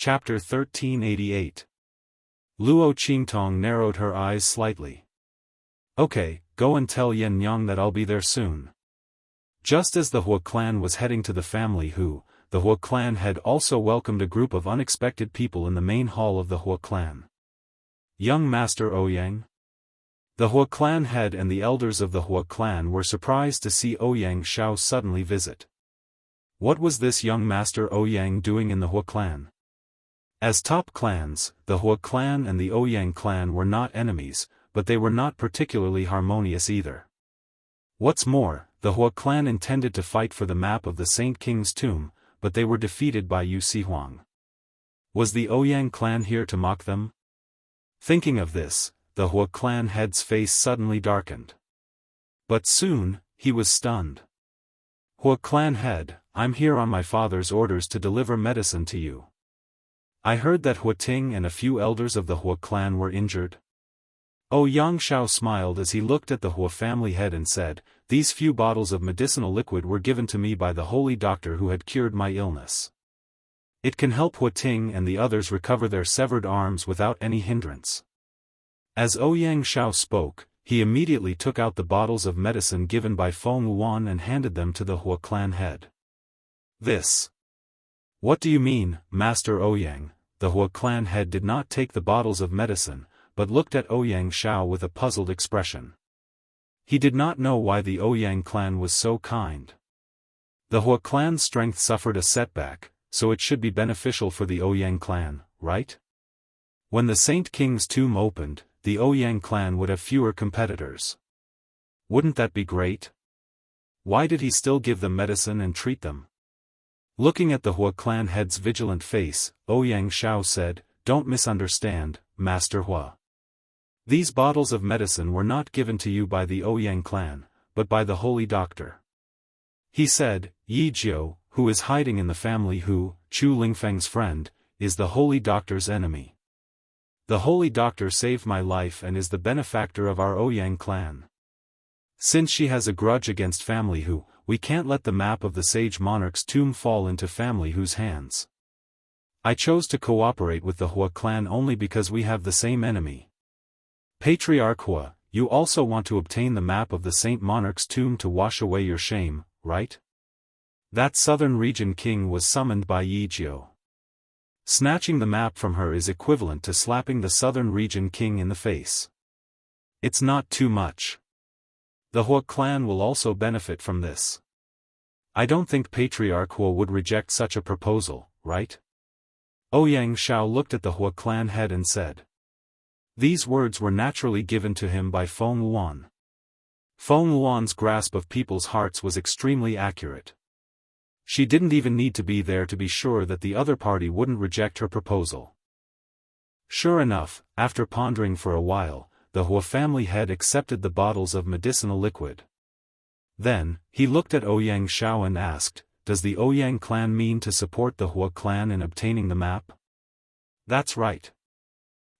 Chapter 1388. Luo Qingtong narrowed her eyes slightly. Okay, go and tell Yan Yang that I'll be there soon. Just as the Hua clan was heading to the family Hu, the Hua clan had also welcomed a group of unexpected people in the main hall of the Hua clan. Young Master Ouyang? The Hua clan head and the elders of the Hua clan were surprised to see Ouyang Shao suddenly visit. What was this young Master Ouyang doing in the Hua clan? As top clans, the Hua clan and the Ouyang clan were not enemies, but they were not particularly harmonious either. What's more, the Hua clan intended to fight for the map of the Saint King's tomb, but they were defeated by Yu Sihuang. Was the Ouyang clan here to mock them? Thinking of this, the Hua clan head's face suddenly darkened. But soon, he was stunned. Hua clan head, I'm here on my father's orders to deliver medicine to you. I heard that Hua Ting and a few elders of the Hua clan were injured. Ouyang Shao smiled as he looked at the Hua family head and said, these few bottles of medicinal liquid were given to me by the holy doctor who had cured my illness. It can help Hua Ting and the others recover their severed arms without any hindrance. As Ouyang Shao spoke, he immediately took out the bottles of medicine given by Feng Wuan and handed them to the Hua clan head. This. What do you mean, Master Ouyang? The Hua clan head did not take the bottles of medicine, but looked at Ouyang Shao with a puzzled expression. He did not know why the Ouyang clan was so kind. The Hua clan's strength suffered a setback, so it should be beneficial for the Ouyang clan, right? When the Saint King's tomb opened, the Ouyang clan would have fewer competitors. Wouldn't that be great? Why did he still give them medicine and treat them? Looking at the Hua clan head's vigilant face, Ouyang Shao said, don't misunderstand, Master Hua. These bottles of medicine were not given to you by the Ouyang clan, but by the holy doctor. He said, Yi Jiu, who is hiding in the family Hu, Chu Lingfeng's friend, is the holy doctor's enemy. The holy doctor saved my life and is the benefactor of our Ouyang clan. Since she has a grudge against family Hu, we can't let the map of the sage monarch's tomb fall into family Hu's hands. I chose to cooperate with the Hua clan only because we have the same enemy. Patriarch Hua, you also want to obtain the map of the Saint Monarch's tomb to wash away your shame, right? That southern region king was summoned by Yi Jiu. Snatching the map from her is equivalent to slapping the southern region king in the face. It's not too much. The Hua clan will also benefit from this. I don't think Patriarch Hua would reject such a proposal, right? Ouyang Shao looked at the Hua clan head and said. These words were naturally given to him by Feng Wuan. Feng Wuan's grasp of people's hearts was extremely accurate. She didn't even need to be there to be sure that the other party wouldn't reject her proposal. Sure enough, after pondering for a while, the Hua family head accepted the bottles of medicinal liquid. Then, he looked at Ouyang Shao and asked, does the Ouyang clan mean to support the Hua clan in obtaining the map? That's right.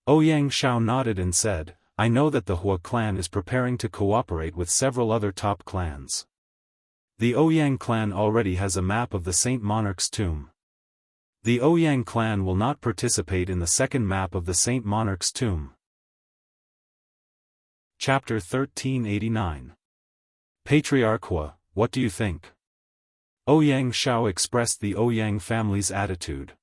Ouyang Shao nodded and said, I know that the Hua clan is preparing to cooperate with several other top clans. The Ouyang clan already has a map of the Saint Monarch's tomb. The Ouyang clan will not participate in the second map of the Saint Monarch's tomb. Chapter 1389. Patriarch Hua, what do you think? Ouyang Shao expressed the Ouyang family's attitude.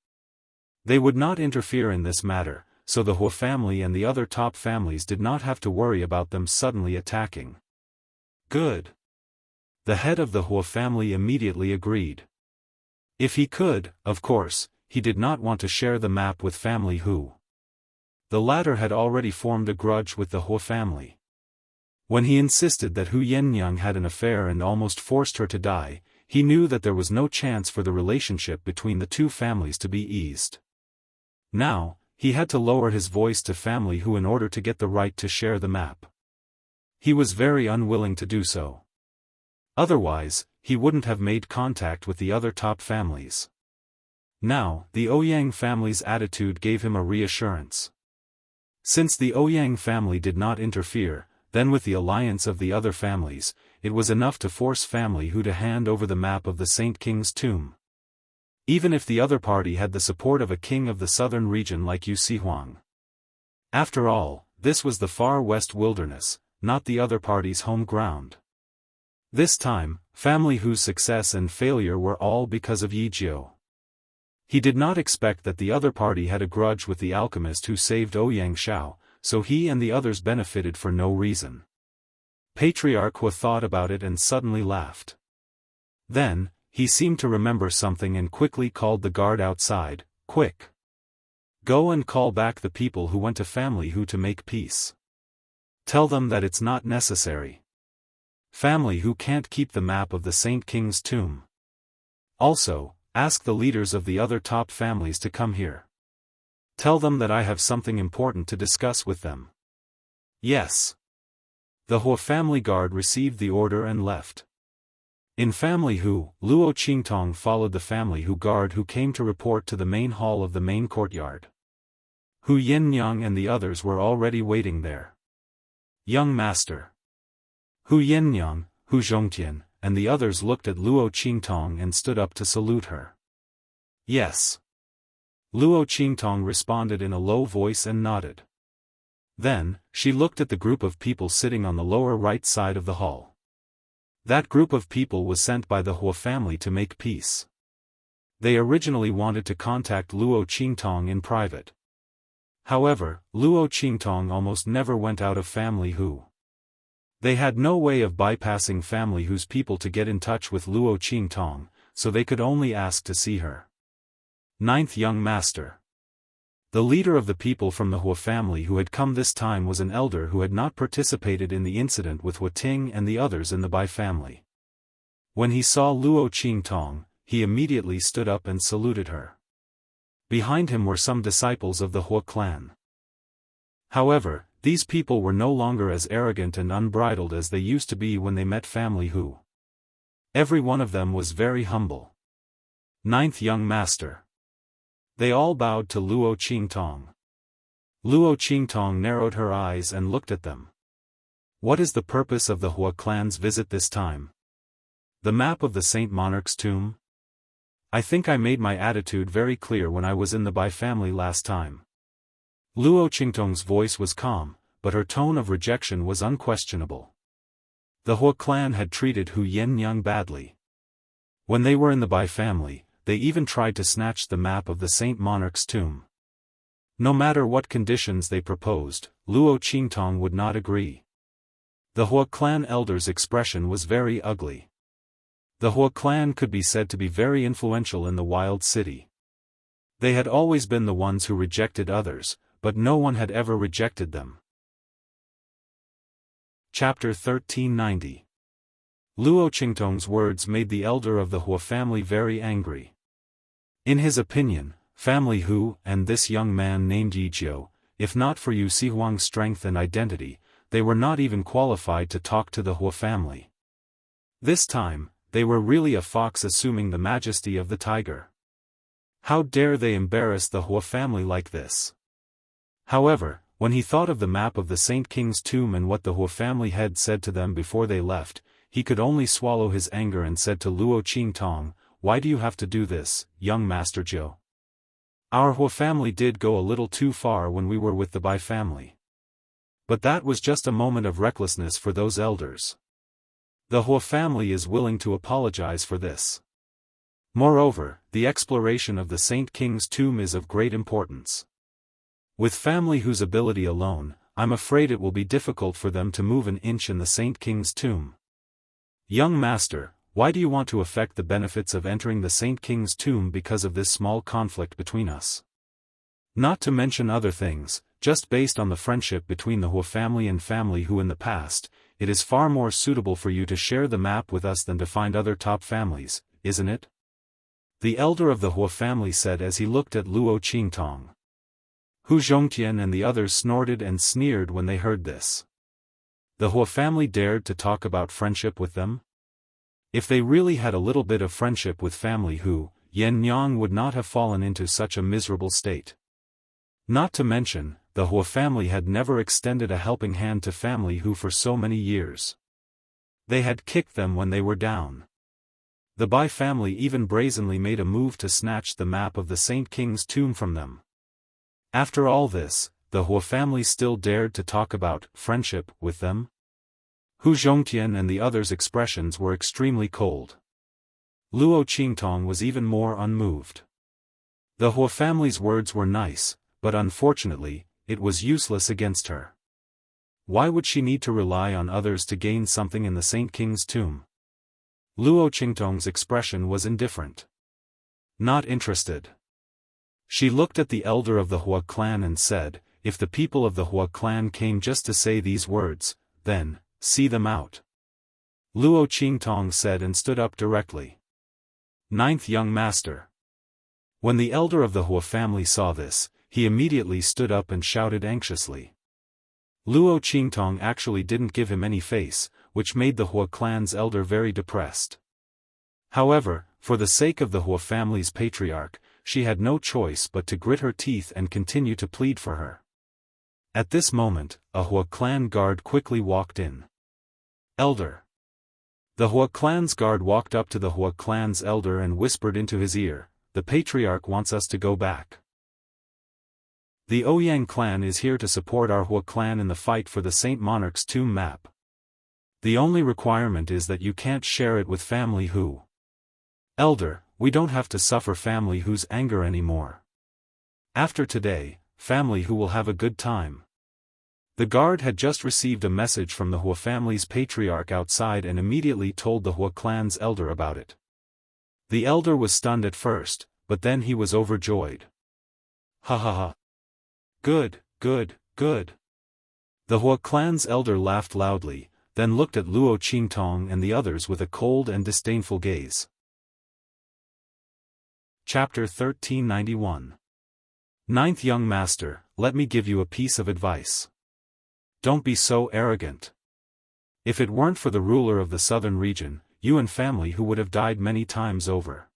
They would not interfere in this matter, so the Hua family and the other top families did not have to worry about them suddenly attacking. Good. The head of the Hua family immediately agreed. If he could, of course, he did not want to share the map with family Hu. The latter had already formed a grudge with the Hua family. When he insisted that Hu Yennyang had an affair and almost forced her to die, he knew that there was no chance for the relationship between the two families to be eased. Now, he had to lower his voice to family Hu in order to get the right to share the map. He was very unwilling to do so. Otherwise, he wouldn't have made contact with the other top families. Now, the Ouyang family's attitude gave him a reassurance. Since the Ouyang family did not interfere, then with the alliance of the other families, it was enough to force family Hu to hand over the map of the Saint King's tomb. Even if the other party had the support of a king of the southern region like Xiaofan. After all, this was the far west wilderness, not the other party's home ground. This time, family whose success and failure were all because of Yijiu. He did not expect that the other party had a grudge with the alchemist who saved Ouyang Shao, so he and the others benefited for no reason. Patriarch Hua thought about it and suddenly laughed. Then, he seemed to remember something and quickly called the guard outside. Quick! Go and call back the people who went to family who to make peace. Tell them that it's not necessary. Family who can't keep the map of the Saint King's tomb. Also, ask the leaders of the other top families to come here. Tell them that I have something important to discuss with them. Yes. The Hua family guard received the order and left. In family Hu, Luo Qingtong followed the family Hu guard who came to report to the main hall of the main courtyard. Hu Yinyang and the others were already waiting there. Young master. Hu Yinyang, Hu Zhongtian, and the others looked at Luo Qingtong and stood up to salute her. Yes. Luo Qingtong responded in a low voice and nodded. Then, she looked at the group of people sitting on the lower right side of the hall. That group of people was sent by the Hua family to make peace. They originally wanted to contact Luo Qingtong in private. However, Luo Qingtong almost never went out of family Hu. They had no way of bypassing family Hu's people to get in touch with Luo Qingtong, so they could only ask to see her. Ninth young master. The leader of the people from the Hua family who had come this time was an elder who had not participated in the incident with Hua Ting and the others in the Bai family. When he saw Luo Qingtong, he immediately stood up and saluted her. Behind him were some disciples of the Hua clan. However, these people were no longer as arrogant and unbridled as they used to be when they met family Hu. Every one of them was very humble. Ninth young master. They all bowed to Luo Qingtong. Luo Qingtong narrowed her eyes and looked at them. What is the purpose of the Hua clan's visit this time? The map of the Saint Monarch's tomb? I think I made my attitude very clear when I was in the Bai family last time. Luo Qingtong's voice was calm, but her tone of rejection was unquestionable. The Hua clan had treated Hu Yinyang badly. When they were in the Bai family, they even tried to snatch the map of the Saint Monarch's tomb. No matter what conditions they proposed, Luo Qingtong would not agree. The Hua clan elder's expression was very ugly. The Hua clan could be said to be very influential in the wild city. They had always been the ones who rejected others, but no one had ever rejected them. Chapter 1390. Luo Qingtong's words made the elder of the Hua family very angry. In his opinion, family Hu and this young man named Yijiu, if not for Yu Sihuang's strength and identity, they were not even qualified to talk to the Hua family. This time, they were really a fox assuming the majesty of the tiger. How dare they embarrass the Hua family like this? However, when he thought of the map of the Saint King's tomb and what the Hua family had said to them before they left, he could only swallow his anger and said to Luo Qingtong, "Why do you have to do this, young Master Zhou? Our Hua family did go a little too far when we were with the Bai family. But that was just a moment of recklessness for those elders. The Hua family is willing to apologize for this. Moreover, the exploration of the Saint King's tomb is of great importance. With family whose ability alone, I'm afraid it will be difficult for them to move an inch in the Saint King's tomb. Young master, why do you want to affect the benefits of entering the Saint King's tomb because of this small conflict between us? Not to mention other things, just based on the friendship between the Hua family and family Hu in the past, it is far more suitable for you to share the map with us than to find other top families, isn't it?" The elder of the Hua family said as he looked at Luo Qingtong. Hu Zhongtian and the others snorted and sneered when they heard this. The Hua family dared to talk about friendship with them? If they really had a little bit of friendship with family Hu, Yinyang would not have fallen into such a miserable state. Not to mention, the Hua family had never extended a helping hand to family Hu for so many years. They had kicked them when they were down. The Bai family even brazenly made a move to snatch the map of the Saint King's tomb from them. After all this, the Hua family still dared to talk about friendship with them? Hu Zhongtian and the others' expressions were extremely cold. Luo Qingtong was even more unmoved. The Hua family's words were nice, but unfortunately, it was useless against her. Why would she need to rely on others to gain something in the Saint King's tomb? Luo Qingtong's expression was indifferent. Not interested. She looked at the elder of the Hua clan and said, if the people of the Hua clan came just to say these words, then, see them out. Luo Qingtong said and stood up directly. Ninth young master. When the elder of the Hua family saw this, he immediately stood up and shouted anxiously. Luo Qingtong actually didn't give him any face, which made the Hua clan's elder very depressed. However, for the sake of the Hua family's patriarch, she had no choice but to grit her teeth and continue to plead for her. At this moment, a Hua clan guard quickly walked in. Elder. The Hua clan's guard walked up to the Hua clan's elder and whispered into his ear, the patriarch wants us to go back. The Ouyang clan is here to support our Hua clan in the fight for the Saint Monarch's tomb map. The only requirement is that you can't share it with family Hu. Elder, we don't have to suffer family Hu's anger anymore. After today, family Hu will have a good time. The guard had just received a message from the Hua family's patriarch outside and immediately told the Hua clan's elder about it. The elder was stunned at first, but then he was overjoyed. Ha ha ha. Good, good, good. The Hua clan's elder laughed loudly, then looked at Luo Qingtong and the others with a cold and disdainful gaze. Chapter 1391. Ninth young master, let me give you a piece of advice. Don't be so arrogant. If it weren't for the ruler of the southern region, you and family Hu would have died many times over.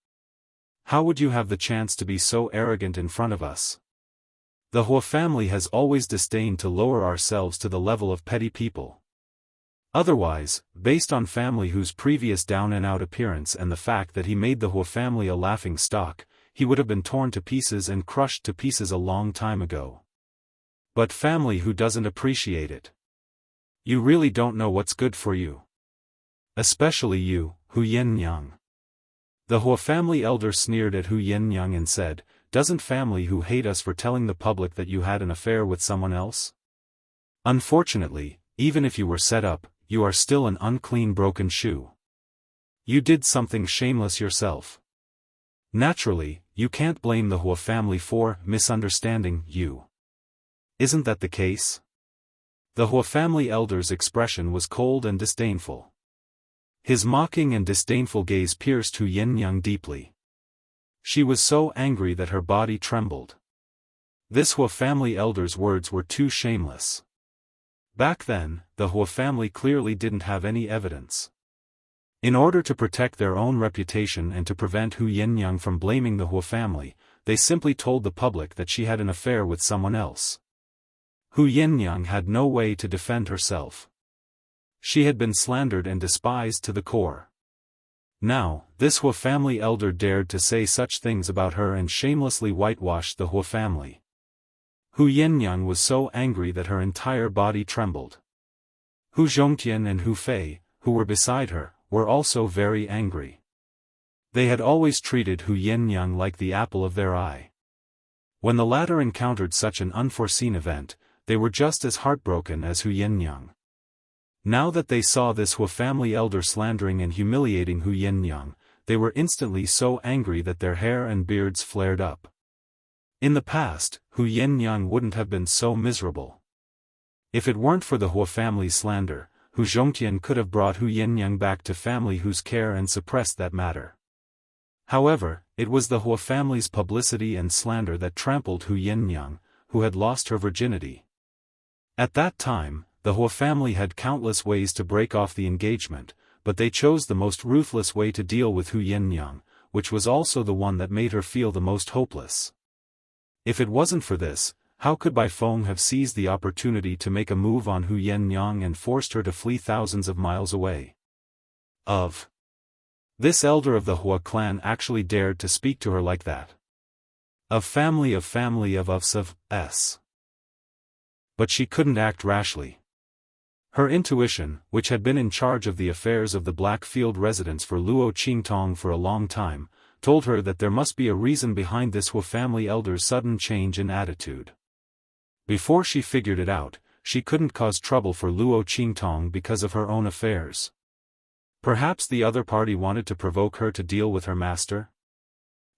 How would you have the chance to be so arrogant in front of us? The Hua family has always disdained to lower ourselves to the level of petty people. Otherwise, based on family Hu's previous down-and-out appearance and the fact that he made the Hua family a laughing stock, he would have been torn to pieces and crushed to pieces a long time ago. But family Hu doesn't appreciate it. You really don't know what's good for you. Especially you, Hu Yinyang. The Hua family elder sneered at Hu Yinyang and said, doesn't family Hu hate us for telling the public that you had an affair with someone else? Unfortunately, even if you were set up, you are still an unclean broken shoe. You did something shameless yourself. Naturally, you can't blame the Hua family for misunderstanding you. Isn't that the case? The Hua family elder's expression was cold and disdainful. His mocking and disdainful gaze pierced Hu Yinyang deeply. She was so angry that her body trembled. This Hua family elder's words were too shameless. Back then, the Hua family clearly didn't have any evidence. In order to protect their own reputation and to prevent Hu Yinyang from blaming the Hua family, they simply told the public that she had an affair with someone else. Hu Yinyang had no way to defend herself. She had been slandered and despised to the core. Now, this Hua family elder dared to say such things about her and shamelessly whitewashed the Hua family. Hu Yinyang was so angry that her entire body trembled. Hu Zhongtian and Hu Fei, who were beside her, were also very angry. They had always treated Hu Yinyang like the apple of their eye. When the latter encountered such an unforeseen event, they were just as heartbroken as Hu Yinyang. Now that they saw this Hua family elder slandering and humiliating Hu Yinyang, they were instantly so angry that their hair and beards flared up. In the past, Hu Yinyang wouldn't have been so miserable. If it weren't for the Hua family's slander, Hu Zhongtian could have brought Hu Yinyang back to family Hu's care and suppressed that matter. However, it was the Hua family's publicity and slander that trampled Hu Yinyang, who had lost her virginity. At that time, the Hua family had countless ways to break off the engagement, but they chose the most ruthless way to deal with Hu Yinyang, which was also the one that made her feel the most hopeless. If it wasn't for this, how could Bai Feng have seized the opportunity to make a move on Hu Yinyang and forced her to flee thousands of miles away? This elder of the Hua clan actually dared to speak to her like that. Of family of us. But she couldn't act rashly. Her intuition, which had been in charge of the affairs of the Blackfield residence for Luo Qingtong for a long time, told her that there must be a reason behind this Hua family elder's sudden change in attitude. Before she figured it out, she couldn't cause trouble for Luo Qingtong because of her own affairs. Perhaps the other party wanted to provoke her to deal with her master?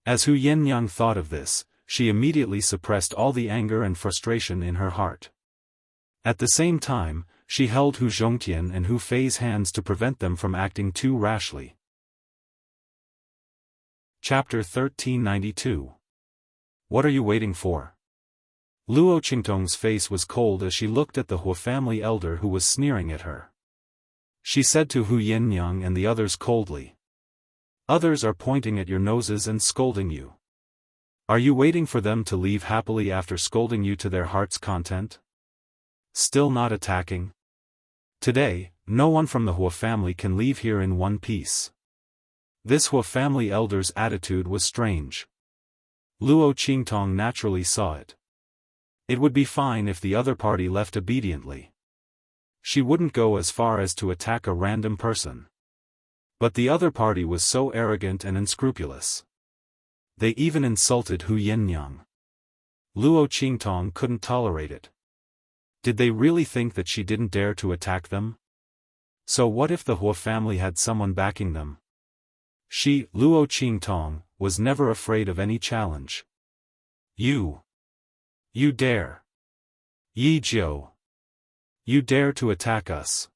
As Hu Yennyang thought of this, she immediately suppressed all the anger and frustration in her heart. At the same time, she held Hu Zhongtian and Hu Fei's hands to prevent them from acting too rashly. Chapter 1392. What are you waiting for? Luo Qingtong's face was cold as she looked at the Hua family elder who was sneering at her. She said to Hu Yennyang and the others coldly. Others are pointing at your noses and scolding you. Are you waiting for them to leave happily after scolding you to their heart's content? Still not attacking? Today, no one from the Hua family can leave here in one piece. This Hua family elder's attitude was strange. Luo Qingtong naturally saw it. It would be fine if the other party left obediently. She wouldn't go as far as to attack a random person. But the other party was so arrogant and unscrupulous. They even insulted Hu Yennyang. Luo Qingtong couldn't tolerate it. Did they really think that she didn't dare to attack them? So what if the Hua family had someone backing them? She, Luo Qingtong, was never afraid of any challenge. You dare. Yi Jiu. You dare to attack us.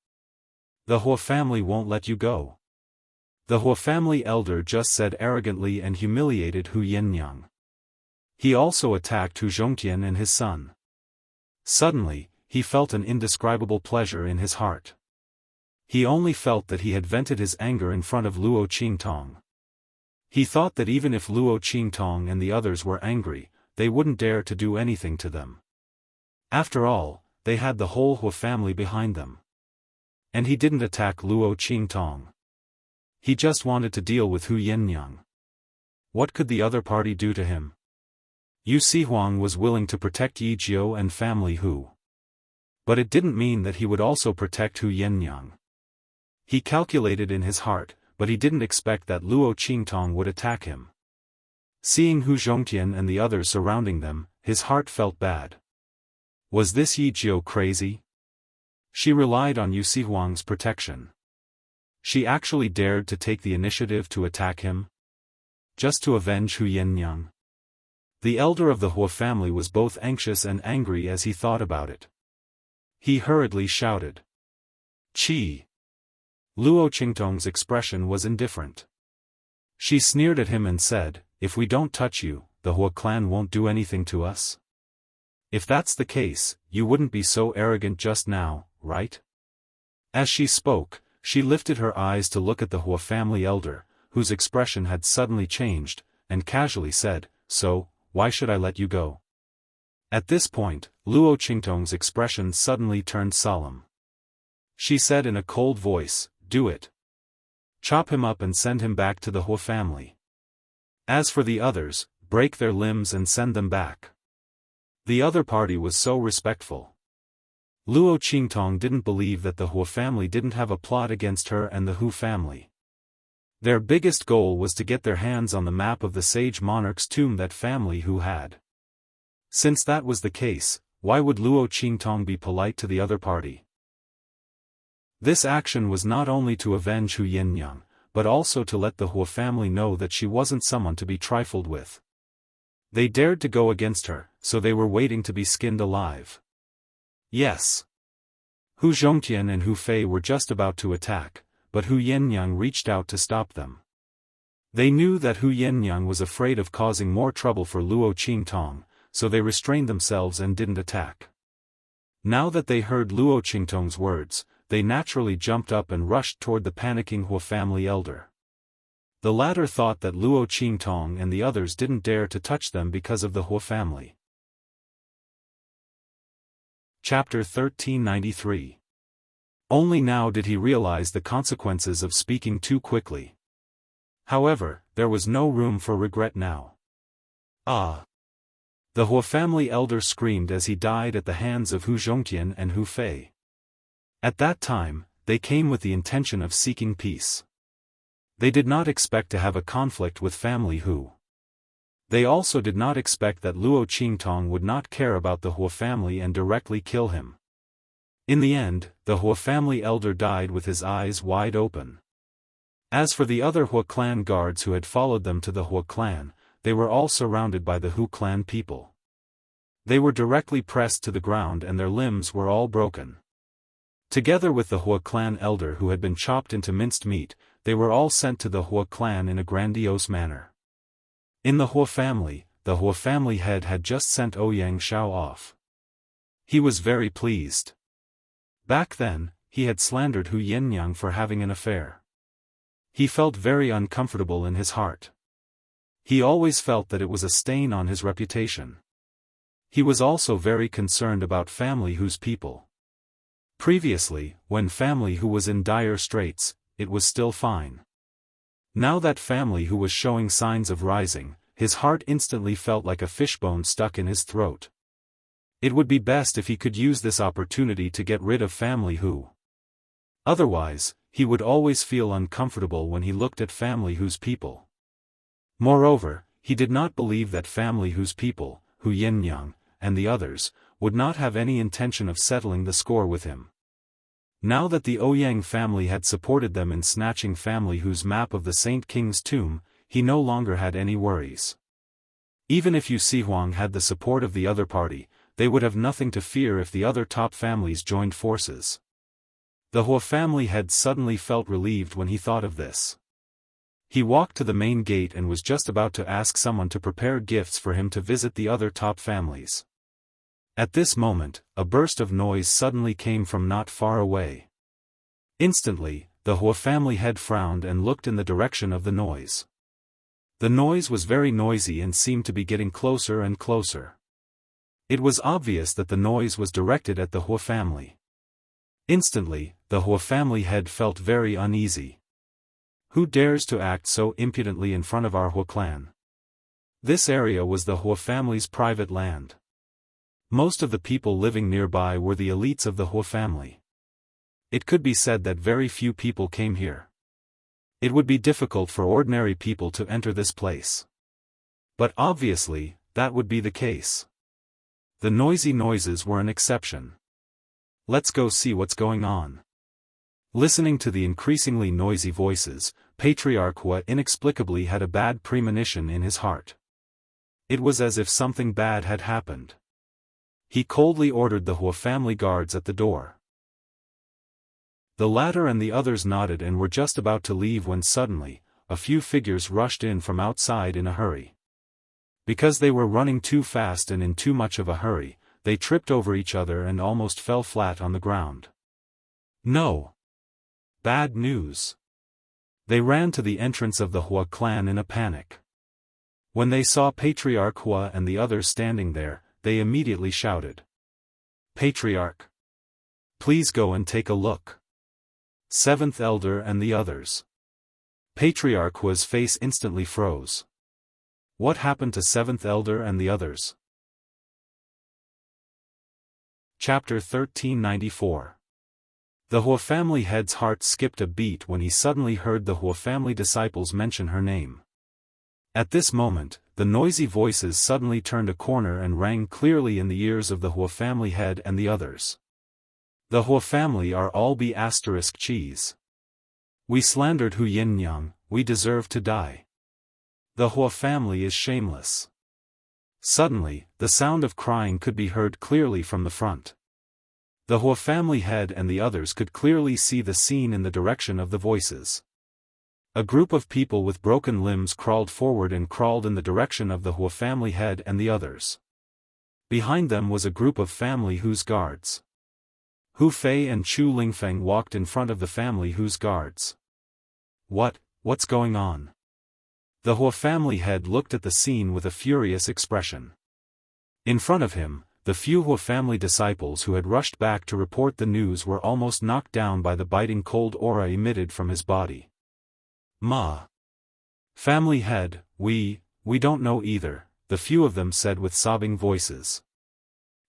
The Hua family won't let you go. The Hua family elder just said arrogantly and humiliated Hu Yennyang. He also attacked Hu Zhongtian and his son. Suddenly, he felt an indescribable pleasure in his heart. He only felt that he had vented his anger in front of Luo Qingtong. He thought that even if Luo Qingtong and the others were angry, they wouldn't dare to do anything to them. After all, they had the whole Hua family behind them. And he didn't attack Luo Qingtong. He just wanted to deal with Hu Yennyang. What could the other party do to him? Yu Sihuang was willing to protect Yi Jiu and family Hu. But it didn't mean that he would also protect Hu Yennyang. He calculated in his heart, but he didn't expect that Luo Qingtong would attack him. Seeing Hu Zhongtian and the others surrounding them, his heart felt bad. Was this Yi Jiu crazy? She relied on Yu Sihuang's protection. She actually dared to take the initiative to attack him? Just to avenge Hu Yennyang? The elder of the Hua family was both anxious and angry as he thought about it. He hurriedly shouted. Qi! Luo Qingtong's expression was indifferent. She sneered at him and said, if we don't touch you, the Hua clan won't do anything to us? If that's the case, you wouldn't be so arrogant just now, right? As she spoke, she lifted her eyes to look at the Hua family elder, whose expression had suddenly changed, and casually said, so, why should I let you go? At this point, Luo Qingtong's expression suddenly turned solemn. She said in a cold voice, do it. Chop him up and send him back to the Hua family. As for the others, break their limbs and send them back. The other party was so respectful. Luo Qingtong didn't believe that the Hua family didn't have a plot against her and the Hu family. Their biggest goal was to get their hands on the map of the sage monarch's tomb that family Hu had. Since that was the case, why would Luo Qingtong be polite to the other party? This action was not only to avenge Hu Yennyang, but also to let the Hua family know that she wasn't someone to be trifled with. They dared to go against her, so they were waiting to be skinned alive. Yes. Hu Zhongtian and Hu Fei were just about to attack, but Hu Yennyang reached out to stop them. They knew that Hu Yennyang was afraid of causing more trouble for Luo Qingtong, so they restrained themselves and didn't attack. Now that they heard Luo Qingtong's words, they naturally jumped up and rushed toward the panicking Hua family elder. The latter thought that Luo Qingtong and the others didn't dare to touch them because of the Hua family. Chapter 1393. Only now did he realize the consequences of speaking too quickly. However, there was no room for regret now. Ah! The Hua family elder screamed as he died at the hands of Hu Zhongtian and Hu Fei. At that time, they came with the intention of seeking peace. They did not expect to have a conflict with family Hu. They also did not expect that Luo Qingtong would not care about the Hua family and directly kill him. In the end, the Hua family elder died with his eyes wide open. As for the other Hua clan guards who had followed them to the Hua clan, they were all surrounded by the Hu clan people. They were directly pressed to the ground and their limbs were all broken. Together with the Hua clan elder who had been chopped into minced meat, they were all sent to the Hua clan in a grandiose manner. In the Hua family, the Hua family head had just sent Ouyang Shao off. He was very pleased. Back then, he had slandered Hu Yinyang for having an affair. He felt very uncomfortable in his heart. He always felt that it was a stain on his reputation. He was also very concerned about family Hu's people. Previously, when family Hu was in dire straits, it was still fine. Now that family Hu was showing signs of rising, his heart instantly felt like a fishbone stuck in his throat. It would be best if he could use this opportunity to get rid of family Hu. Otherwise, he would always feel uncomfortable when he looked at family Hu's people. Moreover, he did not believe that family Hu's people, Hu Yinyang, and the others, would not have any intention of settling the score with him. Now that the Ouyang family had supported them in snatching family Hu's map of the Saint King's tomb, he no longer had any worries. Even if Yu Sihuang had the support of the other party, they would have nothing to fear if the other top families joined forces. The Hua family head suddenly felt relieved when he thought of this. He walked to the main gate and was just about to ask someone to prepare gifts for him to visit the other top families. At this moment, a burst of noise suddenly came from not far away. Instantly, the Hua family head frowned and looked in the direction of the noise. The noise was very noisy and seemed to be getting closer and closer. It was obvious that the noise was directed at the Hua family. Instantly, the Hua family head felt very uneasy. Who dares to act so impudently in front of our Hua clan? This area was the Hua family's private land. Most of the people living nearby were the elites of the Hua family. It could be said that very few people came here. It would be difficult for ordinary people to enter this place. But obviously, that would be the case. The noisy noises were an exception. Let's go see what's going on. Listening to the increasingly noisy voices, Patriarch Hua inexplicably had a bad premonition in his heart. It was as if something bad had happened. He coldly ordered the Hua family guards at the door. The latter and the others nodded and were just about to leave when suddenly, a few figures rushed in from outside in a hurry. Because they were running too fast and in too much of a hurry, they tripped over each other and almost fell flat on the ground. No! Bad news! They ran to the entrance of the Hua clan in a panic. When they saw Patriarch Hua and the others standing there, they immediately shouted. Patriarch! Please go and take a look. Seventh Elder and the others. Patriarch Hua's face instantly froze. What happened to Seventh Elder and the others? Chapter 1394. The Hua family head's heart skipped a beat when he suddenly heard the Hua family disciples mention her name. At this moment, the noisy voices suddenly turned a corner and rang clearly in the ears of the Hua family head and the others. The Hua family are all cheese. We slandered Hu Yinyang, we deserve to die. The Hua family is shameless. Suddenly, the sound of crying could be heard clearly from the front. The Hua family head and the others could clearly see the scene in the direction of the voices. A group of people with broken limbs crawled forward and crawled in the direction of the Hua family head and the others. Behind them was a group of family Hu's guards. Hu Fei and Chu Lingfeng walked in front of the family Hu's guards. What's going on? The Hua family head looked at the scene with a furious expression. In front of him, the few Hua family disciples who had rushed back to report the news were almost knocked down by the biting cold aura emitted from his body. Ma! Family head, we don't know either, the few of them said with sobbing voices.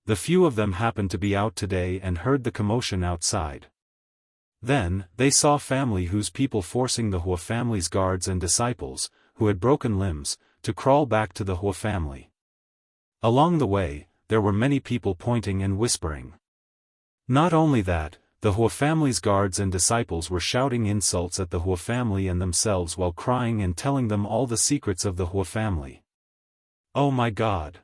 The few of them happened to be out today and heard the commotion outside. Then, they saw family whose people forcing the Hua family's guards and disciples, who had broken limbs, to crawl back to the Hua family. Along the way, there were many people pointing and whispering. Not only that, the Hua family's guards and disciples were shouting insults at the Hua family and themselves while crying and telling them all the secrets of the Hua family. Oh my God!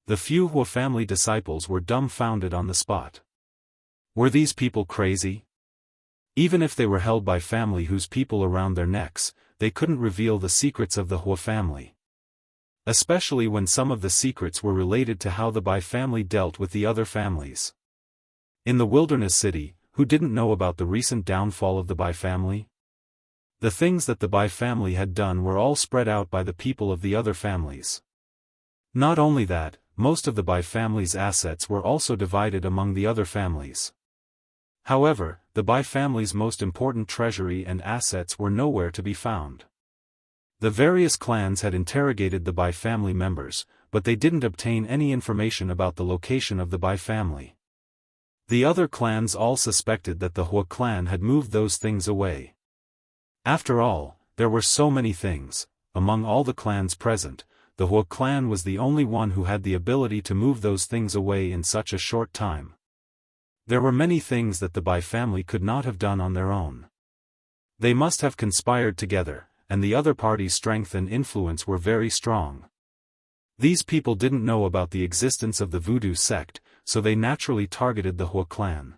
The few Hua family disciples were dumbfounded on the spot. Were these people crazy? Even if they were held by family whose people around their necks, they couldn't reveal the secrets of the Hua family. Especially when some of the secrets were related to how the Bai family dealt with the other families. In the wilderness city, who didn't know about the recent downfall of the Bai family? The things that the Bai family had done were all spread out by the people of the other families. Not only that, most of the Bai family's assets were also divided among the other families. However, the Bai family's most important treasury and assets were nowhere to be found. The various clans had interrogated the Bai family members, but they didn't obtain any information about the location of the Bai family. The other clans all suspected that the Hua clan had moved those things away. After all, there were so many things. Among all the clans present, the Hua clan was the only one who had the ability to move those things away in such a short time. There were many things that the Bai family could not have done on their own. They must have conspired together, and the other party's strength and influence were very strong. These people didn't know about the existence of the voodoo sect, so they naturally targeted the Hua clan.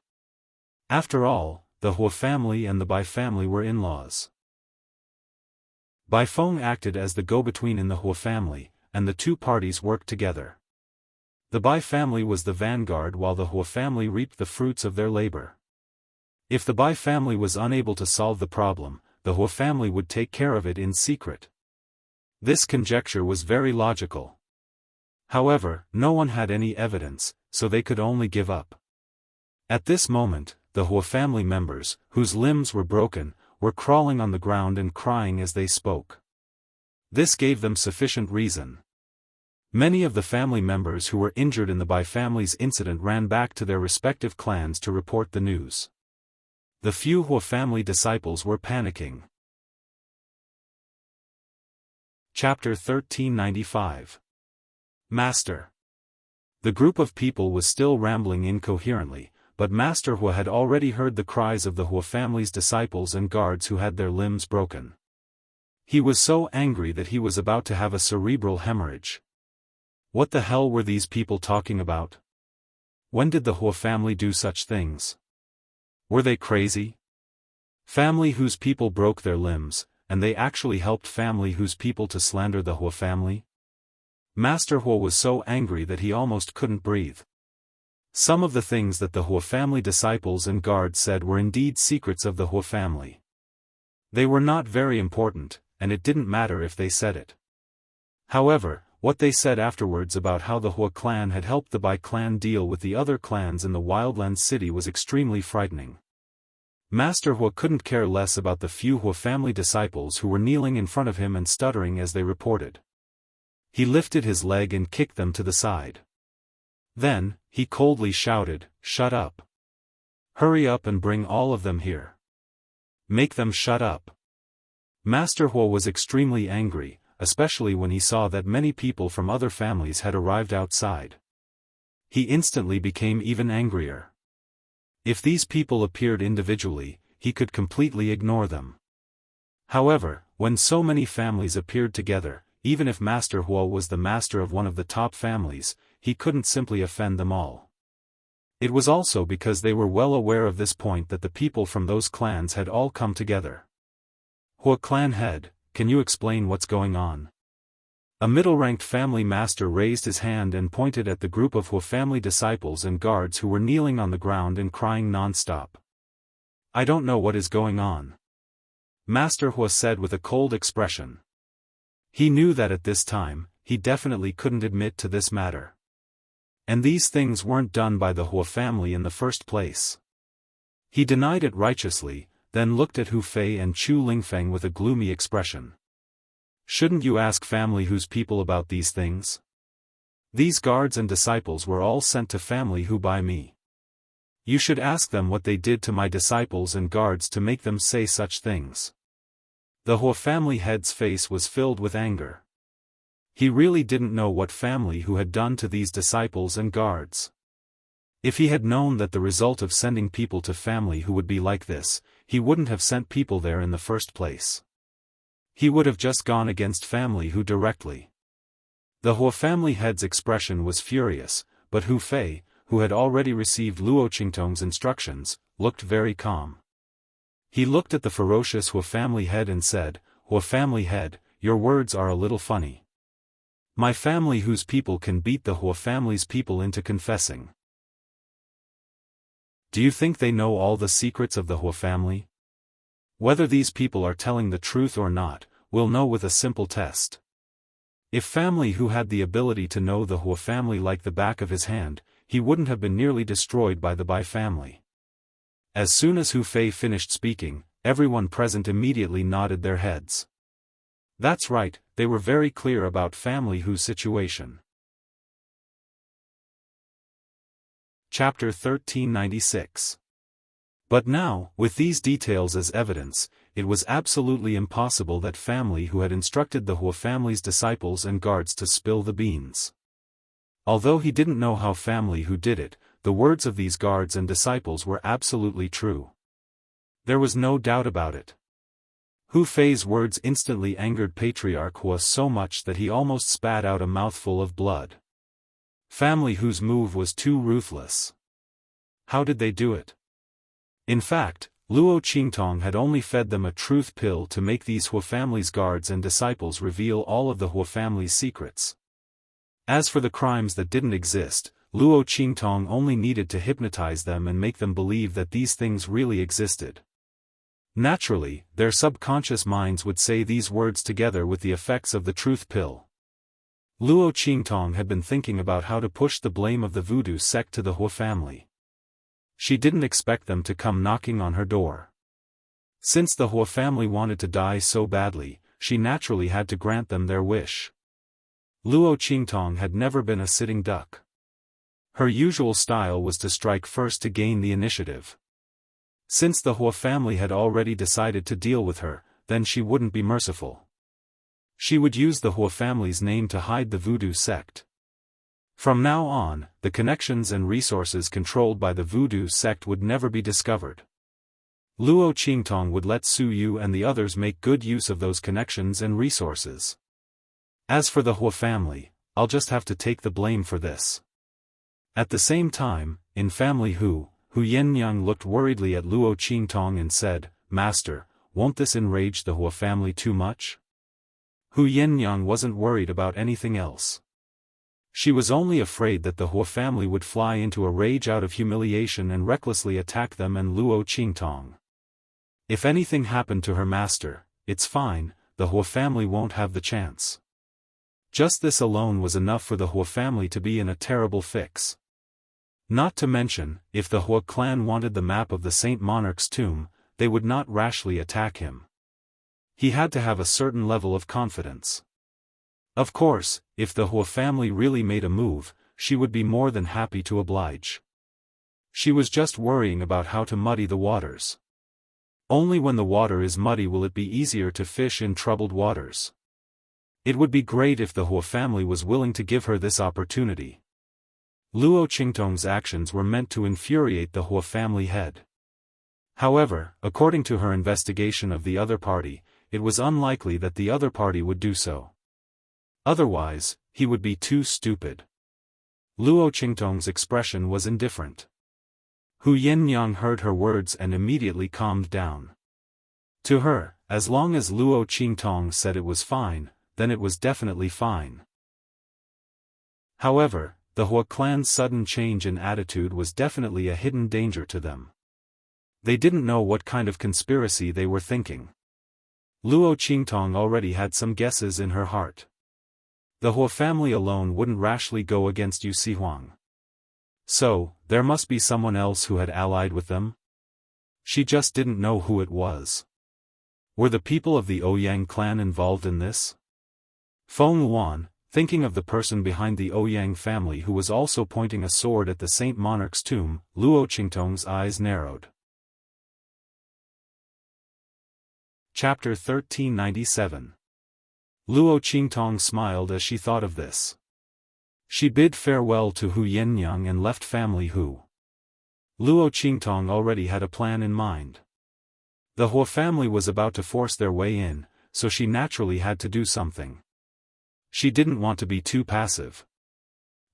After all, the Hua family and the Bai family were in-laws. Bai Feng acted as the go-between in the Hua family, and the two parties worked together. The Bai family was the vanguard while the Hua family reaped the fruits of their labor. If the Bai family was unable to solve the problem, the Hua family would take care of it in secret. This conjecture was very logical. However, no one had any evidence, so they could only give up. At this moment, the Hua family members, whose limbs were broken, were crawling on the ground and crying as they spoke. This gave them sufficient reason. Many of the family members who were injured in the Bai family's incident ran back to their respective clans to report the news. The few Hua family disciples were panicking. Chapter 1395. Master. The group of people was still rambling incoherently, but Master Hua had already heard the cries of the Hua family's disciples and guards who had their limbs broken. He was so angry that he was about to have a cerebral hemorrhage. What the hell were these people talking about? When did the Hua family do such things? Were they crazy? Family whose people broke their limbs, and they actually helped family whose people to slander the Hua family? Master Hua was so angry that he almost couldn't breathe. Some of the things that the Hua family disciples and guards said were indeed secrets of the Hua family. They were not very important, and it didn't matter if they said it. However, what they said afterwards about how the Hua clan had helped the Bai clan deal with the other clans in the Wildlands city was extremely frightening. Master Hua couldn't care less about the few Hua family disciples who were kneeling in front of him and stuttering as they reported. He lifted his leg and kicked them to the side. Then, he coldly shouted, "Shut up! Hurry up and bring all of them here. Make them shut up." Master Hua was extremely angry, especially when he saw that many people from other families had arrived outside. He instantly became even angrier. If these people appeared individually, he could completely ignore them. However, when so many families appeared together, even if Master Hua was the master of one of the top families, he couldn't simply offend them all. It was also because they were well aware of this point that the people from those clans had all come together. "Hua clan head, can you explain what's going on?" A middle-ranked family master raised his hand and pointed at the group of Hua family disciples and guards who were kneeling on the ground and crying non-stop. "I don't know what is going on," Master Hua said with a cold expression. He knew that at this time, he definitely couldn't admit to this matter. And these things weren't done by the Hua family in the first place. He denied it righteously, then looked at Hu Fei and Chu Lingfeng with a gloomy expression. Shouldn't you ask family whose people about these things? These guards and disciples were all sent to family who by me. You should ask them what they did to my disciples and guards to make them say such things. The Hua family head's face was filled with anger. He really didn't know what family who had done to these disciples and guards. If he had known that the result of sending people to family who would be like this, he wouldn't have sent people there in the first place. He would have just gone against family who directly. The Hua family head's expression was furious, but Hu Fei, who had already received Luo Qingtong's instructions, looked very calm. He looked at the ferocious Hua family head and said, "Hua family head, your words are a little funny. My family whose people can beat the Hua family's people into confessing. Do you think they know all the secrets of the Hua family? Whether these people are telling the truth or not, we'll know with a simple test. If family who had the ability to know the Hua family like the back of his hand, he wouldn't have been nearly destroyed by the Bai family." As soon as Hu Fei finished speaking, everyone present immediately nodded their heads. That's right, they were very clear about family Hu's situation. Chapter 1396. But now, with these details as evidence, it was absolutely impossible that family who had instructed the Hua family's disciples and guards to spill the beans. Although he didn't know how family who did it, the words of these guards and disciples were absolutely true. There was no doubt about it. Hu Fei's words instantly angered Patriarch Hua so much that he almost spat out a mouthful of blood. Family whose move was too ruthless. How did they do it? In fact, Luo Qingtong had only fed them a truth pill to make these Hua family's guards and disciples reveal all of the Hua family's secrets. As for the crimes that didn't exist, Luo Qingtong only needed to hypnotize them and make them believe that these things really existed. Naturally, their subconscious minds would say these words together with the effects of the truth pill. Luo Qingtong had been thinking about how to push the blame of the voodoo sect to the Hua family. She didn't expect them to come knocking on her door. Since the Hua family wanted to die so badly, she naturally had to grant them their wish. Luo Qingtong had never been a sitting duck. Her usual style was to strike first to gain the initiative. Since the Hua family had already decided to deal with her, then she wouldn't be merciful. She would use the Hua family's name to hide the voodoo sect. From now on, the connections and resources controlled by the voodoo sect would never be discovered. Luo Qingtong would let Su Yu and the others make good use of those connections and resources. As for the Hua family, I'll just have to take the blame for this. At the same time, in family Hu Yennyang looked worriedly at Luo Qingtong and said, "Master, won't this enrage the Hua family too much?" Hu Yennyang wasn't worried about anything else. She was only afraid that the Hua family would fly into a rage out of humiliation and recklessly attack them and Luo Qingtong. If anything happened to her master, it's fine, the Hua family won't have the chance. Just this alone was enough for the Hua family to be in a terrible fix. Not to mention, if the Hua clan wanted the map of the Saint Monarch's tomb, they would not rashly attack him. He had to have a certain level of confidence. Of course, if the Hua family really made a move, she would be more than happy to oblige. She was just worrying about how to muddy the waters. Only when the water is muddy will it be easier to fish in troubled waters. It would be great if the Hua family was willing to give her this opportunity. Luo Qingtong's actions were meant to infuriate the Hua family head. However, according to her investigation of the other party, it was unlikely that the other party would do so. Otherwise, he would be too stupid. Luo Qingtong's expression was indifferent. Hu Yennyang heard her words and immediately calmed down. To her, as long as Luo Qingtong said it was fine, then it was definitely fine. However, the Hua clan's sudden change in attitude was definitely a hidden danger to them. They didn't know what kind of conspiracy they were thinking. Luo Qingtong already had some guesses in her heart. The Hua family alone wouldn't rashly go against Yu Sihuang. So, there must be someone else who had allied with them? She just didn't know who it was. Were the people of the Ouyang clan involved in this? Feng Luan, thinking of the person behind the Ouyang family who was also pointing a sword at the Saint Monarch's tomb, Luo Qingtong's eyes narrowed. Chapter 1397. Luo Qingtong smiled as she thought of this. She bid farewell to Hu Yenyang and left family Hu. Luo Qingtong already had a plan in mind. The Hua family was about to force their way in, so she naturally had to do something. She didn't want to be too passive.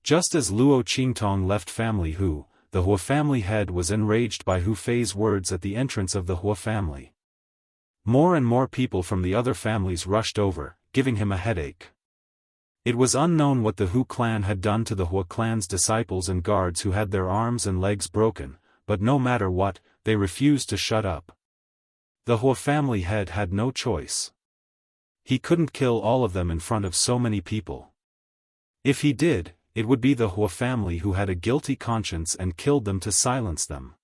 Just as Luo Qingtong left family Hu, the Hua family head was enraged by Hu Fei's words at the entrance of the Hua family. More and more people from the other families rushed over, giving him a headache. It was unknown what the Hu clan had done to the Hua clan's disciples and guards who had their arms and legs broken, but no matter what, they refused to shut up. The Hua family head had no choice. He couldn't kill all of them in front of so many people. If he did, it would be the Hua family who had a guilty conscience and killed them to silence them.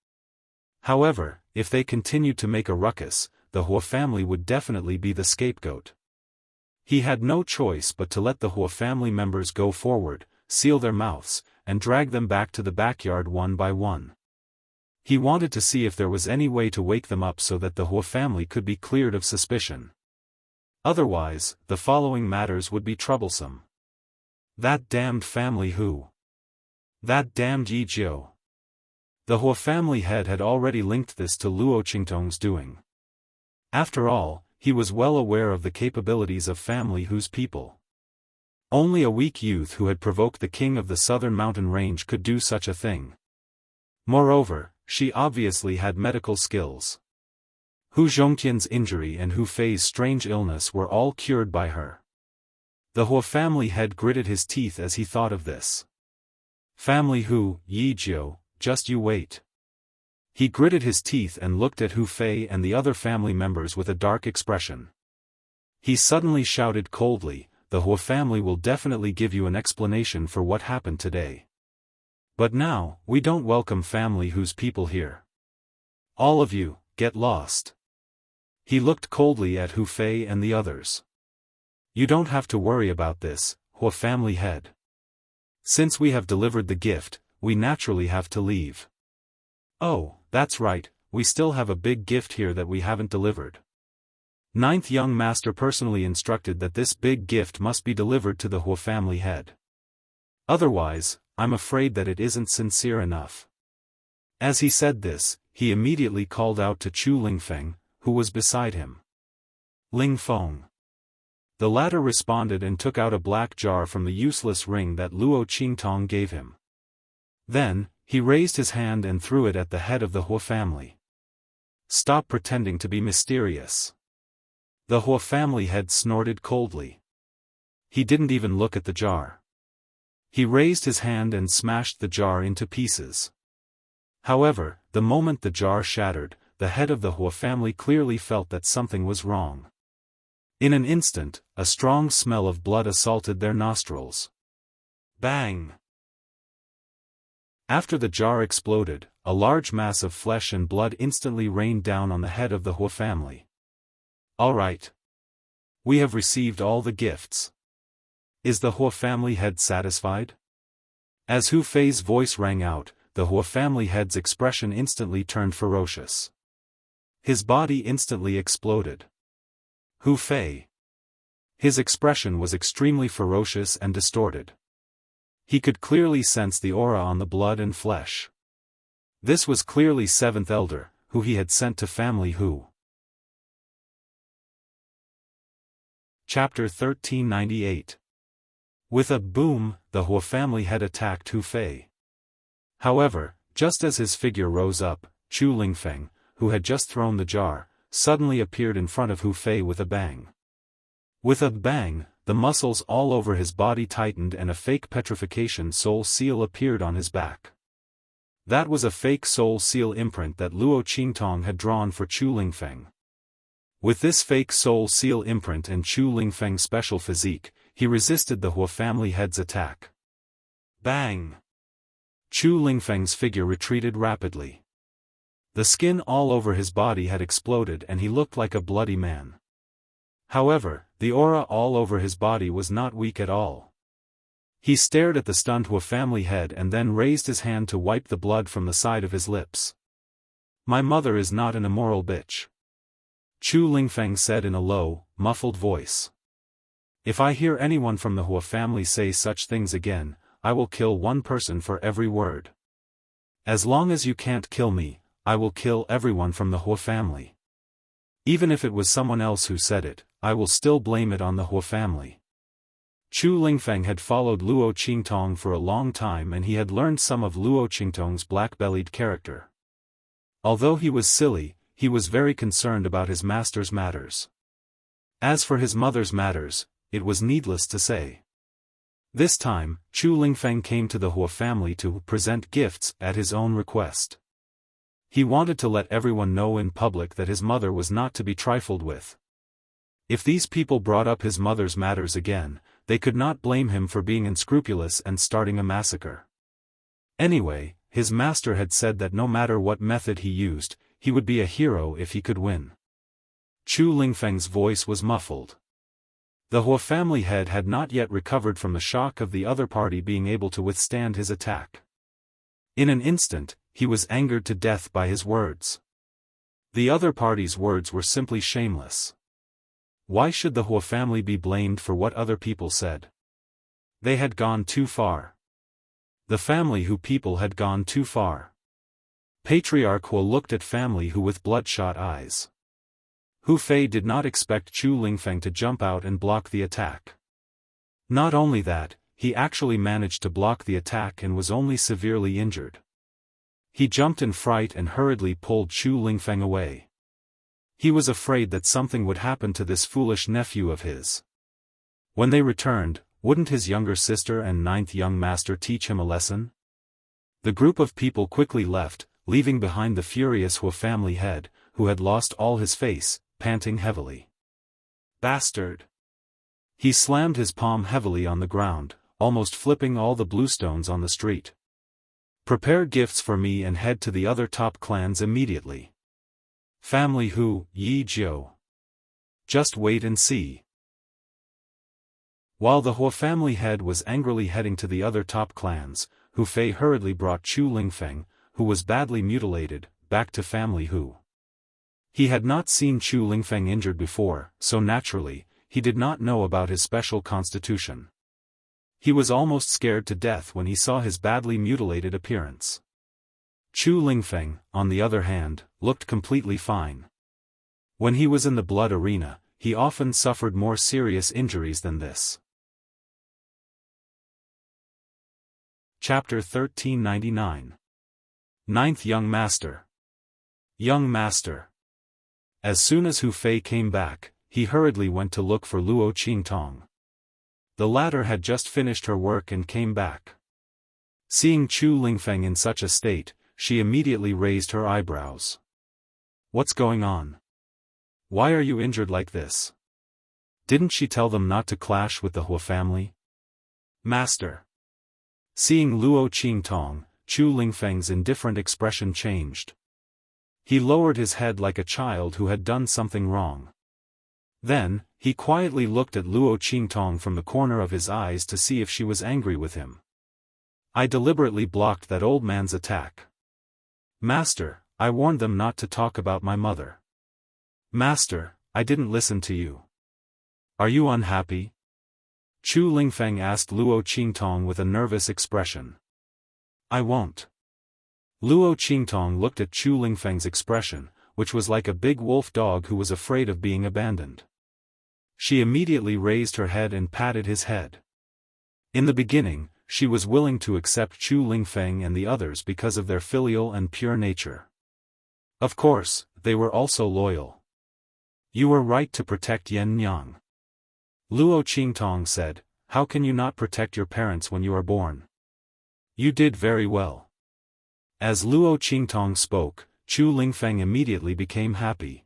However, if they continued to make a ruckus, the Hua family would definitely be the scapegoat. He had no choice but to let the Hua family members go forward, seal their mouths, and drag them back to the backyard one by one. He wanted to see if there was any way to wake them up so that the Hua family could be cleared of suspicion. Otherwise, the following matters would be troublesome. That damned family Hu. That damned Yi Jiu. The Hua family head had already linked this to Luo Qingtong's doing. After all, he was well aware of the capabilities of family Hu's people. Only a weak youth who had provoked the king of the southern mountain range could do such a thing. Moreover, she obviously had medical skills. Hu Zhongtian's injury and Hu Fei's strange illness were all cured by her. The Hua family head gritted his teeth as he thought of this. Family Hu, Yi Jiu, just you wait. He gritted his teeth and looked at Hu Fei and the other family members with a dark expression. He suddenly shouted coldly, the Hua family will definitely give you an explanation for what happened today. But now, we don't welcome family Hu's people here. All of you, get lost. He looked coldly at Hu Fei and the others. You don't have to worry about this, Hua family head. Since we have delivered the gift, we naturally have to leave. Oh, that's right, we still have a big gift here that we haven't delivered. Ninth young master personally instructed that this big gift must be delivered to the Hua family head. Otherwise, I'm afraid that it isn't sincere enough. As he said this, he immediately called out to Chu Lingfeng, who was beside him. Ling Feng. The latter responded and took out a black jar from the useless ring that Luo Qingtong gave him. Then, he raised his hand and threw it at the head of the Hua family. Stop pretending to be mysterious. The Hua family head snorted coldly. He didn't even look at the jar. He raised his hand and smashed the jar into pieces. However, the moment the jar shattered, the head of the Hua family clearly felt that something was wrong. In an instant, a strong smell of blood assaulted their nostrils. Bang! After the jar exploded, a large mass of flesh and blood instantly rained down on the head of the Hua family. All right. We have received all the gifts. Is the Hua family head satisfied? As Hu Fei's voice rang out, the Hua family head's expression instantly turned ferocious. His body instantly exploded. Hu Fei. His expression was extremely ferocious and distorted. He could clearly sense the aura on the blood and flesh. This was clearly Seventh Elder, who he had sent to family Hu. Chapter 1398. With a boom, the Hua family had attacked Hu Fei. However, just as his figure rose up, Chu Lingfeng, who had just thrown the jar, suddenly appeared in front of Hu Fei with a bang. With a bang, the muscles all over his body tightened and a fake petrification soul seal appeared on his back. That was a fake soul seal imprint that Luo Qingtong had drawn for Chu Lingfeng. With this fake soul seal imprint and Chu Lingfeng's special physique, he resisted the Hua family head's attack. Bang! Chu Lingfeng's figure retreated rapidly. The skin all over his body had exploded and he looked like a bloody man. However, The aura all over his body was not weak at all. He stared at the stunned Hua family head and then raised his hand to wipe the blood from the side of his lips. "My mother is not an immoral bitch," Chu Lingfeng said in a low, muffled voice. "If I hear anyone from the Hua family say such things again, I will kill one person for every word. As long as you can't kill me, I will kill everyone from the Hua family. Even if it was someone else who said it, I will still blame it on the Hua family." Chu Lingfeng had followed Luo Qingtong for a long time and he had learned some of Luo Qingtong's black-bellied character. Although he was silly, he was very concerned about his master's matters. As for his mother's matters, it was needless to say. This time, Chu Lingfeng came to the Hua family to present gifts at his own request. He wanted to let everyone know in public that his mother was not to be trifled with. If these people brought up his mother's matters again, they could not blame him for being unscrupulous and starting a massacre. Anyway, his master had said that no matter what method he used, he would be a hero if he could win. Chu Lingfeng's voice was muffled. The Hua family head had not yet recovered from the shock of the other party being able to withstand his attack. In an instant, he was angered to death by his words. The other party's words were simply shameless. Why should the Hua family be blamed for what other people said? They had gone too far. The family Hu people had gone too far. Patriarch Hua looked at family Hu with bloodshot eyes. Hu Fei did not expect Chu Lingfeng to jump out and block the attack. Not only that, he actually managed to block the attack and was only severely injured. He jumped in fright and hurriedly pulled Chu Lingfeng away. He was afraid that something would happen to this foolish nephew of his. When they returned, wouldn't his younger sister and ninth young master teach him a lesson? The group of people quickly left, leaving behind the furious Hua family head, who had lost all his face, panting heavily. "Bastard!" He slammed his palm heavily on the ground, almost flipping all the bluestones on the street. "Prepare gifts for me and head to the other top clans immediately. Family Hu, Yi Jiu. Just wait and see." While the Hua family head was angrily heading to the other top clans, Hu Fei hurriedly brought Chu Lingfeng, who was badly mutilated, back to family Hu. He had not seen Chu Lingfeng injured before, so naturally, he did not know about his special constitution. He was almost scared to death when he saw his badly mutilated appearance. Chu Lingfeng, on the other hand, looked completely fine. When he was in the blood arena, he often suffered more serious injuries than this. Chapter 1399. Ninth Young Master. Young Master. As soon as Hu Fei came back, he hurriedly went to look for Luo Qingtong. The latter had just finished her work and came back. Seeing Chu Lingfeng in such a state, she immediately raised her eyebrows. "What's going on? Why are you injured like this? Didn't she tell them not to clash with the Hua family?" "Master." Seeing Luo Qingtong, Chu Lingfeng's indifferent expression changed. He lowered his head like a child who had done something wrong. Then, he quietly looked at Luo Qingtong from the corner of his eyes to see if she was angry with him. "I deliberately blocked that old man's attack. Master, I warned them not to talk about my mother. Master, I didn't listen to you. Are you unhappy?" Chu Lingfeng asked Luo Qingtong with a nervous expression. "I won't." Luo Qingtong looked at Chu Lingfeng's expression, which was like a big wolf dog who was afraid of being abandoned. She immediately raised her head and patted his head. In the beginning, she was willing to accept Chu Lingfeng and the others because of their filial and pure nature. Of course, they were also loyal. "You were right to protect Yan Nyang," Luo Qingtong said. "How can you not protect your parents when you are born? You did very well." As Luo Qingtong spoke, Chu Lingfeng immediately became happy.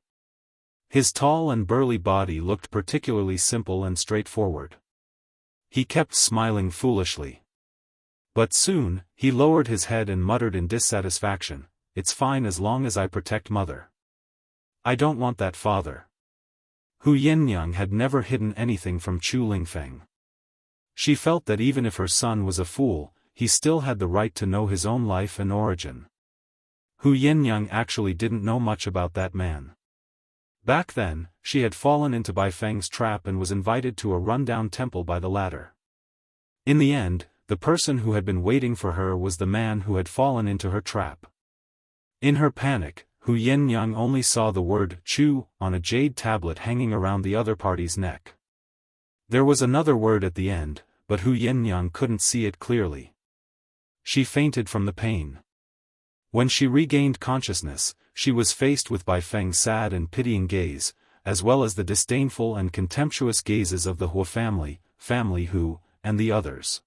His tall and burly body looked particularly simple and straightforward. He kept smiling foolishly. But soon, he lowered his head and muttered in dissatisfaction, "It's fine as long as I protect mother. I don't want that father." Hu Yinyang had never hidden anything from Chu Lingfeng. She felt that even if her son was a fool, he still had the right to know his own life and origin. Hu Yinyang actually didn't know much about that man. Back then, she had fallen into Bai Feng's trap and was invited to a rundown temple by the latter. In the end, the person who had been waiting for her was the man who had fallen into her trap. In her panic, Hu Yinyang only saw the word Chu on a jade tablet hanging around the other party's neck. There was another word at the end, but Hu Yinyang couldn't see it clearly. She fainted from the pain. When she regained consciousness, she was faced with Bai Feng's sad and pitying gaze, as well as the disdainful and contemptuous gazes of the Hua family, Family Hu, and the others.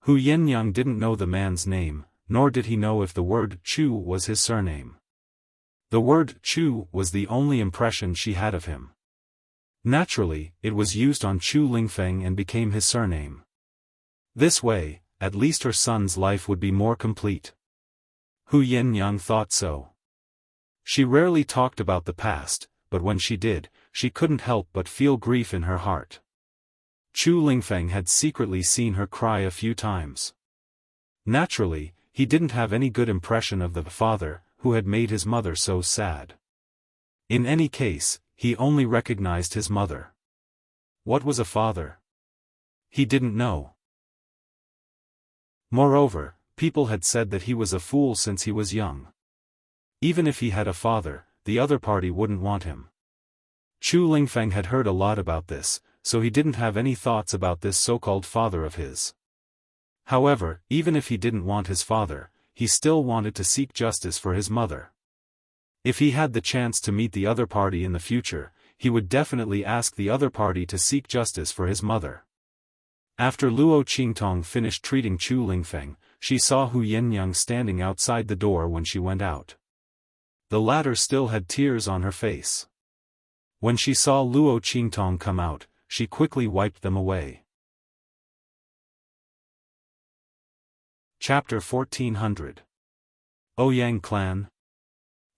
Hu Yinyang didn't know the man's name, nor did he know if the word Chu was his surname. The word Chu was the only impression she had of him. Naturally, it was used on Chu Lingfeng and became his surname. This way, at least her son's life would be more complete. Hu Yinyang thought so. She rarely talked about the past, but when she did, she couldn't help but feel grief in her heart. Chu Lingfeng had secretly seen her cry a few times. Naturally, he didn't have any good impression of the father, who had made his mother so sad. In any case, he only recognized his mother. What was a father? He didn't know. Moreover, people had said that he was a fool since he was young. Even if he had a father, the other party wouldn't want him. Chu Lingfeng had heard a lot about this, so he didn't have any thoughts about this so-called father of his. However, even if he didn't want his father, he still wanted to seek justice for his mother. If he had the chance to meet the other party in the future, he would definitely ask the other party to seek justice for his mother. After Luo Qingtong finished treating Chu Lingfeng, she saw Hu Yinyang standing outside the door when she went out. The latter still had tears on her face. When she saw Luo Qingtong come out, she quickly wiped them away. Chapter 1400. Ouyang Clan.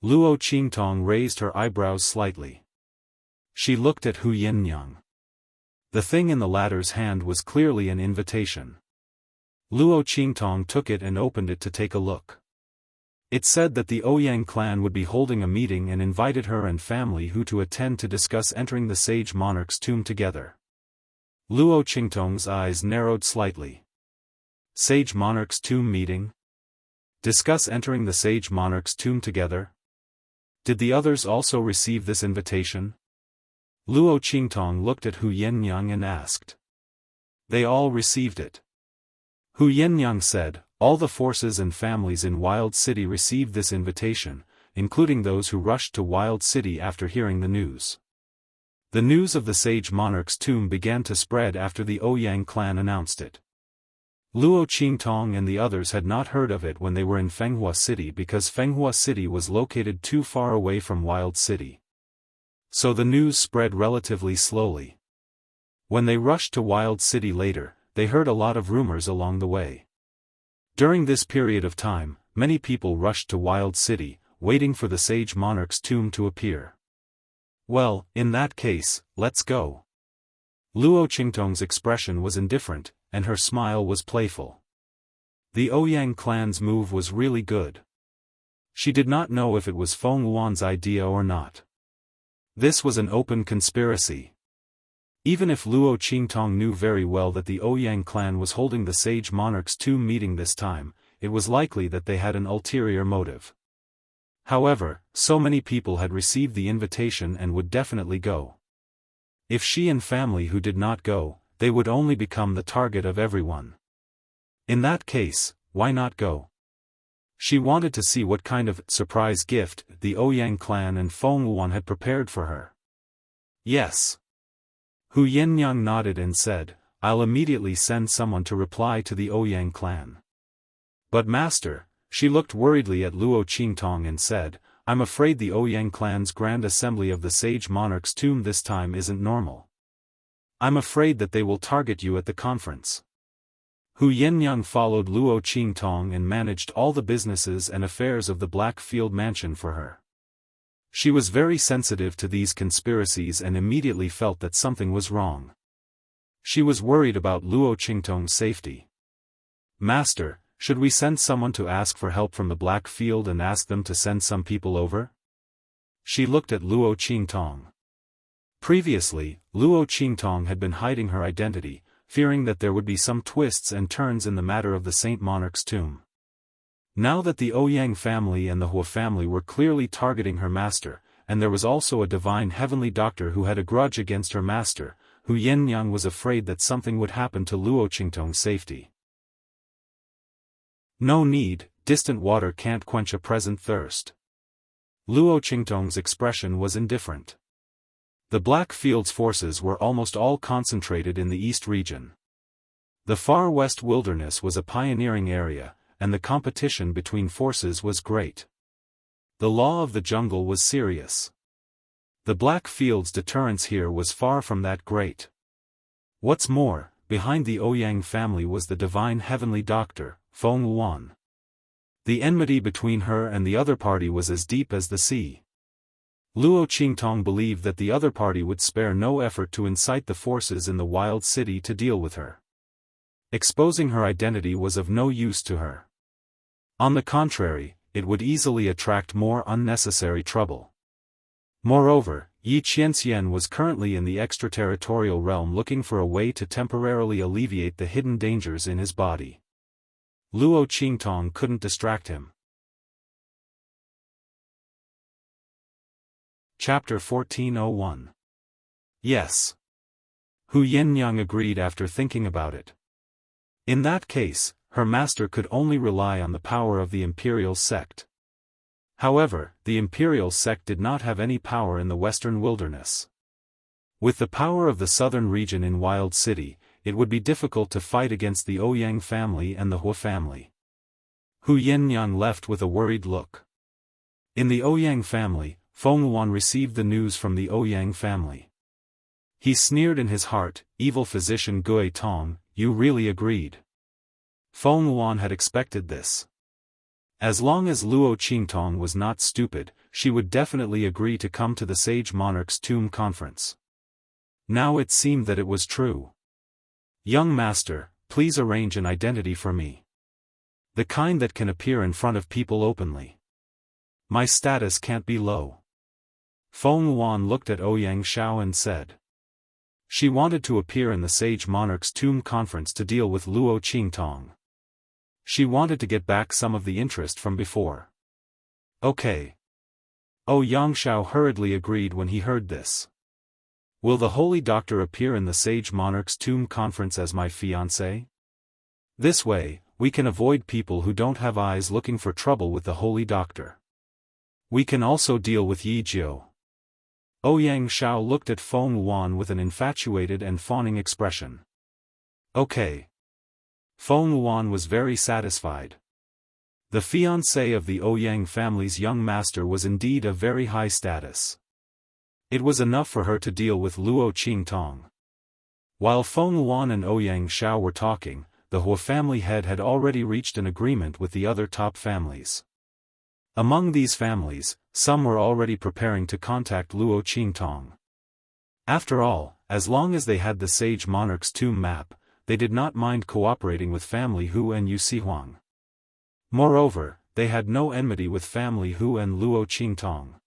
Luo Qingtong raised her eyebrows slightly. She looked at Hu Yinyang. The thing in the latter's hand was clearly an invitation. Luo Qingtong took it and opened it to take a look. It said that the Ouyang clan would be holding a meeting and invited her and Family Hu to attend to discuss entering the sage monarch's tomb together. Luo Qingtong's eyes narrowed slightly. Sage monarch's tomb meeting? Discuss entering the sage monarch's tomb together? Did the others also receive this invitation? Luo Qingtong looked at Hu Yinyang and asked. They all received it. Hu Yinyang said, all the forces and families in Wild City received this invitation, including those who rushed to Wild City after hearing the news. The news of the sage monarch's tomb began to spread after the Ouyang clan announced it. Luo Qingtong and the others had not heard of it when they were in Fenghua City because Fenghua City was located too far away from Wild City. So the news spread relatively slowly. When they rushed to Wild City later, they heard a lot of rumors along the way. During this period of time, many people rushed to Wild City, waiting for the sage monarch's tomb to appear. Well, in that case, let's go. Luo Qingtong's expression was indifferent, and her smile was playful. The Ouyang clan's move was really good. She did not know if it was Feng Wuan's idea or not. This was an open conspiracy. Even if Luo Qingtong knew very well that the Ouyang clan was holding the sage monarch's tomb meeting this time, it was likely that they had an ulterior motive. However, so many people had received the invitation and would definitely go. If she and Family Hu did not go, they would only become the target of everyone. In that case, why not go? She wanted to see what kind of surprise gift the Ouyang clan and Feng Wuan had prepared for her. Yes. Hu Yinyang nodded and said, I'll immediately send someone to reply to the Ouyang clan. But master, she looked worriedly at Luo Qingtong and said, I'm afraid the Ouyang clan's grand assembly of the sage monarch's tomb this time isn't normal. I'm afraid that they will target you at the conference. Hu Yinyang followed Luo Qingtong and managed all the businesses and affairs of the Blackfield mansion for her. She was very sensitive to these conspiracies and immediately felt that something was wrong. She was worried about Luo Qingtong's safety. "Master, should we send someone to ask for help from the Black Field and ask them to send some people over?" She looked at Luo Qingtong. Previously, Luo Qingtong had been hiding her identity, fearing that there would be some twists and turns in the matter of the Saint Monarch's tomb. Now that the Ouyang family and the Hua family were clearly targeting her master, and there was also a divine heavenly doctor who had a grudge against her master, Hu Yennyang was afraid that something would happen to Luo Qingtong's safety. "No need, distant water can't quench a present thirst." Luo Qingtong's expression was indifferent. The Black Field's forces were almost all concentrated in the east region. The far west wilderness was a pioneering area, and the competition between forces was great. The law of the jungle was serious. The Black Field's deterrence here was far from that great. What's more, behind the Ouyang family was the divine heavenly doctor, Feng Wuan. The enmity between her and the other party was as deep as the sea. Luo Qingtong believed that the other party would spare no effort to incite the forces in the wild city to deal with her. Exposing her identity was of no use to her. On the contrary, it would easily attract more unnecessary trouble. Moreover, Yi Qianxian was currently in the extraterritorial realm looking for a way to temporarily alleviate the hidden dangers in his body. Luo Qingtong couldn't distract him. Chapter 1401. Yes. Hu Yennyang agreed after thinking about it. In that case, her master could only rely on the power of the Imperial Sect. However, the Imperial Sect did not have any power in the western wilderness. With the power of the southern region in Wild City, it would be difficult to fight against the Ouyang family and the Hua family. Hu Yennyang left with a worried look. In the Ouyang family, Feng Wuan received the news from the Ouyang family. He sneered in his heart, "Evil physician Gui Tong, you really agreed." Feng Wuan had expected this. As long as Luo Qingtong was not stupid, she would definitely agree to come to the Sage Monarch's tomb conference. Now it seemed that it was true. "Young master, please arrange an identity for me. The kind that can appear in front of people openly. My status can't be low." Feng Wuan looked at Ouyang Xiao and said. She wanted to appear in the Sage Monarch's tomb conference to deal with Luo Qingtong. She wanted to get back some of the interest from before. "Okay." Ouyang Xiao hurriedly agreed when he heard this. "Will the Holy Doctor appear in the Sage Monarch's tomb conference as my fiancé? This way, we can avoid people who don't have eyes looking for trouble with the Holy Doctor. We can also deal with Yi Jiu." Ouyang Xiao looked at Feng Wuan with an infatuated and fawning expression. "Okay." Feng Wuan was very satisfied. The fiancé of the Ouyang family's young master was indeed of very high status. It was enough for her to deal with Luo Qingtong. While Feng Wuan and Ouyang Xiao were talking, the Hua family head had already reached an agreement with the other top families. Among these families, some were already preparing to contact Luo Qingtong. After all, as long as they had the Sage Monarch's tomb map, they did not mind cooperating with family Hu and Yu Sihuang. Moreover, they had no enmity with family Hu and Luo Qingtong.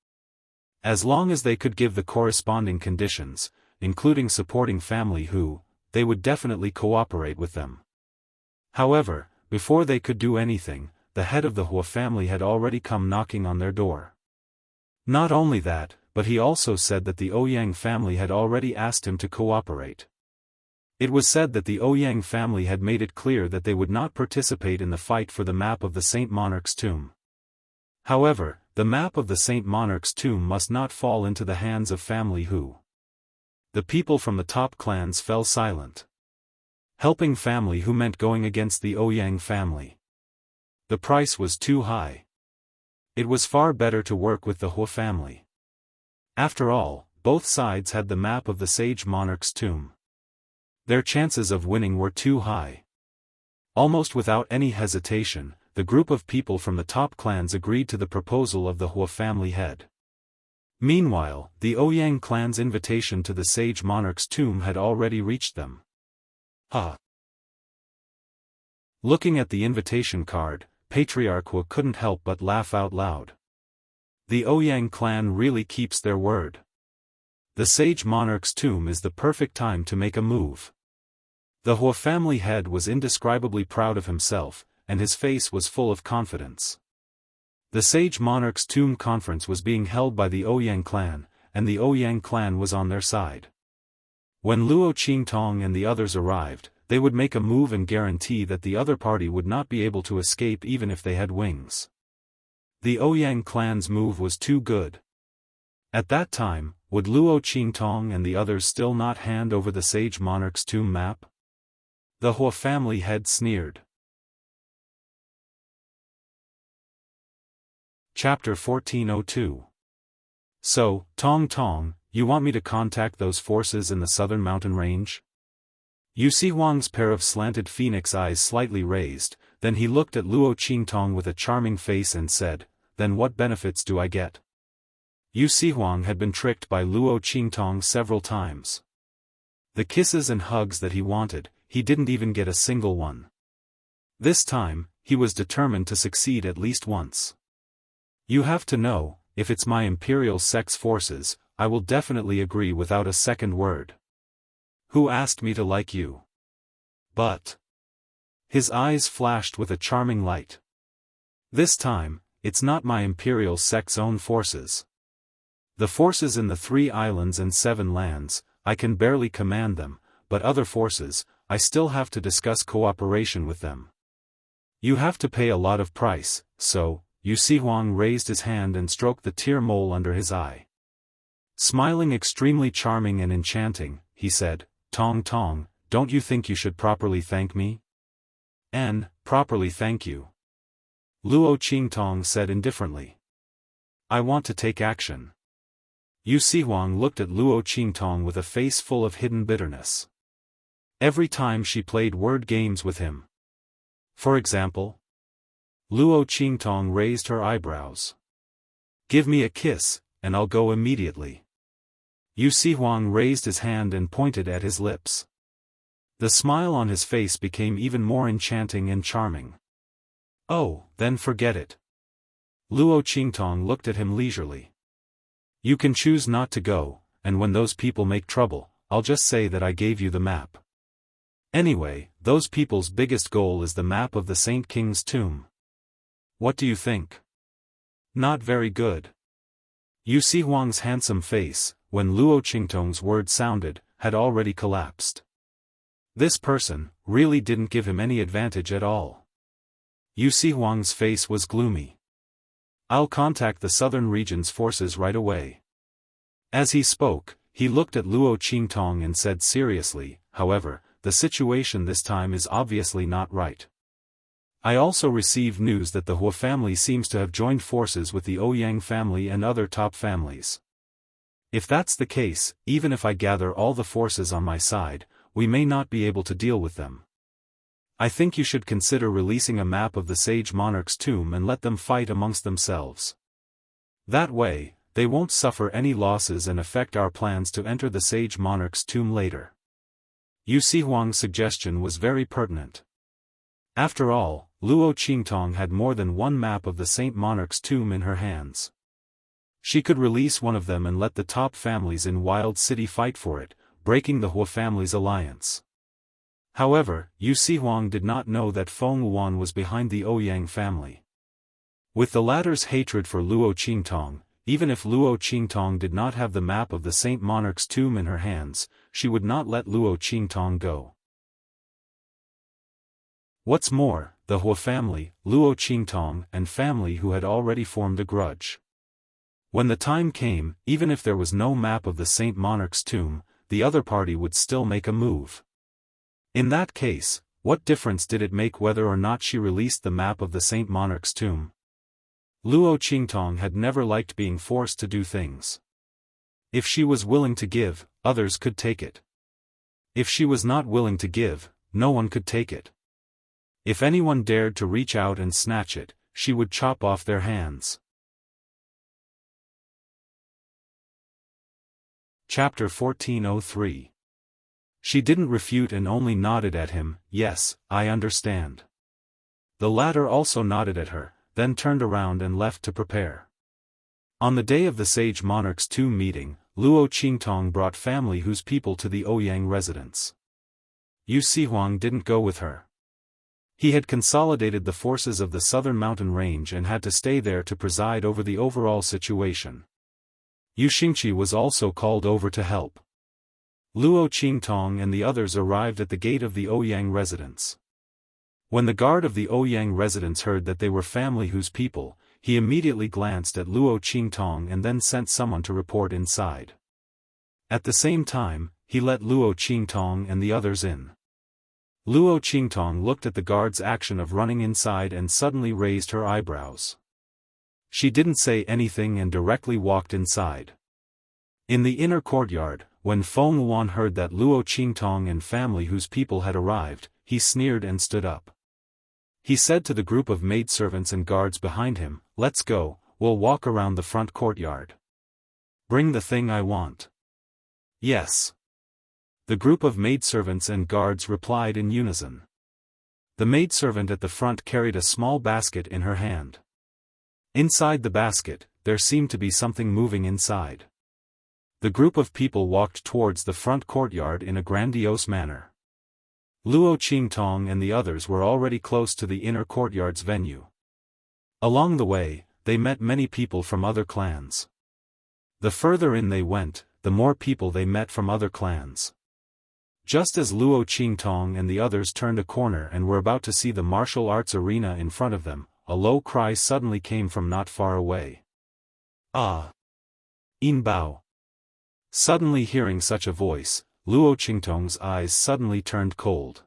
As long as they could give the corresponding conditions, including supporting family Hu, they would definitely cooperate with them. However, before they could do anything, the head of the Hua family had already come knocking on their door. Not only that, but he also said that the Ouyang family had already asked him to cooperate. It was said that the Ouyang family had made it clear that they would not participate in the fight for the map of the Saint Monarch's tomb. However, the map of the Saint Monarch's tomb must not fall into the hands of family Hu. The people from the top clans fell silent. Helping family Hu meant going against the Ouyang family. The price was too high. It was far better to work with the Hua family. After all, both sides had the map of the Sage Monarch's tomb. Their chances of winning were too high. Almost without any hesitation, the group of people from the top clans agreed to the proposal of the Hua family head. Meanwhile, the Ouyang clan's invitation to the sage monarch's tomb had already reached them. Ah! Looking at the invitation card, Patriarch Wu couldn't help but laugh out loud. The Ouyang clan really keeps their word. The sage monarch's tomb is the perfect time to make a move. The Hua family head was indescribably proud of himself, and his face was full of confidence. The sage monarch's tomb conference was being held by the Ouyang clan, and the Ouyang clan was on their side. When Luo Qingtong and the others arrived, they would make a move and guarantee that the other party would not be able to escape even if they had wings. The Ouyang clan's move was too good. At that time, would Luo Qingtong and the others still not hand over the sage monarch's tomb map? The Hua family head sneered. Chapter 1402. So, Tong Tong, you want me to contact those forces in the southern mountain range? Yu Si Huang's pair of slanted phoenix eyes slightly raised, then he looked at Luo Qingtong with a charming face and said, then what benefits do I get? Yu Si Huang had been tricked by Luo Qingtong several times. The kisses and hugs that he wanted, he didn't even get a single one. This time, he was determined to succeed at least once. You have to know, if it's my Imperial Sect's forces, I will definitely agree without a second word. Who asked me to like you? But... His eyes flashed with a charming light. This time, it's not my Imperial Sect's own forces. The forces in the 3 islands and 7 lands, I can barely command them, but other forces, I still have to discuss cooperation with them. You have to pay a lot of price, so... Yu Si Huang raised his hand and stroked the tear mole under his eye. Smiling extremely charming and enchanting, he said, Tong Tong, don't you think you should properly thank me? Properly thank you. Luo Qingtong said indifferently. I want to take action. Yu Si Huang looked at Luo Qingtong with a face full of hidden bitterness. Every time she played word games with him. For example? Luo Qingtong raised her eyebrows. Give me a kiss, and I'll go immediately. Yu Si Huang raised his hand and pointed at his lips. The smile on his face became even more enchanting and charming. Oh, then forget it. Luo Qingtong looked at him leisurely. You can choose not to go, and when those people make trouble, I'll just say that I gave you the map. Anyway, those people's biggest goal is the map of the Saint King's tomb. What do you think? Not very good. Yu Si Huang's handsome face, when Luo Qingtong's words sounded, had already collapsed. This person, really didn't give him any advantage at all. Yu Si Huang's face was gloomy. I'll contact the southern region's forces right away. As he spoke, he looked at Luo Qingtong and said seriously, however, the situation this time is obviously not right. I also received news that the Hua family seems to have joined forces with the Ouyang family and other top families. If that's the case, even if I gather all the forces on my side, we may not be able to deal with them. I think you should consider releasing a map of the sage monarch's tomb and let them fight amongst themselves. That way, they won't suffer any losses and affect our plans to enter the sage monarch's tomb later. Yu Si Huang's suggestion was very pertinent. After all, Luo Qingtong had more than one map of the Saint Monarch's tomb in her hands. She could release one of them and let the top families in Wild City fight for it, breaking the Hua family's alliance. However, Yu Si Huang did not know that Feng Wuan was behind the Ouyang family. With the latter's hatred for Luo Qingtong, even if Luo Qingtong did not have the map of the Saint Monarch's tomb in her hands, she would not let Luo Qingtong go. What's more, the Hua family, Luo Qingtong and family who had already formed a grudge. When the time came, even if there was no map of the Saint Monarch's tomb, the other party would still make a move. In that case, what difference did it make whether or not she released the map of the Saint Monarch's tomb? Luo Qingtong had never liked being forced to do things. If she was willing to give, others could take it. If she was not willing to give, no one could take it. If anyone dared to reach out and snatch it, she would chop off their hands. Chapter 1403. She didn't refute and only nodded at him. Yes, I understand. The latter also nodded at her, then turned around and left to prepare. On the day of the Sage Monarch's tomb meeting, Luo Qingtong brought family whose people to the Ouyang residence. Yu Sihuang didn't go with her. He had consolidated the forces of the southern mountain range and had to stay there to preside over the overall situation. Yu Xingqi was also called over to help. Luo Qingtong and the others arrived at the gate of the Ouyang residence. When the guard of the Ouyang residence heard that they were family whose people, he immediately glanced at Luo Qingtong and then sent someone to report inside. At the same time, he let Luo Qingtong and the others in. Luo Qingtong looked at the guard's action of running inside and suddenly raised her eyebrows. She didn't say anything and directly walked inside. In the inner courtyard, when Feng Luan heard that Luo Qingtong and family whose people had arrived, he sneered and stood up. He said to the group of maidservants and guards behind him, "Let's go, we'll walk around the front courtyard. Bring the thing I want." "Yes." The group of maidservants and guards replied in unison. The maidservant at the front carried a small basket in her hand. Inside the basket, there seemed to be something moving inside. The group of people walked towards the front courtyard in a grandiose manner. Luo Qingtong and the others were already close to the inner courtyard's venue. Along the way, they met many people from other clans. The further in they went, the more people they met from other clans. Just as Luo Qingtong and the others turned a corner and were about to see the martial arts arena in front of them, a low cry suddenly came from not far away. "Ah! Yin Bao!" Suddenly hearing such a voice, Luo Qingtong's eyes suddenly turned cold.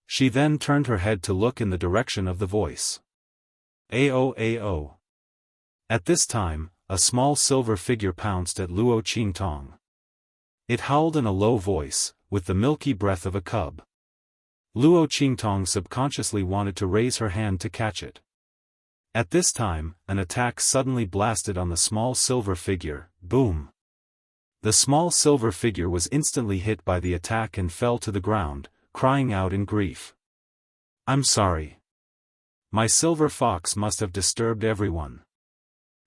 She then turned her head to look in the direction of the voice. "Ao ao." At this time, a small silver figure pounced at Luo Qingtong. It howled in a low voice, with the milky breath of a cub. Luo Qingtong subconsciously wanted to raise her hand to catch it. At this time, an attack suddenly blasted on the small silver figure. Boom! The small silver figure was instantly hit by the attack and fell to the ground, crying out in grief. "I'm sorry. My silver fox must have disturbed everyone."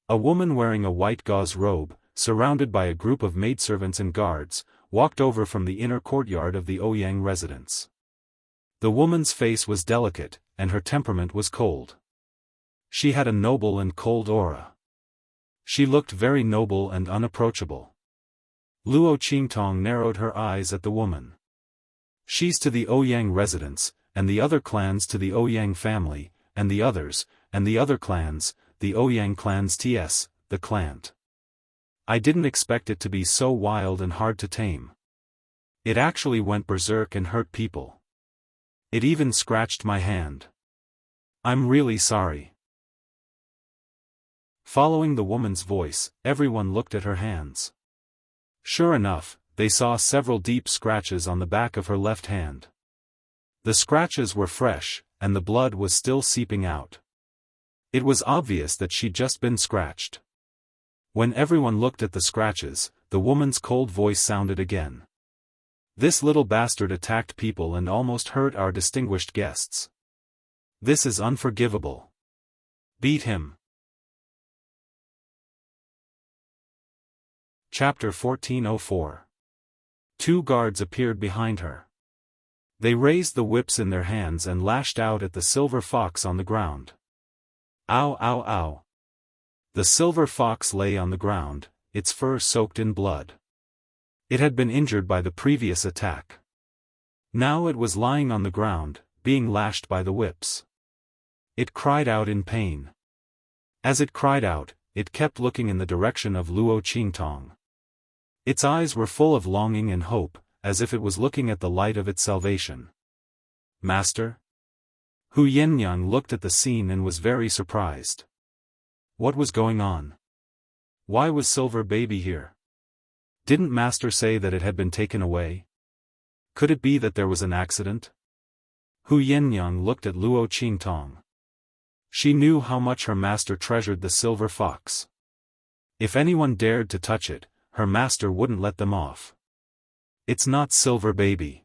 A woman wearing a white gauze robe, surrounded by a group of maidservants and guards, walked over from the inner courtyard of the Ouyang residence. The woman's face was delicate, and her temperament was cold. She had a noble and cold aura. She looked very noble and unapproachable. Luo Qingtong narrowed her eyes at the woman. "She's to the Ouyang residence, and the other clans to the Ouyang family, and the others, and the other clans, the Ouyang clans ts, the clant. I didn't expect it to be so wild and hard to tame. It actually went berserk and hurt people. It even scratched my hand. I'm really sorry." Following the woman's voice, everyone looked at her hands. Sure enough, they saw several deep scratches on the back of her left hand. The scratches were fresh, and the blood was still seeping out. It was obvious that she'd just been scratched. When everyone looked at the scratches, the woman's cold voice sounded again. "This little bastard attacked people and almost hurt our distinguished guests. This is unforgivable. Beat him." Chapter 1404. Two guards appeared behind her. They raised the whips in their hands and lashed out at the silver fox on the ground. Ow ow ow. The silver fox lay on the ground, its fur soaked in blood. It had been injured by the previous attack. Now it was lying on the ground, being lashed by the whips. It cried out in pain. As it cried out, it kept looking in the direction of Luo Qingtong. Its eyes were full of longing and hope, as if it was looking at the light of its salvation. "Master?" Hu Yennyang looked at the scene and was very surprised. What was going on? Why was Silver Baby here? Didn't Master say that it had been taken away? Could it be that there was an accident? Hu Yennyang looked at Luo Qingtong. She knew how much her master treasured the silver fox. If anyone dared to touch it, her master wouldn't let them off. "It's not Silver Baby."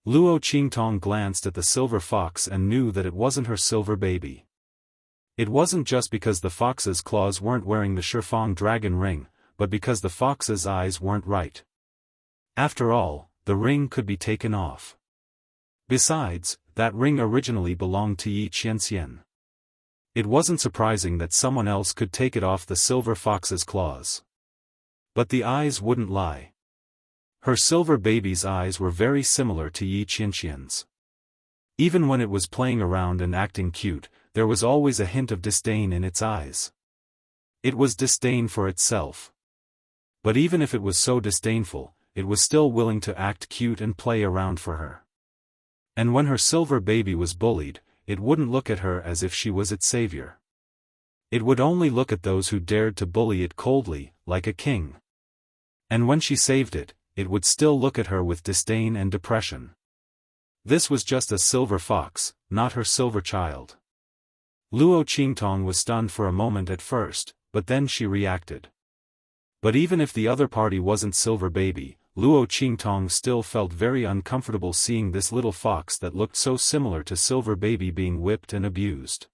Luo Qingtong glanced at the silver fox and knew that it wasn't her silver baby. It wasn't just because the fox's claws weren't wearing the Xiaofan dragon ring, but because the fox's eyes weren't right. After all, the ring could be taken off. Besides, that ring originally belonged to Yi Qianxian. It wasn't surprising that someone else could take it off the silver fox's claws. But the eyes wouldn't lie. Her silver baby's eyes were very similar to Yi Qianxian's. Even when it was playing around and acting cute, there was always a hint of disdain in its eyes. It was disdain for itself. But even if it was so disdainful, it was still willing to act cute and play around for her. And when her silver baby was bullied, it wouldn't look at her as if she was its savior. It would only look at those who dared to bully it coldly, like a king. And when she saved it, it would still look at her with disdain and depression. This was just a silver fox, not her silver child. Luo Qingtong was stunned for a moment at first, but then she reacted. But even if the other party wasn't Silver Baby, Luo Qingtong still felt very uncomfortable seeing this little fox that looked so similar to Silver Baby being whipped and abused.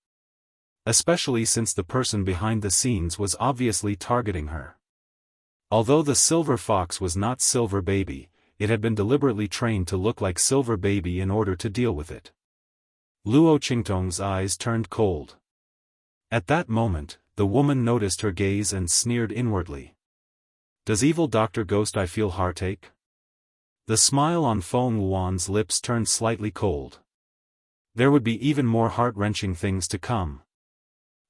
Especially since the person behind the scenes was obviously targeting her. Although the silver fox was not Silver Baby, it had been deliberately trained to look like Silver Baby in order to deal with it. Luo Qingtong's eyes turned cold. At that moment, the woman noticed her gaze and sneered inwardly. "Does evil Dr. Ghost Eye feel heartache?" The smile on Feng Wuan's lips turned slightly cold. There would be even more heart-wrenching things to come.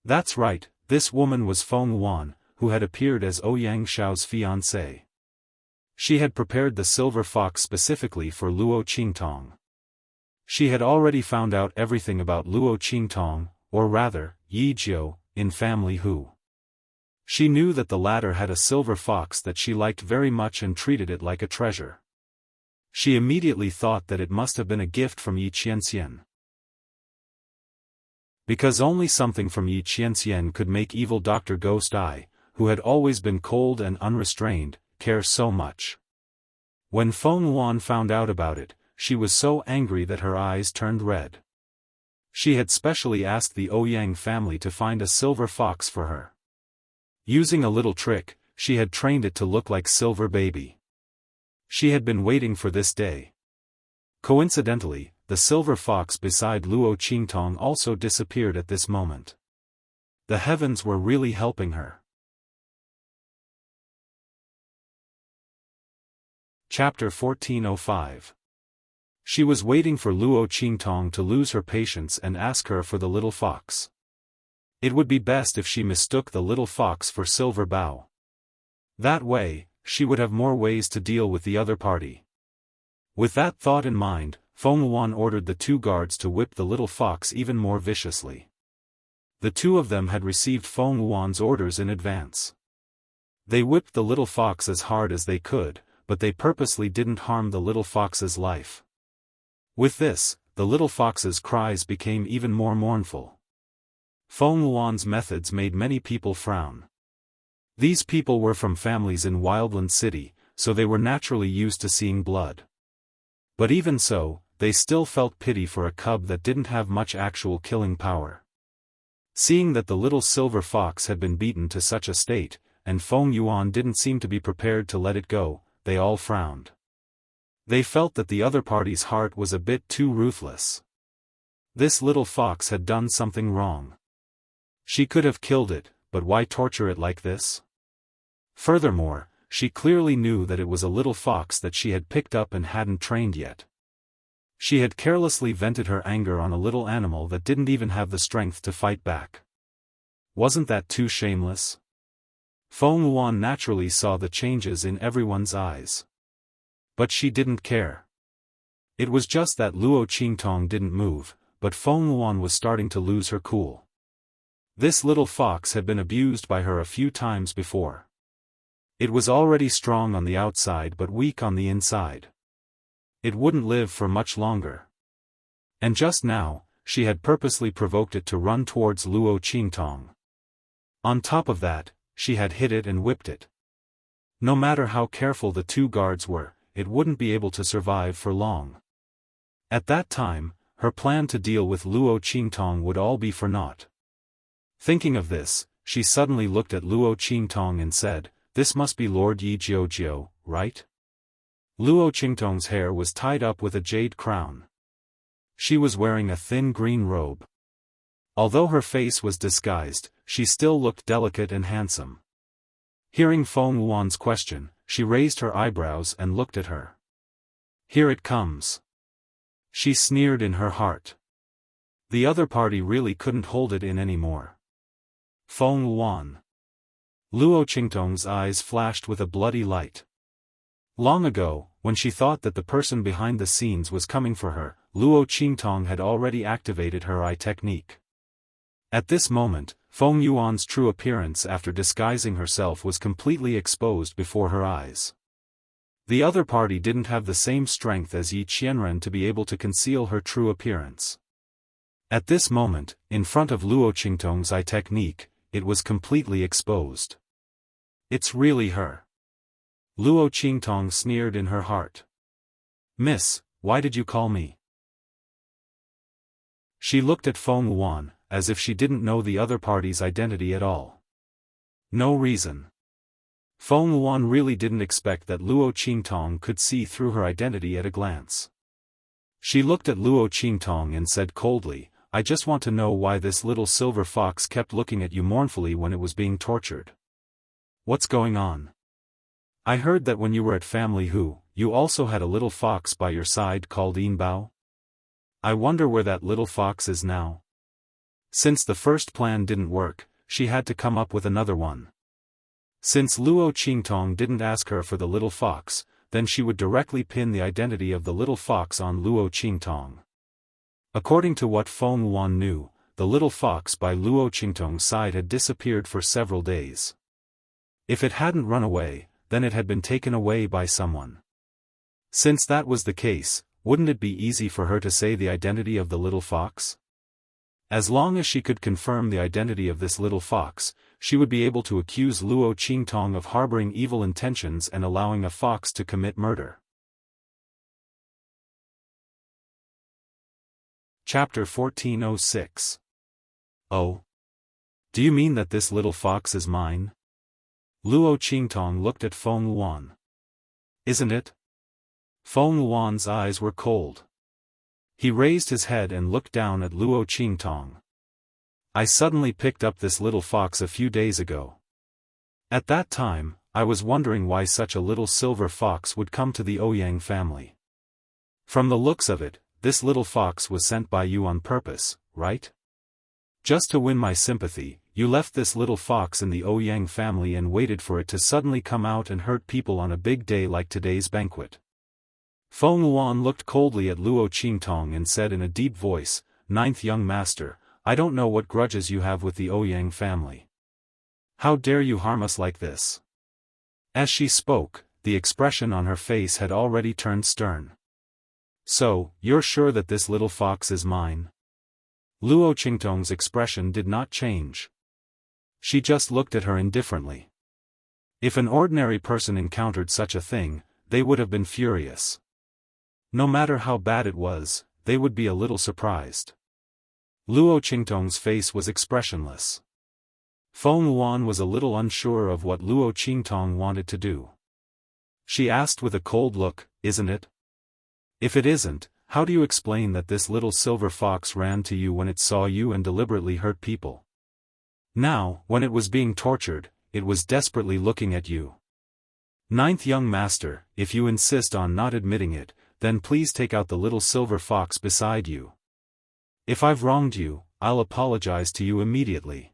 That's right, this woman was Feng Wuan, who had appeared as Ouyang Xiao's fiancée. She had prepared the silver fox specifically for Luo Qingtong. She had already found out everything about Luo Qingtong, or rather, Yi Jiu, in Family Hu. She knew that the latter had a silver fox that she liked very much and treated it like a treasure. She immediately thought that it must have been a gift from Yi Qianxian. Because only something from Yi Qianxian could make evil Dr. Ghost Eye, who had always been cold and unrestrained, care so much. When Feng Wuan found out about it, she was so angry that her eyes turned red. She had specially asked the Ouyang family to find a silver fox for her. Using a little trick, she had trained it to look like Silver Baby. She had been waiting for this day. Coincidentally, the silver fox beside Luo Qingtong also disappeared at this moment. The heavens were really helping her. Chapter 1405. She was waiting for Luo Qingtong to lose her patience and ask her for the little fox. It would be best if she mistook the little fox for Silver Bao. That way, she would have more ways to deal with the other party. With that thought in mind, Feng Wuan ordered the two guards to whip the little fox even more viciously. The two of them had received Feng Wuan's orders in advance. They whipped the little fox as hard as they could, but they purposely didn't harm the little fox's life. With this, the little fox's cries became even more mournful. Feng Wuan's methods made many people frown. These people were from families in Wildland City, so they were naturally used to seeing blood. But even so, they still felt pity for a cub that didn't have much actual killing power. Seeing that the little silver fox had been beaten to such a state, and Feng Yuan didn't seem to be prepared to let it go, they all frowned. They felt that the other party's heart was a bit too ruthless. This little fox had done something wrong. She could have killed it, but why torture it like this? Furthermore, she clearly knew that it was a little fox that she had picked up and hadn't trained yet. She had carelessly vented her anger on a little animal that didn't even have the strength to fight back. Wasn't that too shameless? Feng Wuan naturally saw the changes in everyone's eyes. But she didn't care. It was just that Luo Qingtong didn't move, but Feng Wuan was starting to lose her cool. This little fox had been abused by her a few times before. It was already strong on the outside but weak on the inside. It wouldn't live for much longer. And just now, she had purposely provoked it to run towards Luo Qingtong. On top of that, she had hit it and whipped it. No matter how careful the two guards were, it wouldn't be able to survive for long. At that time, her plan to deal with Luo Qingtong would all be for naught. Thinking of this, she suddenly looked at Luo Qingtong and said, "This must be Lord Yi Jiujiu, right?" Luo Qingtong's hair was tied up with a jade crown. She was wearing a thin green robe. Although her face was disguised, she still looked delicate and handsome. Hearing Feng Wuan's question, she raised her eyebrows and looked at her. "Here it comes." She sneered in her heart. The other party really couldn't hold it in anymore. Feng Wuan. Luo Qingtong's eyes flashed with a bloody light. Long ago, when she thought that the person behind the scenes was coming for her, Luo Qingtong had already activated her eye technique. At this moment, Feng Yuan's true appearance after disguising herself was completely exposed before her eyes. The other party didn't have the same strength as Yi Qianren to be able to conceal her true appearance. At this moment, in front of Luo Qingtong's eye technique, it was completely exposed. "It's really her." Luo Qingtong sneered in her heart. "Miss, why did you call me?" She looked at Feng Wuan, as if she didn't know the other party's identity at all. No reason. Feng Wuan really didn't expect that Luo Qingtong could see through her identity at a glance. She looked at Luo Qingtong and said coldly, "I just want to know why this little silver fox kept looking at you mournfully when it was being tortured. What's going on? I heard that when you were at Family Hu, you also had a little fox by your side called Yinbao. I wonder where that little fox is now." Since the first plan didn't work, she had to come up with another one. Since Luo Qingtong didn't ask her for the little fox, then she would directly pin the identity of the little fox on Luo Qingtong. According to what Feng Wuan knew, the little fox by Luo Qingtong's side had disappeared for several days. If it hadn't run away, then it had been taken away by someone. Since that was the case, wouldn't it be easy for her to say the identity of the little fox? As long as she could confirm the identity of this little fox, she would be able to accuse Luo Qingtong of harboring evil intentions and allowing a fox to commit murder. Chapter 1406. Oh? Do you mean that this little fox is mine? Luo Qingtong looked at Feng Wuan. Isn't it? Feng Wuan's eyes were cold. He raised his head and looked down at Luo Qingtong. I suddenly picked up this little fox a few days ago. At that time, I was wondering why such a little silver fox would come to the Ouyang family. From the looks of it, this little fox was sent by you on purpose, right? Just to win my sympathy, you left this little fox in the Ouyang family and waited for it to suddenly come out and hurt people on a big day like today's banquet. Feng Wuan looked coldly at Luo Qingtong and said in a deep voice, "Ninth young master, I don't know what grudges you have with the Ouyang family. How dare you harm us like this?" As she spoke, the expression on her face had already turned stern. "So, you're sure that this little fox is mine?" Luo Qingtong's expression did not change. She just looked at her indifferently. If an ordinary person encountered such a thing, they would have been furious. No matter how bad it was, they would be a little surprised. Luo Qingtong's face was expressionless. Feng Wuan was a little unsure of what Luo Qingtong wanted to do. She asked with a cold look, "Isn't it? If it isn't, how do you explain that this little silver fox ran to you when it saw you and deliberately hurt people? Now, when it was being tortured, it was desperately looking at you. Ninth young master, if you insist on not admitting it, then please take out the little silver fox beside you. If I've wronged you, I'll apologize to you immediately."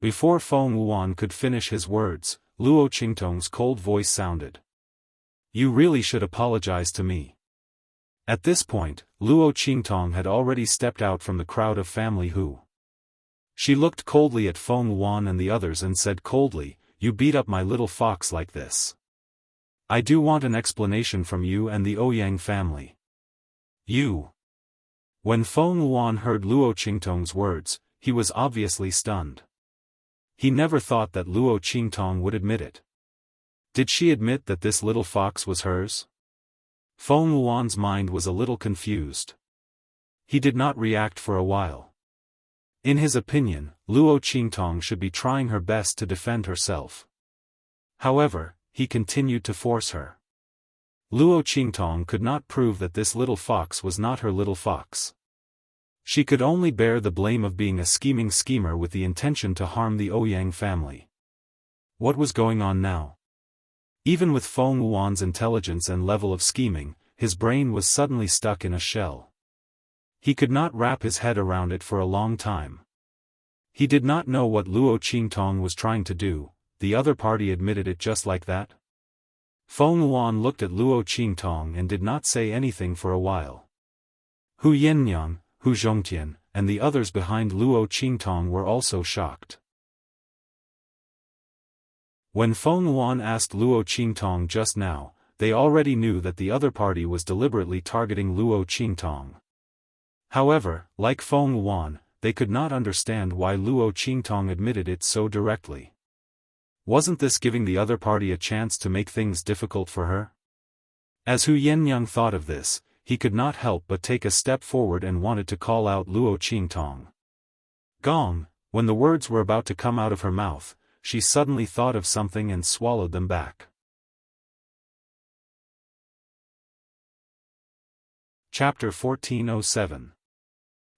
Before Feng Wuan could finish his words, Luo Qingtong's cold voice sounded. "You really should apologize to me." At this point, Luo Qingtong had already stepped out from the crowd of Family Hu. She looked coldly at Feng Wuan and the others and said coldly, "You beat up my little fox like this. I do want an explanation from you and the Ouyang family." "You." When Feng Wuan heard Luo Qingtong's words, he was obviously stunned. He never thought that Luo Qingtong would admit it. Did she admit that this little fox was hers? Feng Wuan's mind was a little confused. He did not react for a while. In his opinion, Luo Qingtong should be trying her best to defend herself. However, he continued to force her. Luo Qingtong could not prove that this little fox was not her little fox. She could only bear the blame of being a scheming schemer with the intention to harm the Ouyang family. What was going on now? Even with Feng Wuan's intelligence and level of scheming, his brain was suddenly stuck in a shell. He could not wrap his head around it for a long time. He did not know what Luo Qingtong was trying to do. The other party admitted it just like that? Feng Wuan looked at Luo Qingtong and did not say anything for a while. Hu Yannyang, Hu Zhongtian, and the others behind Luo Qingtong were also shocked. When Feng Wuan asked Luo Qingtong just now, they already knew that the other party was deliberately targeting Luo Qingtong. However, like Feng Wuan, they could not understand why Luo Qingtong admitted it so directly. Wasn't this giving the other party a chance to make things difficult for her? As Hu Yannyang thought of this, he could not help but take a step forward and wanted to call out Luo Qingtong. Gong, when the words were about to come out of her mouth, she suddenly thought of something and swallowed them back. Chapter 1407.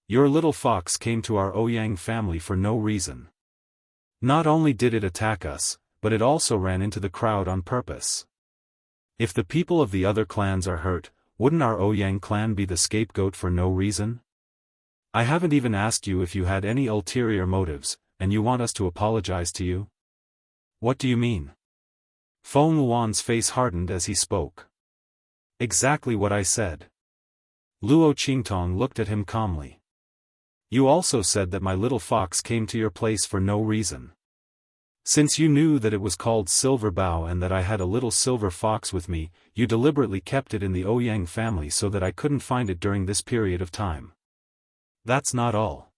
Your little fox came to our Ouyang family for no reason. Not only did it attack us, but it also ran into the crowd on purpose. If the people of the other clans are hurt, wouldn't our Ouyang clan be the scapegoat for no reason? I haven't even asked you if you had any ulterior motives, and you want us to apologize to you? What do you mean? Feng Wuan's face hardened as he spoke. Exactly what I said. Luo Qingtong looked at him calmly. You also said that my little fox came to your place for no reason. Since you knew that it was called Silver Bow and that I had a little silver fox with me, you deliberately kept it in the Ouyang family so that I couldn't find it during this period of time. That's not all.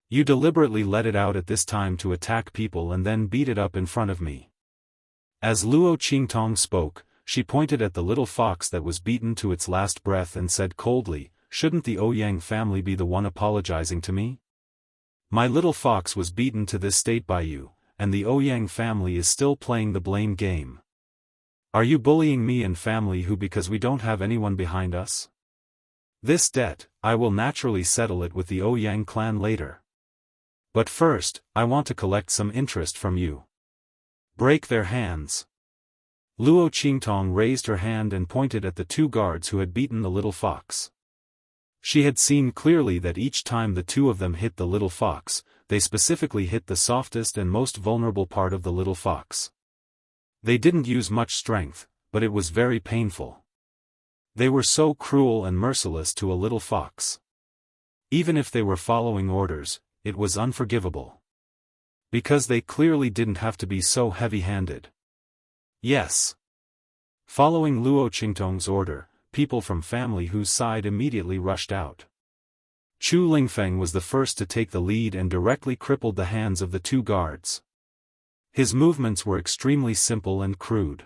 You deliberately let it out at this time to attack people and then beat it up in front of me. As Luo Qingtong spoke, she pointed at the little fox that was beaten to its last breath and said coldly, shouldn't the Ouyang family be the one apologizing to me? My little fox was beaten to this state by you, and the Ouyang family is still playing the blame game. Are you bullying me and family who because we don't have anyone behind us? This debt, I will naturally settle it with the Ouyang clan later. But first, I want to collect some interest from you. Break their hands. Luo Qingtong raised her hand and pointed at the two guards who had beaten the little fox. She had seen clearly that each time the two of them hit the little fox, they specifically hit the softest and most vulnerable part of the little fox. They didn't use much strength, but it was very painful. They were so cruel and merciless to a little fox. Even if they were following orders, it was unforgivable. Because they clearly didn't have to be so heavy-handed. Yes. Following Luo Qingtong's order, people from family whose side immediately rushed out. Chu Lingfeng was the first to take the lead and directly crippled the hands of the two guards. His movements were extremely simple and crude.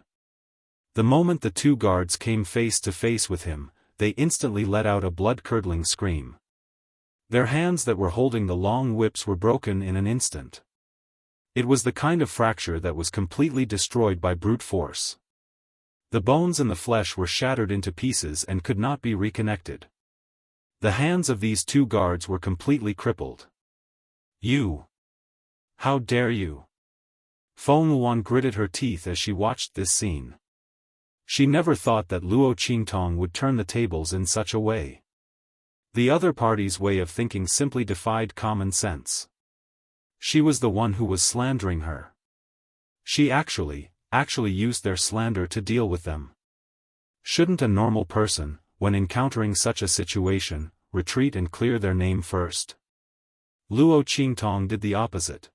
The moment the two guards came face to face with him, they instantly let out a blood-curdling scream. Their hands that were holding the long whips were broken in an instant. It was the kind of fracture that was completely destroyed by brute force. The bones and the flesh were shattered into pieces and could not be reconnected. The hands of these two guards were completely crippled. You! How dare you! Feng Wuan gritted her teeth as she watched this scene. She never thought that Luo Qingtong would turn the tables in such a way. The other party's way of thinking simply defied common sense. She was the one who was slandering her. She actually used their slander to deal with them. Shouldn't a normal person, when encountering such a situation, retreat and clear their name first? Luo Qingtong did the opposite.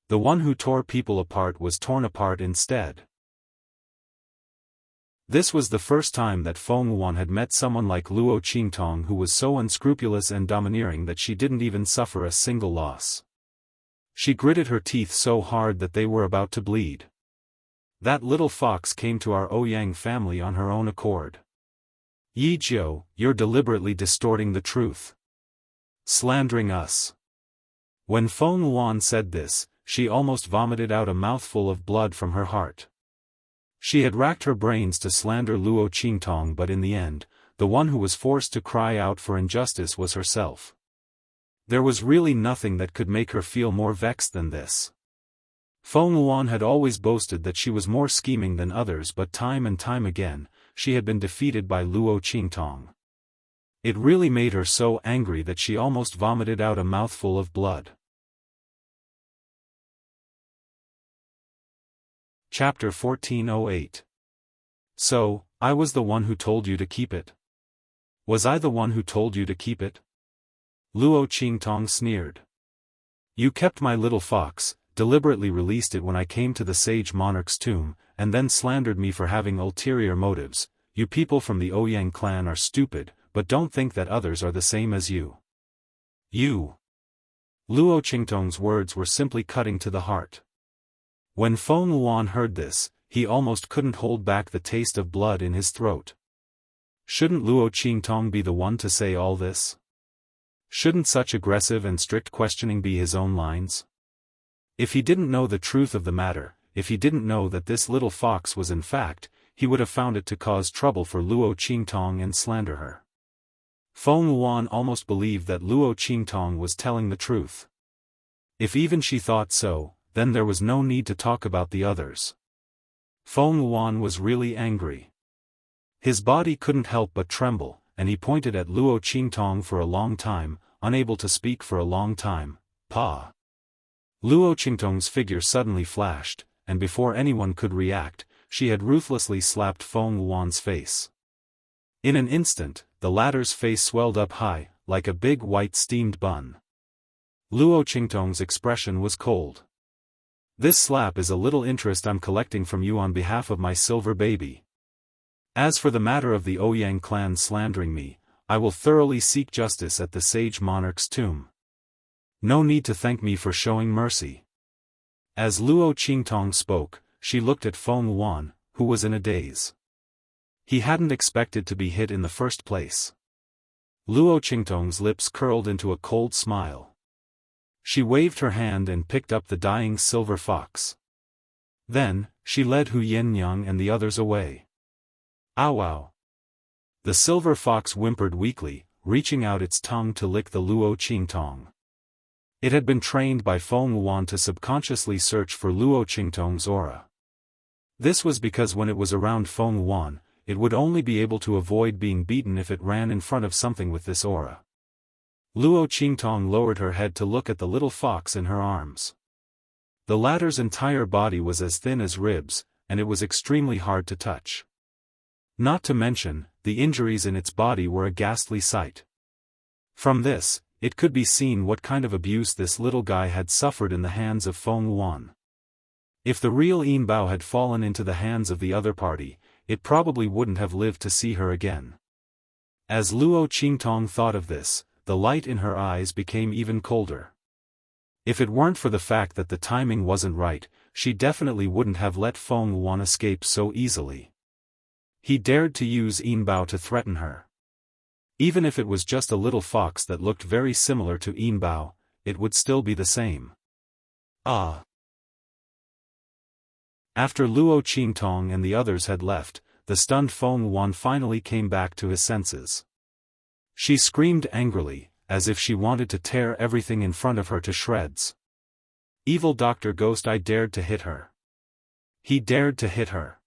The one who tore people apart was torn apart instead. This was the first time that Feng Wuan had met someone like Luo Qingtong who was so unscrupulous and domineering that she didn't even suffer a single loss. She gritted her teeth so hard that they were about to bleed. That little fox came to our Ouyang family on her own accord. Yi Jiu, you're deliberately distorting the truth. Slandering us. When Feng Yuan said this, she almost vomited out a mouthful of blood from her heart. She had racked her brains to slander Luo Qingtong, but in the end, the one who was forced to cry out for injustice was herself. There was really nothing that could make her feel more vexed than this. Feng Yuan had always boasted that she was more scheming than others, but time and time again, she had been defeated by Luo Qingtong. It really made her so angry that she almost vomited out a mouthful of blood. Chapter 1408. So, I was the one who told you to keep it? Was I the one who told you to keep it? Luo Qingtong sneered. You kept my little fox, deliberately released it when I came to the sage monarch's tomb, and then slandered me for having ulterior motives. You people from the Ouyang clan are stupid, but don't think that others are the same as you. You. Luo Qingtong's words were simply cutting to the heart. When Feng Yuan heard this, he almost couldn't hold back the taste of blood in his throat. Shouldn't Luo Qingtong be the one to say all this? Shouldn't such aggressive and strict questioning be his own lines? If he didn't know the truth of the matter, if he didn't know that this little fox was in fact, he would have found it to cause trouble for Luo Qingtong and slander her. Feng Yuan almost believed that Luo Qingtong was telling the truth. If even she thought so, then there was no need to talk about the others. Feng Yuan was really angry. His body couldn't help but tremble, and he pointed at Luo Qingtong for a long time, unable to speak for a long time. Pa! Luo Qingtong's figure suddenly flashed, and before anyone could react, she had ruthlessly slapped Feng Yuan's face. In an instant, the latter's face swelled up high, like a big white steamed bun. Luo Qingtong's expression was cold. This slap is a little interest I'm collecting from you on behalf of my silver baby. As for the matter of the Ouyang clan slandering me, I will thoroughly seek justice at the sage monarch's tomb. No need to thank me for showing mercy. As Luo Qingtong spoke, she looked at Feng Yuan, who was in a daze. He hadn't expected to be hit in the first place. Luo Qingtong's lips curled into a cold smile. She waved her hand and picked up the dying silver fox. Then, she led Hu Yinyang and the others away. Ow ow! The silver fox whimpered weakly, reaching out its tongue to lick the Luo Qingtong. It had been trained by Feng Yuan to subconsciously search for Luo Qingtong's aura. This was because when it was around Feng Yuan, it would only be able to avoid being beaten if it ran in front of something with this aura. Luo Qingtong lowered her head to look at the little fox in her arms. The latter's entire body was as thin as ribs, and it was extremely hard to touch. Not to mention, the injuries in its body were a ghastly sight. From this, it could be seen what kind of abuse this little guy had suffered in the hands of Feng Yuan. If the real Yin Bao had fallen into the hands of the other party, it probably wouldn't have lived to see her again. As Luo Qingtong thought of this, the light in her eyes became even colder. If it weren't for the fact that the timing wasn't right, she definitely wouldn't have let Feng Yuan escape so easily. He dared to use Yin Bao to threaten her. Even if it was just a little fox that looked very similar to Yin Bao, it would still be the same. Ah! After Luo Qingtong and the others had left, the stunned Feng Yuan finally came back to his senses. She screamed angrily, as if she wanted to tear everything in front of her to shreds. Evil Dr. Ghost I dared to hit her. He dared to hit her.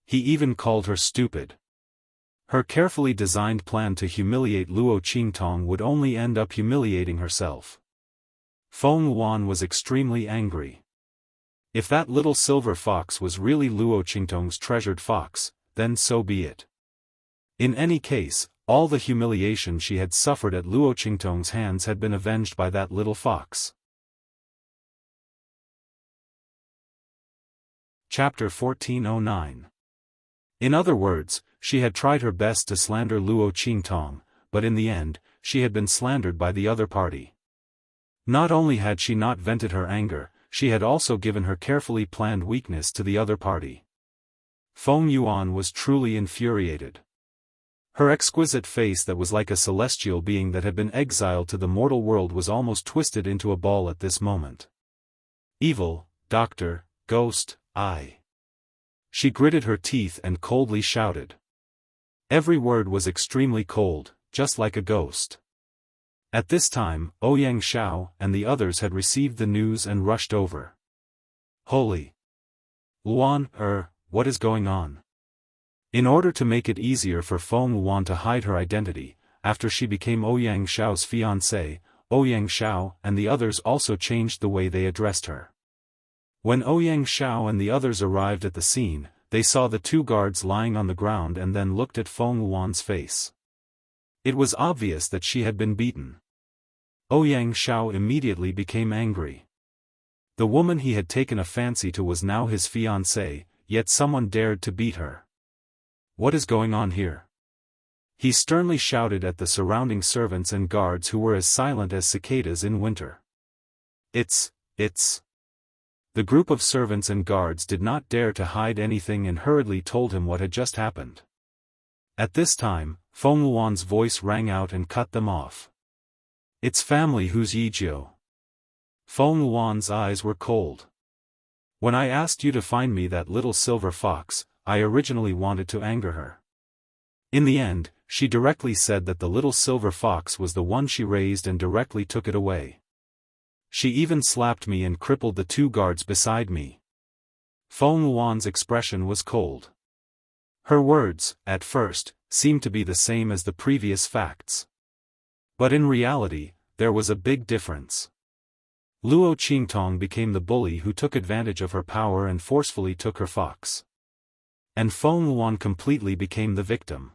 He even called her stupid. Her carefully designed plan to humiliate Luo Qingtong would only end up humiliating herself. Feng Yuan was extremely angry. If that little silver fox was really Luo Qingtong's treasured fox, then so be it. In any case, all the humiliation she had suffered at Luo Qingtong's hands had been avenged by that little fox. Chapter 1409. In other words, she had tried her best to slander Luo Qingtong, but in the end, she had been slandered by the other party. Not only had she not vented her anger, she had also given her carefully planned weakness to the other party. Feng Yuan was truly infuriated. Her exquisite face that was like a celestial being that had been exiled to the mortal world was almost twisted into a ball at this moment. Evil, doctor, ghost, I. She gritted her teeth and coldly shouted. Every word was extremely cold, just like a ghost. At this time, Ouyang Xiao and the others had received the news and rushed over. Holy Luan, what is going on? In order to make it easier for Feng Luan to hide her identity, after she became Ouyang Xiao's fiancée, Ouyang Xiao and the others also changed the way they addressed her. When Ouyang Xiao and the others arrived at the scene, they saw the two guards lying on the ground and then looked at Feng Luan's face. It was obvious that she had been beaten. Ouyang Xiao immediately became angry. The woman he had taken a fancy to was now his fiancée, yet someone dared to beat her. What is going on here? He sternly shouted at the surrounding servants and guards who were as silent as cicadas in winter. It's. The group of servants and guards did not dare to hide anything and hurriedly told him what had just happened. At this time, Feng Luan's voice rang out and cut them off. It's family who's Yijio. Feng Luan's eyes were cold. When I asked you to find me that little silver fox, I originally wanted to anger her. In the end, she directly said that the little silver fox was the one she raised and directly took it away. She even slapped me and crippled the two guards beside me. Feng Luan's expression was cold. Her words, at first, seemed to be the same as the previous facts. But in reality, there was a big difference. Luo Qingtong became the bully who took advantage of her power and forcefully took her fox. And Feng Luan completely became the victim.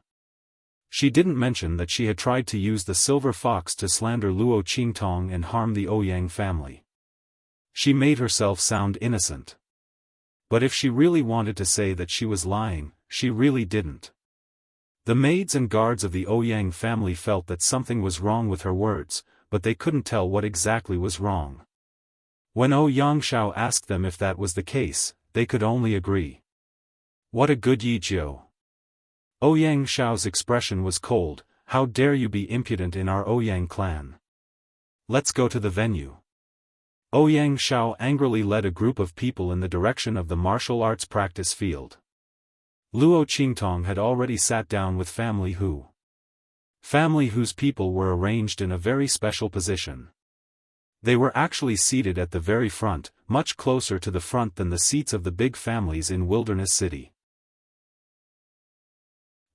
She didn't mention that she had tried to use the silver fox to slander Luo Qingtong and harm the Ouyang family. She made herself sound innocent. But if she really wanted to say that she was lying, she really didn't. The maids and guards of the Ouyang family felt that something was wrong with her words, but they couldn't tell what exactly was wrong. When Ouyang Xiao asked them if that was the case, they could only agree. What a good Yijio. Ouyang Xiao's expression was cold. How dare you be impudent in our Ouyang clan? Let's go to the venue. Ouyang Xiao angrily led a group of people in the direction of the martial arts practice field. Luo Qingtong had already sat down with family whose people were arranged in a very special position. They were actually seated at the very front, much closer to the front than the seats of the big families in Wilderness City.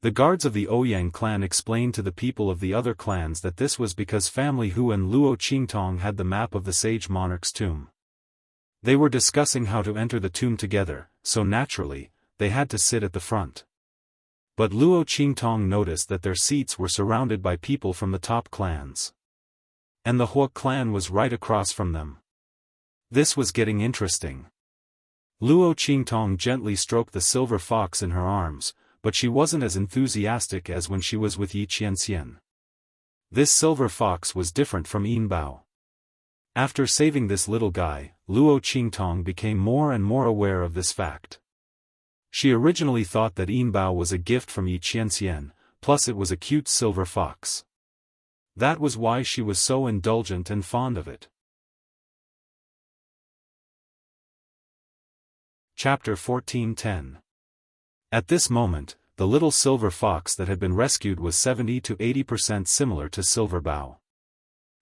The guards of the Ouyang clan explained to the people of the other clans that this was because family Hu and Luo Qingtong had the map of the sage monarch's tomb. They were discussing how to enter the tomb together, so naturally, they had to sit at the front. But Luo Qingtong noticed that their seats were surrounded by people from the top clans. And the Hua clan was right across from them. This was getting interesting. Luo Qingtong gently stroked the silver fox in her arms, but she wasn't as enthusiastic as when she was with Yi Qianxian. This silver fox was different from Yinbao. After saving this little guy, Luo Qingtong became more and more aware of this fact. She originally thought that Yinbao was a gift from Yi Qianxian, plus it was a cute silver fox. That was why she was so indulgent and fond of it. Chapter 14:10. At this moment, the little silver fox that had been rescued was 70 to 80% similar to Silver Bao.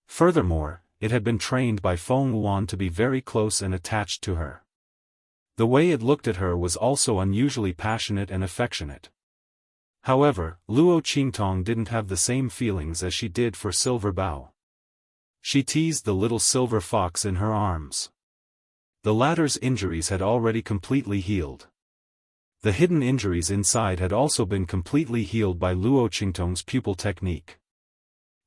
Furthermore, it had been trained by Feng Luan to be very close and attached to her. The way it looked at her was also unusually passionate and affectionate. However, Luo Qingtong didn't have the same feelings as she did for Silver Bao. She teased the little silver fox in her arms. The latter's injuries had already completely healed. The hidden injuries inside had also been completely healed by Luo Qingtong's pupil technique.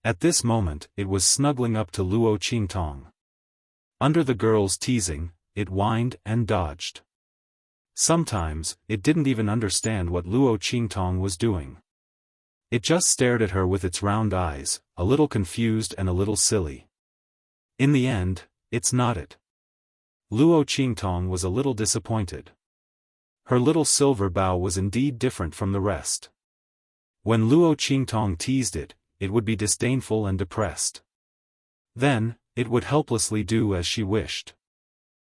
At this moment, it was snuggling up to Luo Qingtong. Under the girl's teasing, it whined and dodged. Sometimes, it didn't even understand what Luo Qingtong was doing. It just stared at her with its round eyes, a little confused and a little silly. In the end, it's nodded. Luo Qingtong was a little disappointed. Her little silver bow was indeed different from the rest. When Luo Qingtong teased it, it would be disdainful and depressed. Then, it would helplessly do as she wished.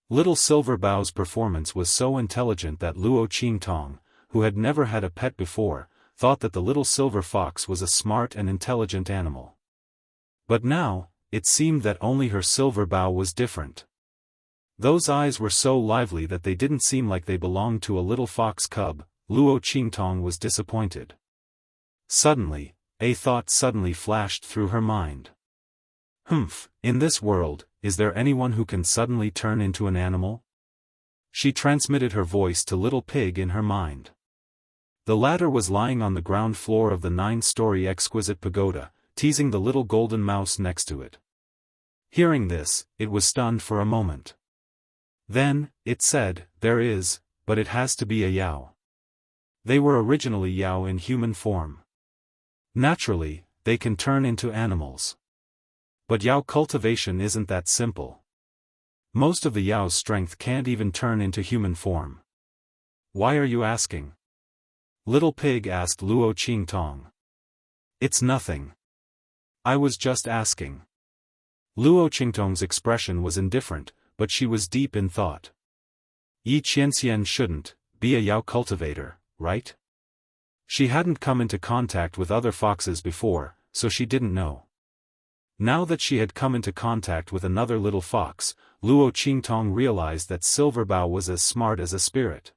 Little Silver Bow's performance was so intelligent that Luo Qingtong, who had never had a pet before, thought that the little silver fox was a smart and intelligent animal. But now, it seemed that only her silver bow was different. Those eyes were so lively that they didn't seem like they belonged to a little fox cub. Luo Qingtong was disappointed. Suddenly, a thought suddenly flashed through her mind. In this world, is there anyone who can suddenly turn into an animal? She transmitted her voice to Little Pig in her mind. The latter was lying on the ground floor of the 9-story exquisite pagoda, teasing the little golden mouse next to it. Hearing this, it was stunned for a moment. Then, it said, "There is, but it has to be a Yao." They were originally Yao in human form. Naturally, they can turn into animals. But Yao cultivation isn't that simple. Most of the Yao's strength can't even turn into human form. Why are you asking? Little Pig asked Luo Qingtong. It's nothing. I was just asking. Luo Qingtong's expression was indifferent, but she was deep in thought. Yi Qianxian shouldn't be a Yao cultivator, right? She hadn't come into contact with other foxes before, so she didn't know. Now that she had come into contact with another little fox, Luo Qingtong realized that Silverbow was as smart as a spirit.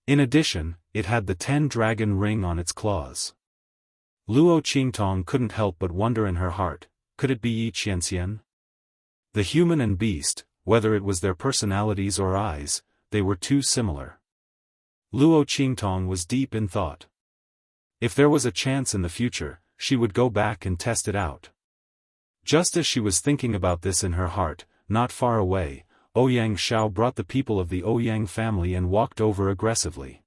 In addition, it had the 10-dragon ring on its claws. Luo Qingtong couldn't help but wonder in her heart, could it be Yi Qianxian? The human and beast, whether it was their personalities or eyes, they were too similar. Luo Qingtong was deep in thought. If there was a chance in the future, she would go back and test it out. Just as she was thinking about this in her heart, not far away, Ouyang Shao brought the people of the Ouyang family and walked over aggressively.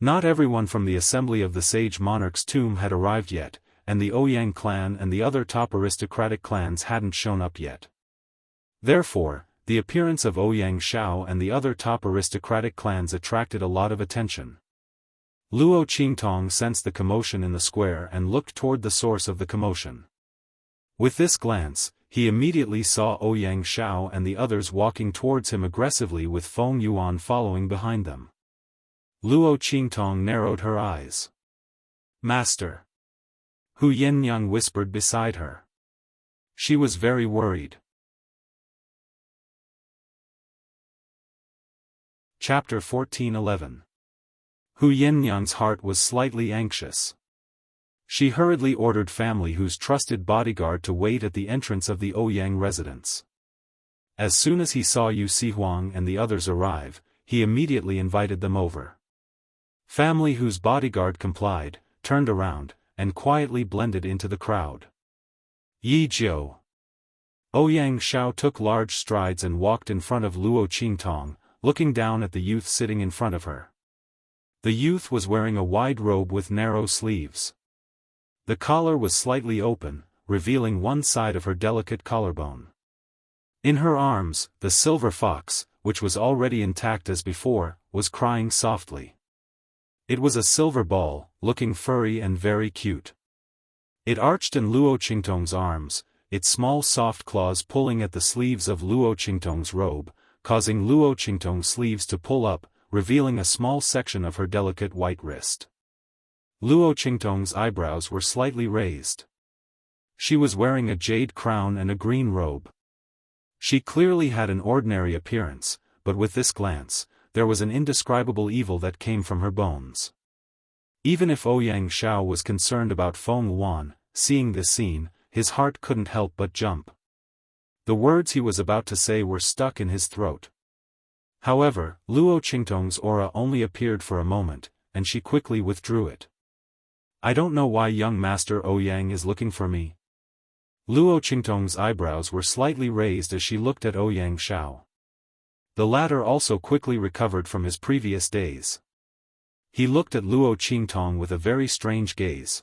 Not everyone from the assembly of the sage monarch's tomb had arrived yet, and the Ouyang clan and the other top aristocratic clans hadn't shown up yet. Therefore, the appearance of Ouyang Shao and the other top aristocratic clans attracted a lot of attention. Luo Qingtong sensed the commotion in the square and looked toward the source of the commotion. With this glance, he immediately saw Ouyang Shao and the others walking towards him aggressively with Feng Yuan following behind them. Luo Qingtong narrowed her eyes. "Master!" Hu Yinyang whispered beside her. She was very worried. Chapter 14:11. Hu Yinyang's heart was slightly anxious. She hurriedly ordered family whose trusted bodyguard to wait at the entrance of the Ouyang residence. As soon as he saw Yu Sihuang and the others arrive, he immediately invited them over. Family whose bodyguard complied, turned around, and quietly blended into the crowd. "Yi Jiu." Ouyang Shao took large strides and walked in front of Luo Qingtong, looking down at the youth sitting in front of her. The youth was wearing a wide robe with narrow sleeves. The collar was slightly open, revealing one side of her delicate collarbone. In her arms, the silver fox, which was already intact as before, was crying softly. It was a silver ball, looking furry and very cute. It arched in Luo Qingtong's arms, its small soft claws pulling at the sleeves of Luo Qingtong's robe, causing Luo Qingtong's sleeves to pull up, revealing a small section of her delicate white wrist. Luo Qingtong's eyebrows were slightly raised. She was wearing a jade crown and a green robe. She clearly had an ordinary appearance, but with this glance, there was an indescribable evil that came from her bones. Even if Ouyang Shao was concerned about Feng Yuan, seeing this scene, his heart couldn't help but jump. The words he was about to say were stuck in his throat. However, Luo Qingtong's aura only appeared for a moment, and she quickly withdrew it. "I don't know why young Master Ouyang is looking for me." Luo Qingtong's eyebrows were slightly raised as she looked at Ouyang Shao. The latter also quickly recovered from his previous daze. He looked at Luo Qingtong with a very strange gaze.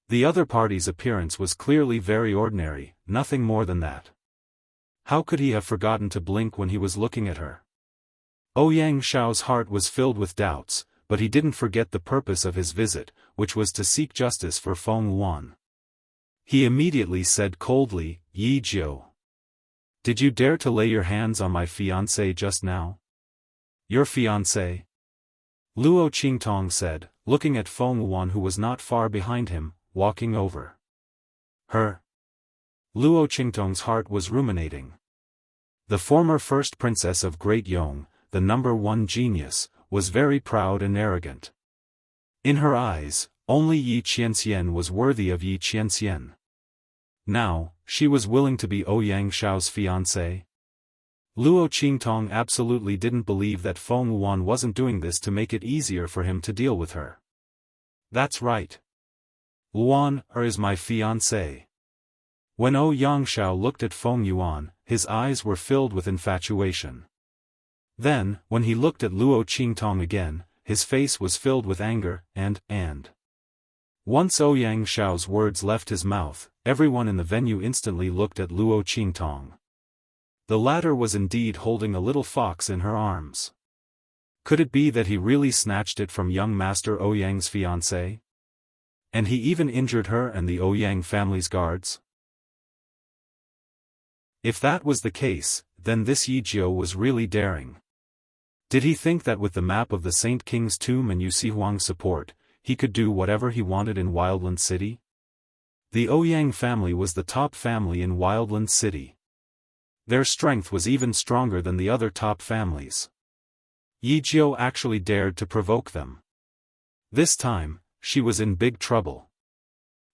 The other party's appearance was clearly very ordinary, nothing more than that. How could he have forgotten to blink when he was looking at her? Ouyang Shao's heart was filled with doubts, but he didn't forget the purpose of his visit, which was to seek justice for Feng Wuan. He immediately said coldly, "Yi Jiu. Did you dare to lay your hands on my fiancé just now?" "Your fiancé?" Luo Qingtong said, looking at Feng Wuan, who was not far behind him, walking over. Her. Luo Qingtong's heart was ruminating. The former first princess of Great Yong, the #1 genius, was very proud and arrogant. In her eyes, only Yi Qianxian was worthy of Yi Qianxian. Now, she was willing to be Ouyang Shao's fiancé. Luo Qingtong absolutely didn't believe that Feng Wuan wasn't doing this to make it easier for him to deal with her. "That's right. Wuan is my fiancé." When Ouyang Shao looked at Feng Yuan, his eyes were filled with infatuation. Then, when he looked at Luo Qingtong again, his face was filled with anger, and. Once Ouyang Shao's words left his mouth, everyone in the venue instantly looked at Luo Qingtong. The latter was indeed holding a little fox in her arms. Could it be that he really snatched it from young Master Ouyang's fiancée? And he even injured her and the Ouyang family's guards? If that was the case, then this Yi Jiu was really daring. Did he think that with the map of the Saint King's tomb and Yu Sihuang's support, he could do whatever he wanted in Wildland City? The Ouyang family was the top family in Wildland City. Their strength was even stronger than the other top families. Yi Jiu actually dared to provoke them. This time, she was in big trouble.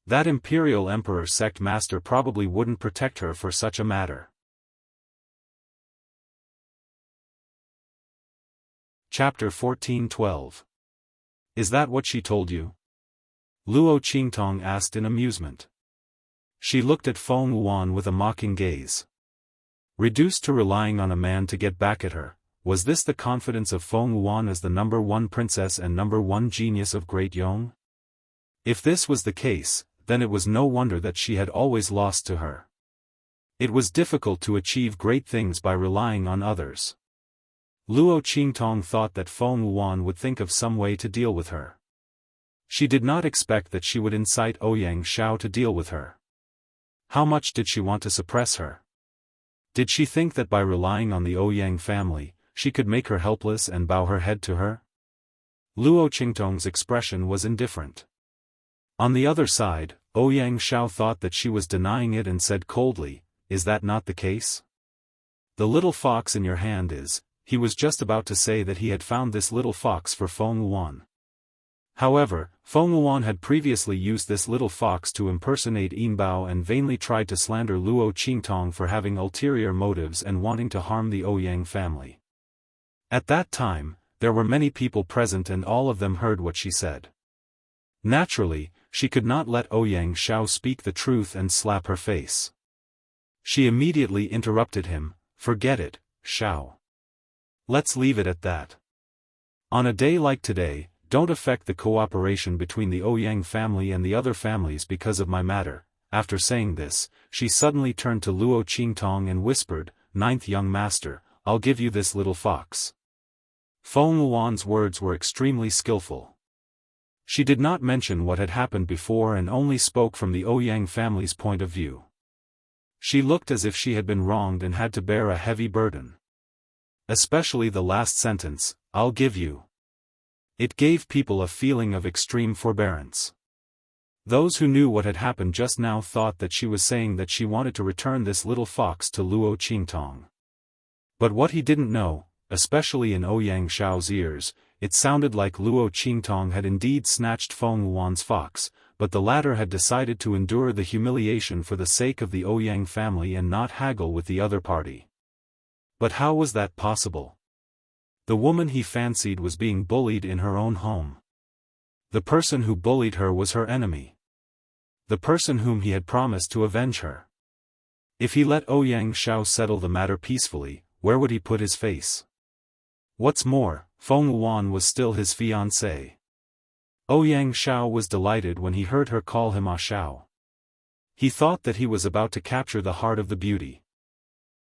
That Imperial Emperor Sect master probably wouldn't protect her for such a matter. Chapter 14:12. Is that what she told you? Luo Qingtong asked in amusement. She looked at Feng Wuan with a mocking gaze. Reduced to relying on a man to get back at her, was this the confidence of Feng Wuan as the #1 princess and #1 genius of Great Yong? If this was the case, then it was no wonder that she had always lost to her. It was difficult to achieve great things by relying on others. Luo Qingtong thought that Feng Wuan would think of some way to deal with her. She did not expect that she would incite Ouyang Shao to deal with her. How much did she want to suppress her? Did she think that by relying on the Ouyang family, she could make her helpless and bow her head to her? Luo Qingtong's expression was indifferent. On the other side, Ouyang Shao thought that she was denying it and said coldly, "Is that not the case? The little fox in your hand is." He was just about to say that he had found this little fox for Feng Wuan. However, Feng Wuan had previously used this little fox to impersonate Yin Bao and vainly tried to slander Luo Qingtong for having ulterior motives and wanting to harm the Ouyang family. At that time, there were many people present and all of them heard what she said. Naturally, she could not let Ouyang Shao speak the truth and slap her face. She immediately interrupted him, "Forget it, Shao. Let's leave it at that. On a day like today, don't affect the cooperation between the Ouyang family and the other families because of my matter." After saying this, she suddenly turned to Luo Qingtong and whispered, "Ninth young master, I'll give you this little fox." Feng Wuan's words were extremely skillful. She did not mention what had happened before and only spoke from the Ouyang family's point of view. She looked as if she had been wronged and had to bear a heavy burden. Especially the last sentence, "I'll give you." It gave people a feeling of extreme forbearance. Those who knew what had happened just now thought that she was saying that she wanted to return this little fox to Luo Qingtong. But what he didn't know, especially in Ouyang Shao's ears, it sounded like Luo Qingtong had indeed snatched Feng Wuan's fox, but the latter had decided to endure the humiliation for the sake of the Ouyang family and not haggle with the other party. But how was that possible? The woman he fancied was being bullied in her own home. The person who bullied her was her enemy. The person whom he had promised to avenge her. If he let Ouyang Shao settle the matter peacefully, where would he put his face? What's more, Feng Wuan was still his fiancée. Ouyang Shao was delighted when he heard her call him Ah Shao. He thought that he was about to capture the heart of the beauty.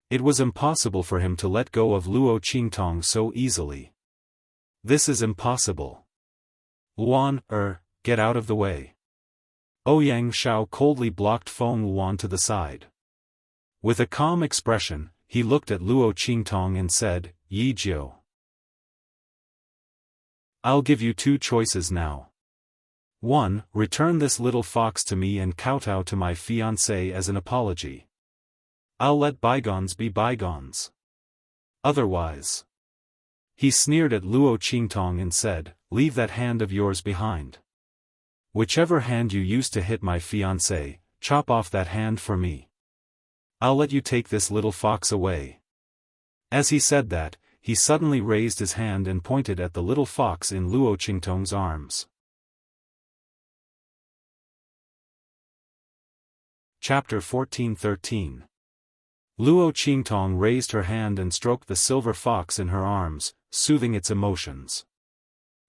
It was impossible for him to let go of Luo Qingtong so easily. This is impossible. Luan, get out of the way. Ouyang Shao coldly blocked Feng Luan to the side. With a calm expression, he looked at Luo Qingtong and said, Yi Jiu. I'll give you two choices now. 1. Return this little fox to me and kowtow to my fiancé as an apology. I'll let bygones be bygones. Otherwise. He sneered at Luo Qingtong and said, leave that hand of yours behind. Whichever hand you used to hit my fiancé, chop off that hand for me. I'll let you take this little fox away. As he said that, he suddenly raised his hand and pointed at the little fox in Luo Qingtong's arms. Chapter 14:13. Luo Qingtong raised her hand and stroked the silver fox in her arms, soothing its emotions.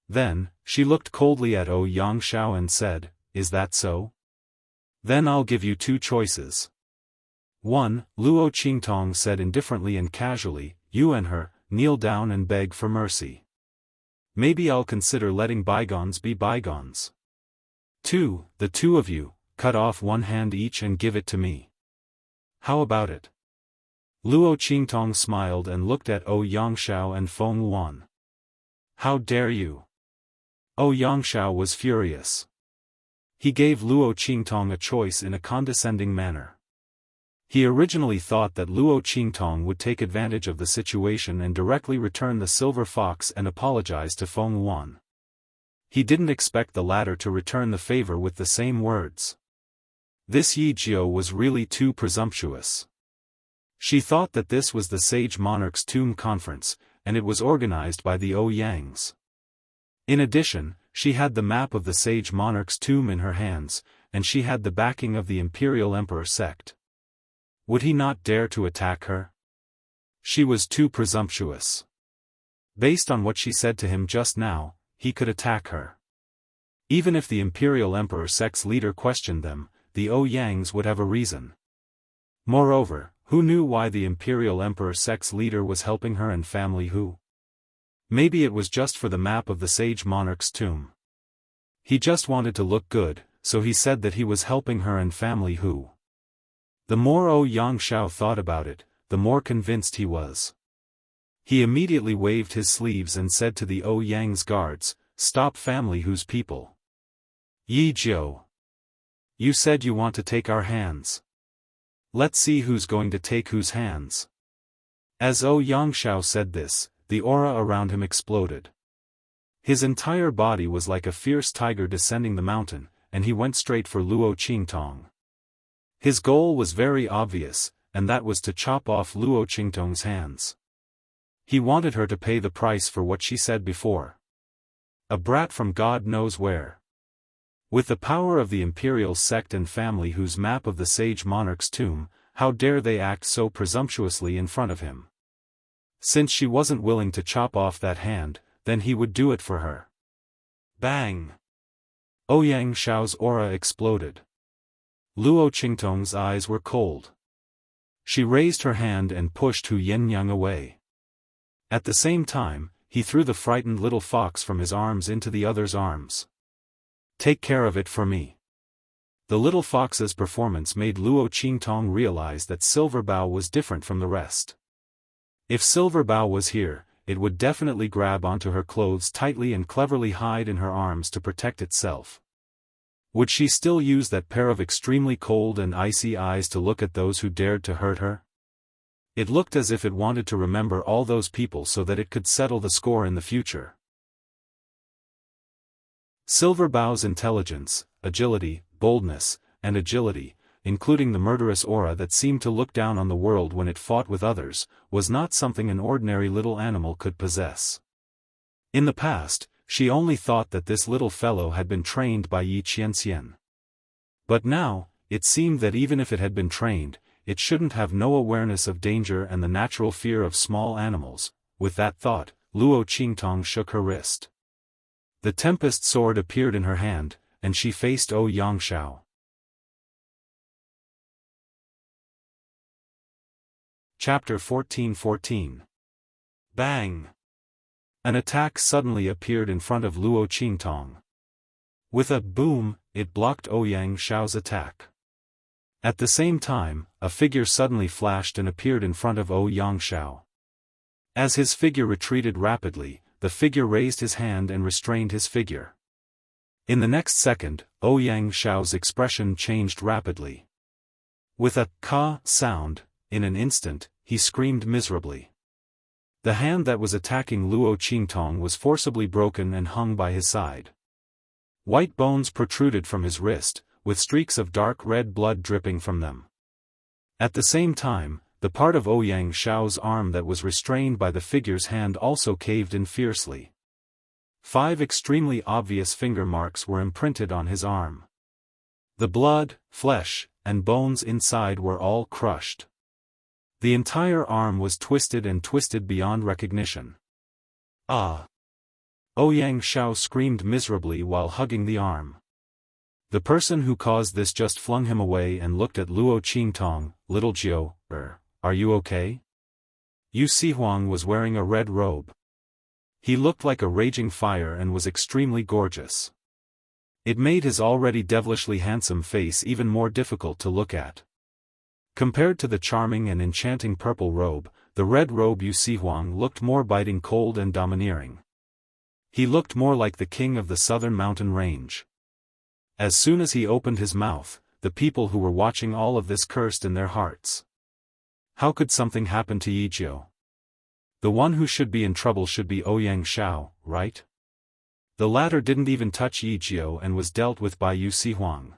Then, she looked coldly at Ouyang Shao and said, is that so? Then I'll give you two choices. 1. Luo Qingtong said indifferently and casually, you and her, kneel down and beg for mercy. Maybe I'll consider letting bygones be bygones. 2. The two of you, cut off one hand each and give it to me. How about it? Luo Qingtong smiled and looked at Ouyang Shao and Feng Luan. How dare you? Ouyang Shao was furious. He gave Luo Qingtong a choice in a condescending manner. He originally thought that Luo Qingtong would take advantage of the situation and directly return the silver fox and apologize to Feng Luan. He didn't expect the latter to return the favor with the same words. This Yi Jiu was really too presumptuous. She thought that this was the Sage Monarch's Tomb Conference, and it was organized by the Ouyangs. In addition, she had the map of the Sage Monarch's tomb in her hands, and she had the backing of the Imperial Emperor Sect. Would he not dare to attack her? She was too presumptuous. Based on what she said to him just now, he could attack her. Even if the Imperial Emperor Sect's leader questioned them, the Ouyangs would have a reason. Moreover, who knew why the Imperial Emperor Sect's leader was helping her and family who? Maybe it was just for the map of the Sage Monarch's tomb. He just wanted to look good, so he said that he was helping her and family who? The more Ouyang Shao thought about it, the more convinced he was. He immediately waved his sleeves and said to the Ouyang's guards, stop family whose people. Yi Jiu. You said you want to take our hands. Let's see who's going to take whose hands. As Ouyang Shao said this, the aura around him exploded. His entire body was like a fierce tiger descending the mountain, and he went straight for Luo Qingtong. His goal was very obvious, and that was to chop off Luo Qingtong's hands. He wanted her to pay the price for what she said before. A brat from God knows where. With the power of the Imperial Sect and family whose map of the Sage Monarch's tomb, how dare they act so presumptuously in front of him? Since she wasn't willing to chop off that hand, then he would do it for her. Bang! Ouyang Shao's aura exploded. Luo Qingtong's eyes were cold. She raised her hand and pushed Hu Yenyang away. At the same time, he threw the frightened little fox from his arms into the other's arms. Take care of it for me. The little fox's performance made Luo Qingtong realize that Silver Bao was different from the rest. If Silver Bao was here, it would definitely grab onto her clothes tightly and cleverly hide in her arms to protect itself. Would she still use that pair of extremely cold and icy eyes to look at those who dared to hurt her? It looked as if it wanted to remember all those people so that it could settle the score in the future. Silver Bao's intelligence, agility, boldness, and agility, including the murderous aura that seemed to look down on the world when it fought with others, was not something an ordinary little animal could possess. In the past, she only thought that this little fellow had been trained by Yi Qianxian. But now, it seemed that even if it had been trained, it shouldn't have no awareness of danger and the natural fear of small animals. With that thought, Luo Qingtong shook her wrist. The Tempest sword appeared in her hand, and she faced Ouyang Shao. Chapter 14:14. Bang! An attack suddenly appeared in front of Luo Qingtong. With a boom, it blocked Ouyang Shao's attack. At the same time, a figure suddenly flashed and appeared in front of Ouyang Shao. As his figure retreated rapidly, the figure raised his hand and restrained his figure. In the next second, Ouyang Shao's expression changed rapidly. With a "ka" sound, in an instant, he screamed miserably. The hand that was attacking Luo Qingtong was forcibly broken and hung by his side. White bones protruded from his wrist, with streaks of dark red blood dripping from them. At the same time, the part of Ouyang Shao's arm that was restrained by the figure's hand also caved in fiercely. 5 extremely obvious finger marks were imprinted on his arm. The blood, flesh, and bones inside were all crushed. The entire arm was twisted and twisted beyond recognition. Ah! Ouyang Shao screamed miserably while hugging the arm. The person who caused this just flung him away and looked at Luo Qingtong. "Little Jiu, are you okay?" Yu Sihuang was wearing a red robe. He looked like a raging fire and was extremely gorgeous. It made his already devilishly handsome face even more difficult to look at. Compared to the charming and enchanting purple robe, the red robe Yu Sihuang looked more biting cold and domineering. He looked more like the king of the southern mountain range. As soon as he opened his mouth, the people who were watching all of this cursed in their hearts. How could something happen to Yizhou? The one who should be in trouble should be Ouyang Shao, right? The latter didn't even touch Yizhou and was dealt with by Yu Sihuang.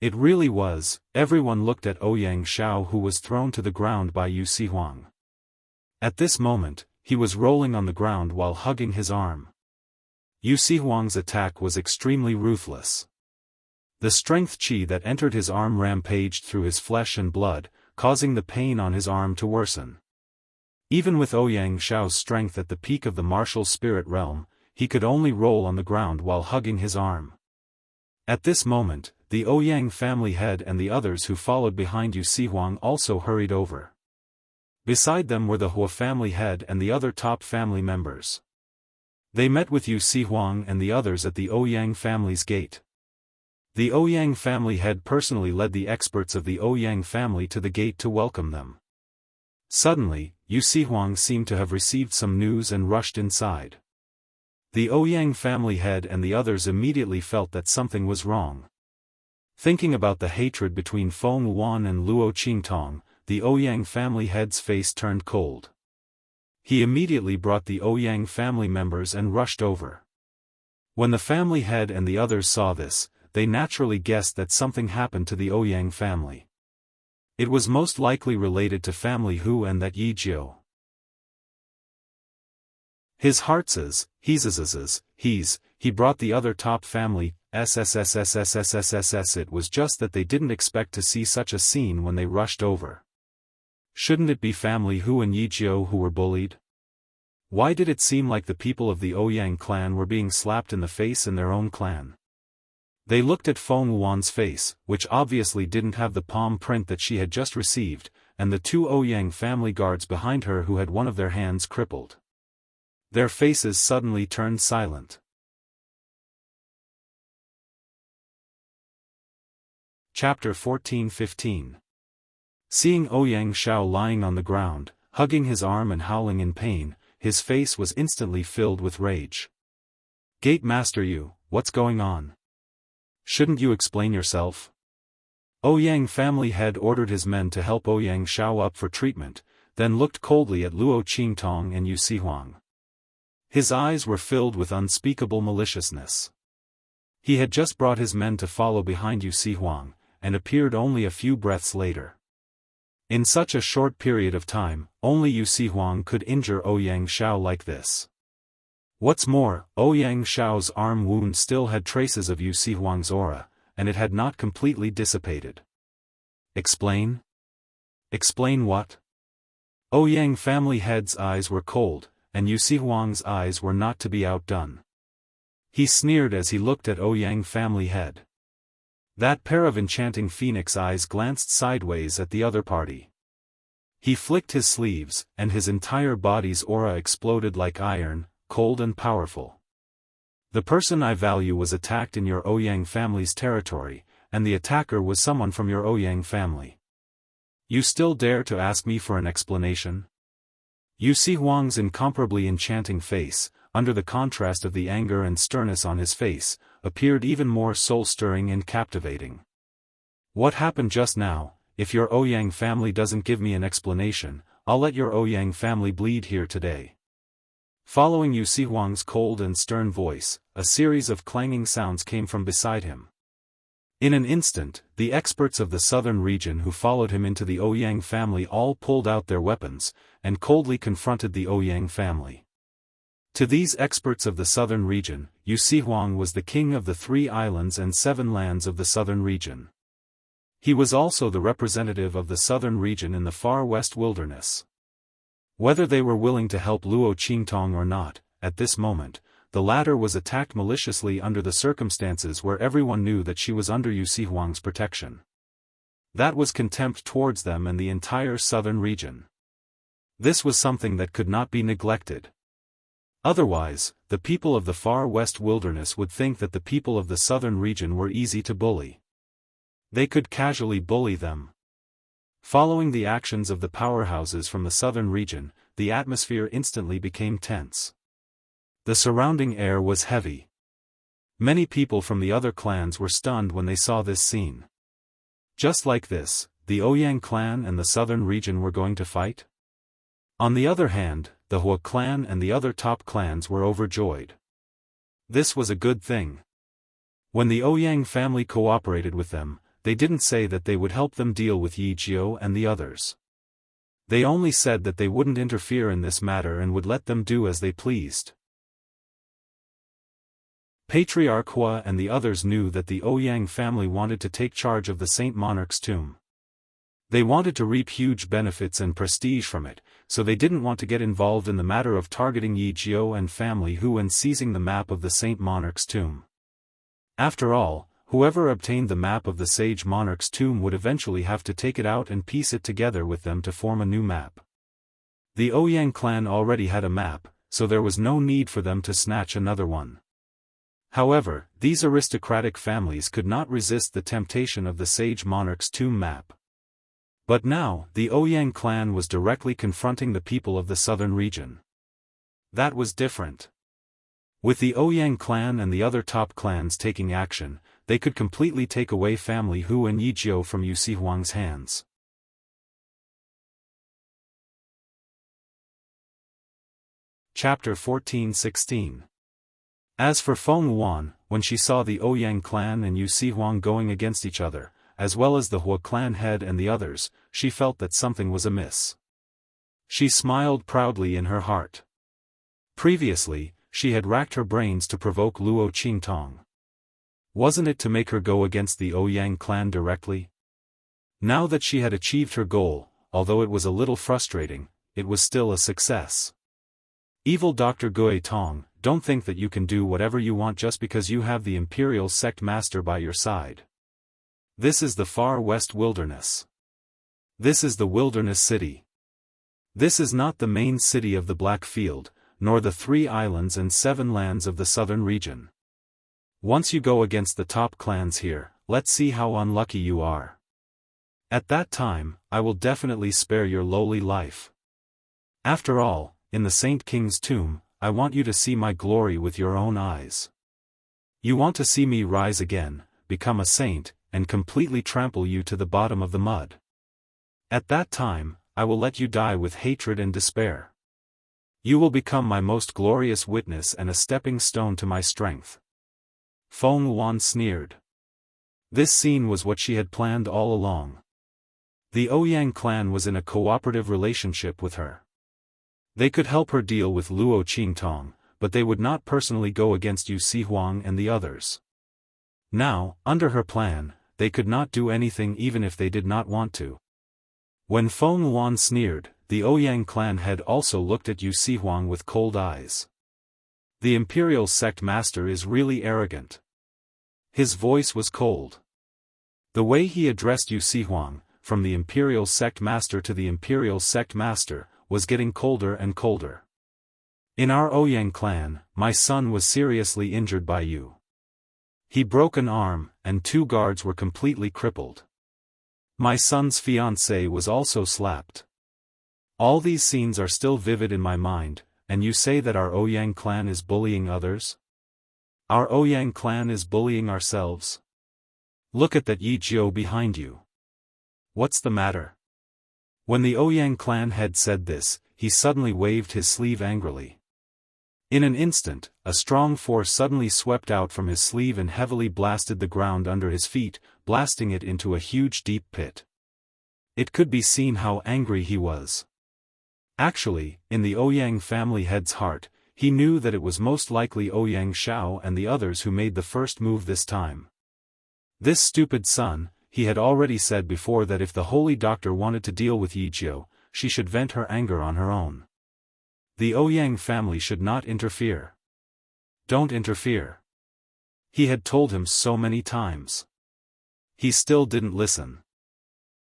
It really was. Everyone looked at Ouyang Shao, who was thrown to the ground by Yu Sihuang. At this moment, he was rolling on the ground while hugging his arm. Yu Sihuang's attack was extremely ruthless. The strength qi that entered his arm rampaged through his flesh and blood, causing the pain on his arm to worsen. Even with Ouyang Shao's strength at the peak of the martial spirit realm, he could only roll on the ground while hugging his arm. At this moment, the Ouyang family head and the others who followed behind Yu Sihuang also hurried over. Beside them were the Hua family head and the other top family members. They met with Yu Sihuang and the others at the Ouyang family's gate. The Ouyang family head personally led the experts of the Ouyang family to the gate to welcome them. Suddenly, Yu Sihuang seemed to have received some news and rushed inside. The Ouyang family head and the others immediately felt that something was wrong. Thinking about the hatred between Feng Wan and Luo Qingtong, the Ouyang family head's face turned cold. He immediately brought the Ouyang family members and rushed over. When the family head and the others saw this, they naturally guessed that something happened to the Ouyang family. It was most likely related to family Hu and that Yizhou. His heartses, he brought the other top family, SSSSSSSSS. It was just that they didn't expect to see such a scene when they rushed over. Shouldn't it be family Hu and Yizhou who were bullied? Why did it seem like the people of the Ouyang clan were being slapped in the face in their own clan? They looked at Feng Wan's face, which obviously didn't have the palm print that she had just received, and the 2 Ouyang family guards behind her who had one of their hands crippled. Their faces suddenly turned silent. Chapter 14:15. Seeing Ouyang Shao lying on the ground, hugging his arm and howling in pain, his face was instantly filled with rage. "Gate Master Yu, what's going on? Shouldn't you explain yourself?" Ouyang family head ordered his men to help Ouyang Shao up for treatment, then looked coldly at Luo Qingtong and Yu Sihuang. His eyes were filled with unspeakable maliciousness. He had just brought his men to follow behind Yu Sihuang, and appeared only a few breaths later. In such a short period of time, only Yu Sihuang could injure Ouyang Shao like this. What's more, Ouyang Shao's arm wound still had traces of Yu Sihuang's aura, and it had not completely dissipated. Explain? Explain what? Ouyang family head's eyes were cold, and Yu Sihuang's eyes were not to be outdone. He sneered as he looked at Ouyang family head. That pair of enchanting phoenix eyes glanced sideways at the other party. He flicked his sleeves, and his entire body's aura exploded like iron, cold and powerful. The person I value was attacked in your Ouyang family's territory, and the attacker was someone from your Ouyang family. You still dare to ask me for an explanation? Yu Huang's incomparably enchanting face, under the contrast of the anger and sternness on his face, appeared even more soul-stirring and captivating. What happened just now? If your Ouyang family doesn't give me an explanation, I'll let your Ouyang family bleed here today. Following Yu Huang's cold and stern voice, a series of clanging sounds came from beside him. In an instant, the experts of the southern region who followed him into the Ouyang family all pulled out their weapons, and coldly confronted the Ouyang family. To these experts of the southern region, Yu Huang was the king of the 3 islands and 7 lands of the southern region. He was also the representative of the southern region in the far west wilderness. Whether they were willing to help Luo Qingtong or not, at this moment, the latter was attacked maliciously under the circumstances where everyone knew that she was under Yu Huang's protection. That was contempt towards them and the entire southern region. This was something that could not be neglected. Otherwise, the people of the far west wilderness would think that the people of the southern region were easy to bully. They could casually bully them. Following the actions of the powerhouses from the southern region, the atmosphere instantly became tense. The surrounding air was heavy. Many people from the other clans were stunned when they saw this scene. Just like this, the Ouyang clan and the southern region were going to fight? On the other hand, the Hua clan and the other top clans were overjoyed. This was a good thing. When the Ouyang family cooperated with them, they didn't say that they would help them deal with Yi Jiu and the others. They only said that they wouldn't interfere in this matter and would let them do as they pleased. Patriarch Hua and the others knew that the Ouyang family wanted to take charge of the Saint Monarch's tomb. They wanted to reap huge benefits and prestige from it, so they didn't want to get involved in the matter of targeting Yi Jiu and family Hu and seizing the map of the Saint Monarch's tomb. After all, whoever obtained the map of the Sage Monarch's tomb would eventually have to take it out and piece it together with them to form a new map. The Ouyang clan already had a map, so there was no need for them to snatch another one. However, these aristocratic families could not resist the temptation of the Sage Monarch's tomb map. But now, the Ouyang clan was directly confronting the people of the southern region. That was different. With the Ouyang clan and the other top clans taking action, they could completely take away family Hu and Yi Jiu from Yu Huang's hands. Chapter 14-16. As for Feng Wan, when she saw the Ouyang clan and Yu Huang going against each other, as well as the Hua clan head and the others, she felt that something was amiss. She smiled proudly in her heart. Previously, she had racked her brains to provoke Luo Qingtong. Wasn't it to make her go against the Ouyang clan directly? Now that she had achieved her goal, although it was a little frustrating, it was still a success. Evil Dr. Gui Tong, don't think that you can do whatever you want just because you have the Imperial Sect Master by your side. This is the far west wilderness. This is the wilderness city. This is not the main city of the Black Field, nor the 3 islands and 7 lands of the southern region. Once you go against the top clans here, let's see how unlucky you are. At that time, I will definitely spare your lowly life. After all, in the Saint King's tomb, I want you to see my glory with your own eyes. You want to see me rise again, become a saint, and completely trample you to the bottom of the mud. At that time, I will let you die with hatred and despair. You will become my most glorious witness and a stepping stone to my strength. Feng Wan sneered. This scene was what she had planned all along. The Ouyang clan was in a cooperative relationship with her. They could help her deal with Luo Qingtong, but they would not personally go against Yu Huang and the others. Now, under her plan, they could not do anything even if they did not want to. When Feng Wan sneered, the Ouyang clan head also looked at Yu Huang with cold eyes. The Imperial Sect Master is really arrogant. His voice was cold. The way he addressed Yu Huang, from the Imperial Sect Master to the Imperial Sect Master, was getting colder and colder. In our Ouyang clan, my son was seriously injured by you. He broke an arm, and 2 guards were completely crippled. My son's fiancée was also slapped. All these scenes are still vivid in my mind, and you say that our Ouyang clan is bullying others? Our Ouyang clan is bullying ourselves? Look at that Yi Jiu behind you. What's the matter? When the Ouyang clan head said this, he suddenly waved his sleeve angrily. In an instant, a strong force suddenly swept out from his sleeve and heavily blasted the ground under his feet, blasting it into a huge deep pit. It could be seen how angry he was. Actually, in the Ouyang family head's heart, he knew that it was most likely Ouyang Xiao and the others who made the first move this time. This stupid son, he had already said before that if the holy doctor wanted to deal with Yi Jiu, she should vent her anger on her own. The Ouyang family should not interfere. Don't interfere. He had told him so many times. He still didn't listen.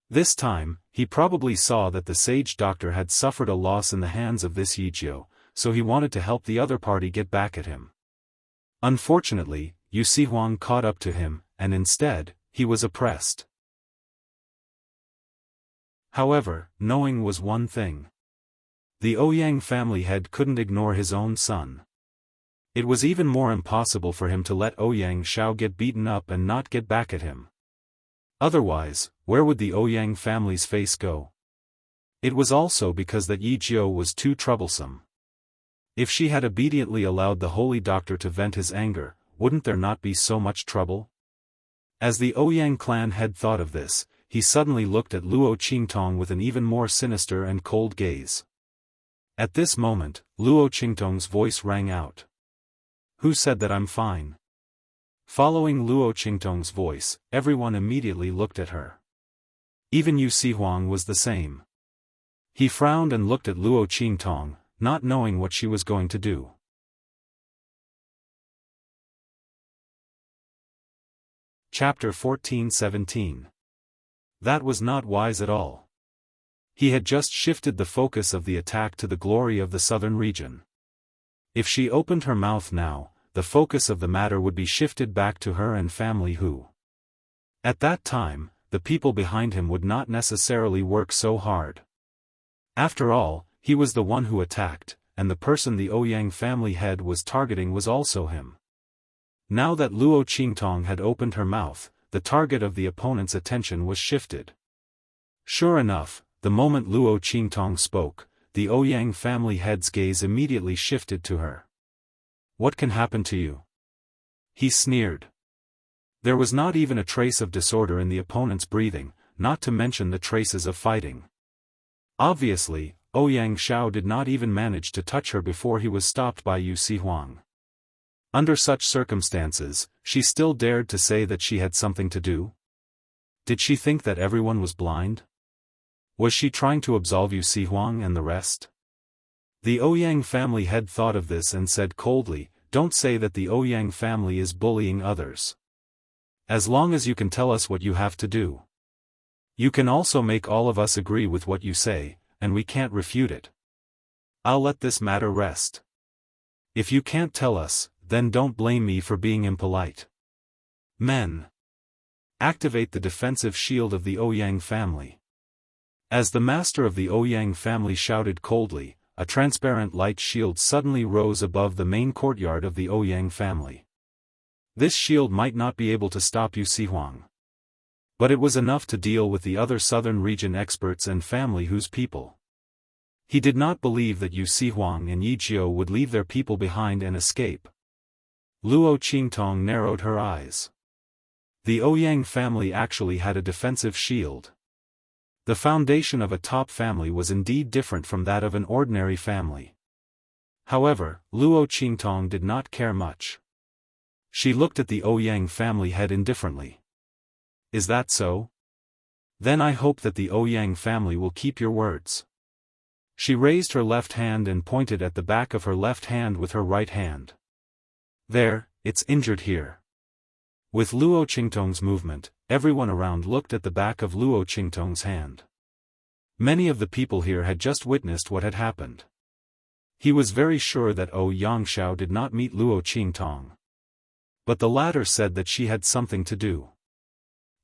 This time, he probably saw that the sage doctor had suffered a loss in the hands of this Yi Jiu, so he wanted to help the other party get back at him. Unfortunately, Yu Sihuang caught up to him, and instead, he was oppressed. However, knowing was one thing. The Ouyang family head couldn't ignore his own son. It was even more impossible for him to let Ouyang Xiao get beaten up and not get back at him. Otherwise, where would the Ouyang family's face go? It was also because that Yi Jiu was too troublesome. If she had obediently allowed the holy doctor to vent his anger, wouldn't there not be so much trouble? As the Ouyang clan head thought of this, he suddenly looked at Luo Qingtong with an even more sinister and cold gaze. At this moment, Luo Qingtong's voice rang out. Who said that I'm fine? Following Luo Qingtong's voice, everyone immediately looked at her. Even Yu Sihuang was the same. He frowned and looked at Luo Qingtong, not knowing what she was going to do. Chapter 14-17. That was not wise at all. He had just shifted the focus of the attack to the glory of the southern region. If she opened her mouth now, the focus of the matter would be shifted back to her and family who. At that time, the people behind him would not necessarily work so hard. After all, he was the one who attacked, and the person the Ouyang family head was targeting was also him. Now that Luo Qingtong had opened her mouth, the target of the opponent's attention was shifted. Sure enough, the moment Luo Qingtong spoke, the Ouyang family head's gaze immediately shifted to her. What can happen to you? He sneered. There was not even a trace of disorder in the opponent's breathing, not to mention the traces of fighting. Obviously, Ouyang Xiao did not even manage to touch her before he was stopped by Yu Sihuang. Under such circumstances, she still dared to say that she had something to do? Did she think that everyone was blind? Was she trying to absolve Yu Sihuang and the rest? The Ouyang family head thought of this and said coldly, don't say that the Ouyang family is bullying others. As long as you can tell us what you have to do. You can also make all of us agree with what you say, and we can't refute it. I'll let this matter rest. If you can't tell us, then don't blame me for being impolite. Men. Activate the defensive shield of the Ouyang family. As the master of the Ouyang family shouted coldly, a transparent light shield suddenly rose above the main courtyard of the Ouyang family. This shield might not be able to stop Yu Sihuang. But it was enough to deal with the other southern region experts and family whose people. He did not believe that Yu Sihuang and Yi Jiu would leave their people behind and escape. Luo Qingtong narrowed her eyes. The Ouyang family actually had a defensive shield. The foundation of a top family was indeed different from that of an ordinary family. However, Luo Qingtong did not care much. She looked at the Ouyang family head indifferently. Is that so? Then I hope that the Ouyang family will keep your words. She raised her left hand and pointed at the back of her left hand with her right hand. There, it's injured here. With Luo Qingtong's movement, everyone around looked at the back of Luo Qingtong's hand. Many of the people here had just witnessed what had happened. He was very sure that Yangshuo did not meet Luo Qingtong. But the latter said that she had something to do.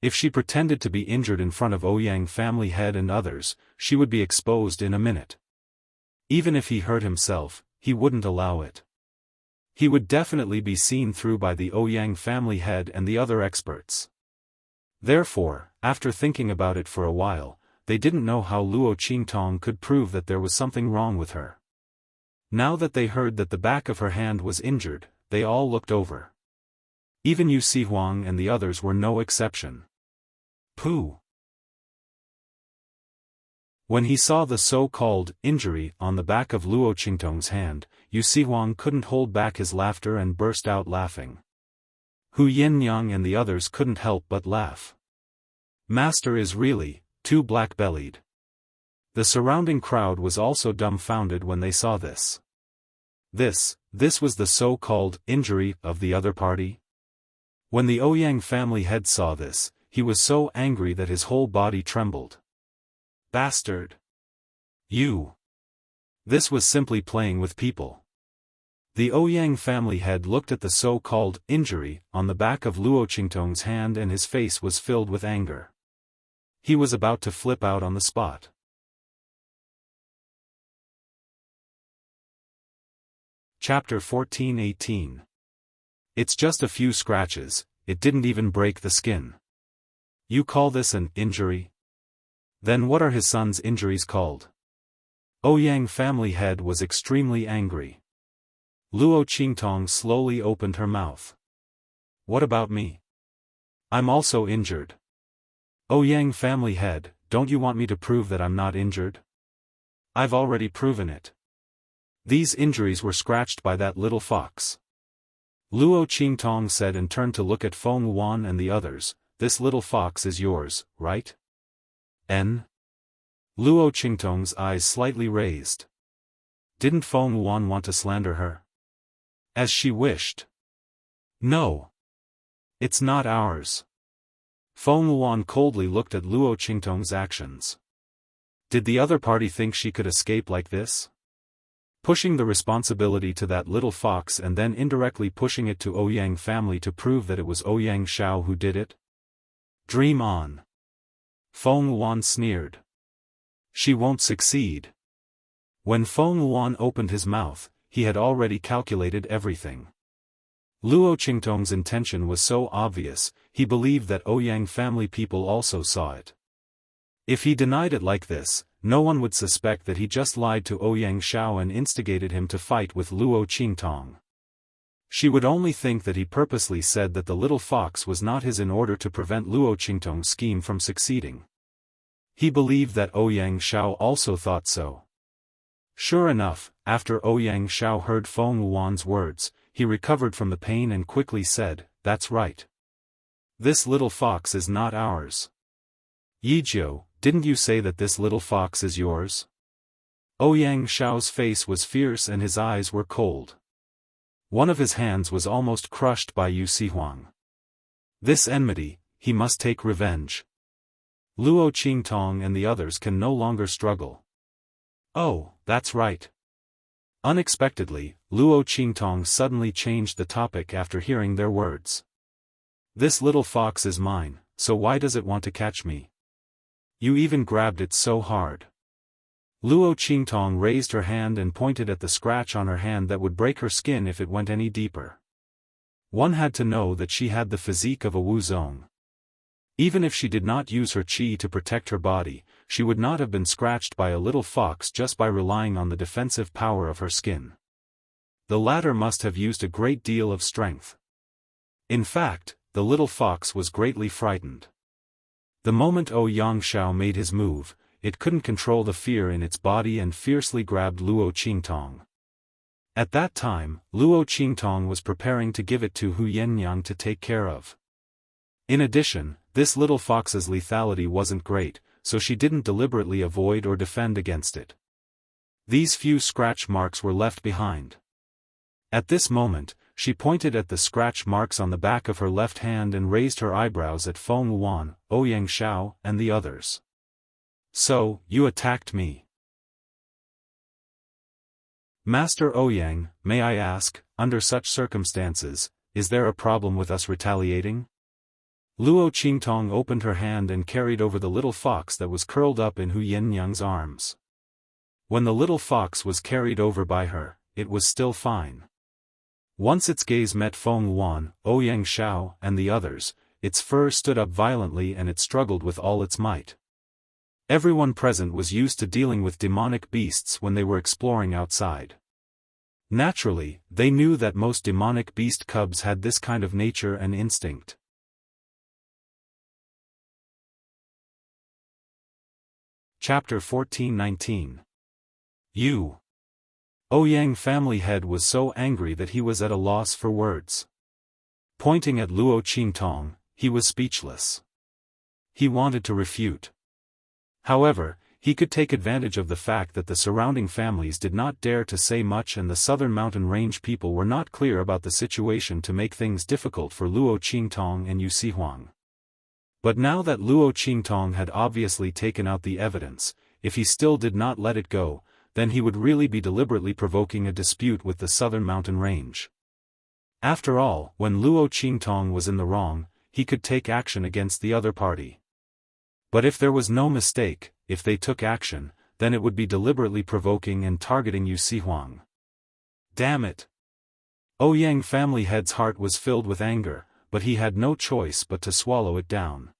If she pretended to be injured in front of Ouyang family head and others, she would be exposed in a minute. Even if he hurt himself, he wouldn't allow it. He would definitely be seen through by the Ouyang family head and the other experts. Therefore, after thinking about it for a while, they didn't know how Luo Qingtong could prove that there was something wrong with her. Now that they heard that the back of her hand was injured, they all looked over. Even Yu Sihuang and the others were no exception. Pooh! When he saw the so-called injury on the back of Luo Qingtong's hand, Yu Sihuang couldn't hold back his laughter and burst out laughing. Hu Yinyang and the others couldn't help but laugh. Master is really too black-bellied. The surrounding crowd was also dumbfounded when they saw this. This was the so-called injury of the other party? When the Ouyang family head saw this, he was so angry that his whole body trembled. Bastard! You! This was simply playing with people. The Ouyang family head looked at the so-called injury on the back of Luo Qingtong's hand and his face was filled with anger. He was about to flip out on the spot. Chapter 14:18. It's just a few scratches, it didn't even break the skin. You call this an injury? Then what are his son's injuries called? Ouyang family head was extremely angry. Luo Qingtong slowly opened her mouth. What about me? I'm also injured. Ouyang family head, don't you want me to prove that I'm not injured? I've already proven it. These injuries were scratched by that little fox. Luo Qingtong said and turned to look at Feng Wan and the others. This little fox is yours, right? Luo Qingtong's eyes slightly raised. Didn't Feng Wan want to slander her? As she wished. No. It's not ours. Feng Wan coldly looked at Luo Qingtong's actions. Did the other party think she could escape like this? Pushing the responsibility to that little fox and then indirectly pushing it to Ouyang family to prove that it was Yangshuo who did it? Dream on. Feng Wan sneered. She won't succeed. When Feng Wan opened his mouth, he had already calculated everything. Luo Qingtong's intention was so obvious, he believed that Ouyang family people also saw it. If he denied it like this, no one would suspect that he just lied to Yangshuo and instigated him to fight with Luo Qingtong. She would only think that he purposely said that the little fox was not his in order to prevent Luo Qingtong's scheme from succeeding. He believed that Yangshuo also thought so. Sure enough, after Yangshuo heard Feng Wan's words, he recovered from the pain and quickly said, "That's right. This little fox is not ours. Yijiu, didn't you say that this little fox is yours?" Yangshuo's face was fierce and his eyes were cold. One of his hands was almost crushed by Yu Sihuang. This enmity, he must take revenge. Luo Qingtong and the others can no longer struggle. Oh, that's right. Unexpectedly, Luo Qingtong suddenly changed the topic after hearing their words. This little fox is mine, so why does it want to catch me? You even grabbed it so hard. Luo Qingtong raised her hand and pointed at the scratch on her hand that would break her skin if it went any deeper. One had to know that she had the physique of a Wuzong. Even if she did not use her qi to protect her body, she would not have been scratched by a little fox just by relying on the defensive power of her skin. The latter must have used a great deal of strength. In fact, the little fox was greatly frightened. The moment Yangshuo made his move, it couldn't control the fear in its body and fiercely grabbed Luo Qingtong. At that time, Luo Qingtong was preparing to give it to Hu Yenyang to take care of. In addition, this little fox's lethality wasn't great, so she didn't deliberately avoid or defend against it. These few scratch marks were left behind. At this moment, she pointed at the scratch marks on the back of her left hand and raised her eyebrows at Feng Wuan, Ouyang Xiao, and the others. "So, you attacked me. Master Ouyang, may I ask, under such circumstances, is there a problem with us retaliating?" Luo Qingtong opened her hand and carried over the little fox that was curled up in Hu Yinyang's arms. When the little fox was carried over by her, it was still fine. Once its gaze met Feng Wuan, Ouyang Xiao, and the others, its fur stood up violently and it struggled with all its might. Everyone present was used to dealing with demonic beasts when they were exploring outside. Naturally, they knew that most demonic beast cubs had this kind of nature and instinct. Chapter 14-19. Ouyang family head was so angry that he was at a loss for words. Pointing at Luo Qingtong, he was speechless. He wanted to refute. However, he could take advantage of the fact that the surrounding families did not dare to say much and the southern mountain range people were not clear about the situation to make things difficult for Luo Qingtong and Yu Sihuang. But now that Luo Qingtong had obviously taken out the evidence, if he still did not let it go, then he would really be deliberately provoking a dispute with the southern mountain range. After all, when Luo Qingtong was in the wrong, he could take action against the other party. But if there was no mistake, if they took action, then it would be deliberately provoking and targeting Yu Sihuang. Damn it! Ouyang family head's heart was filled with anger, but he had no choice but to swallow it down.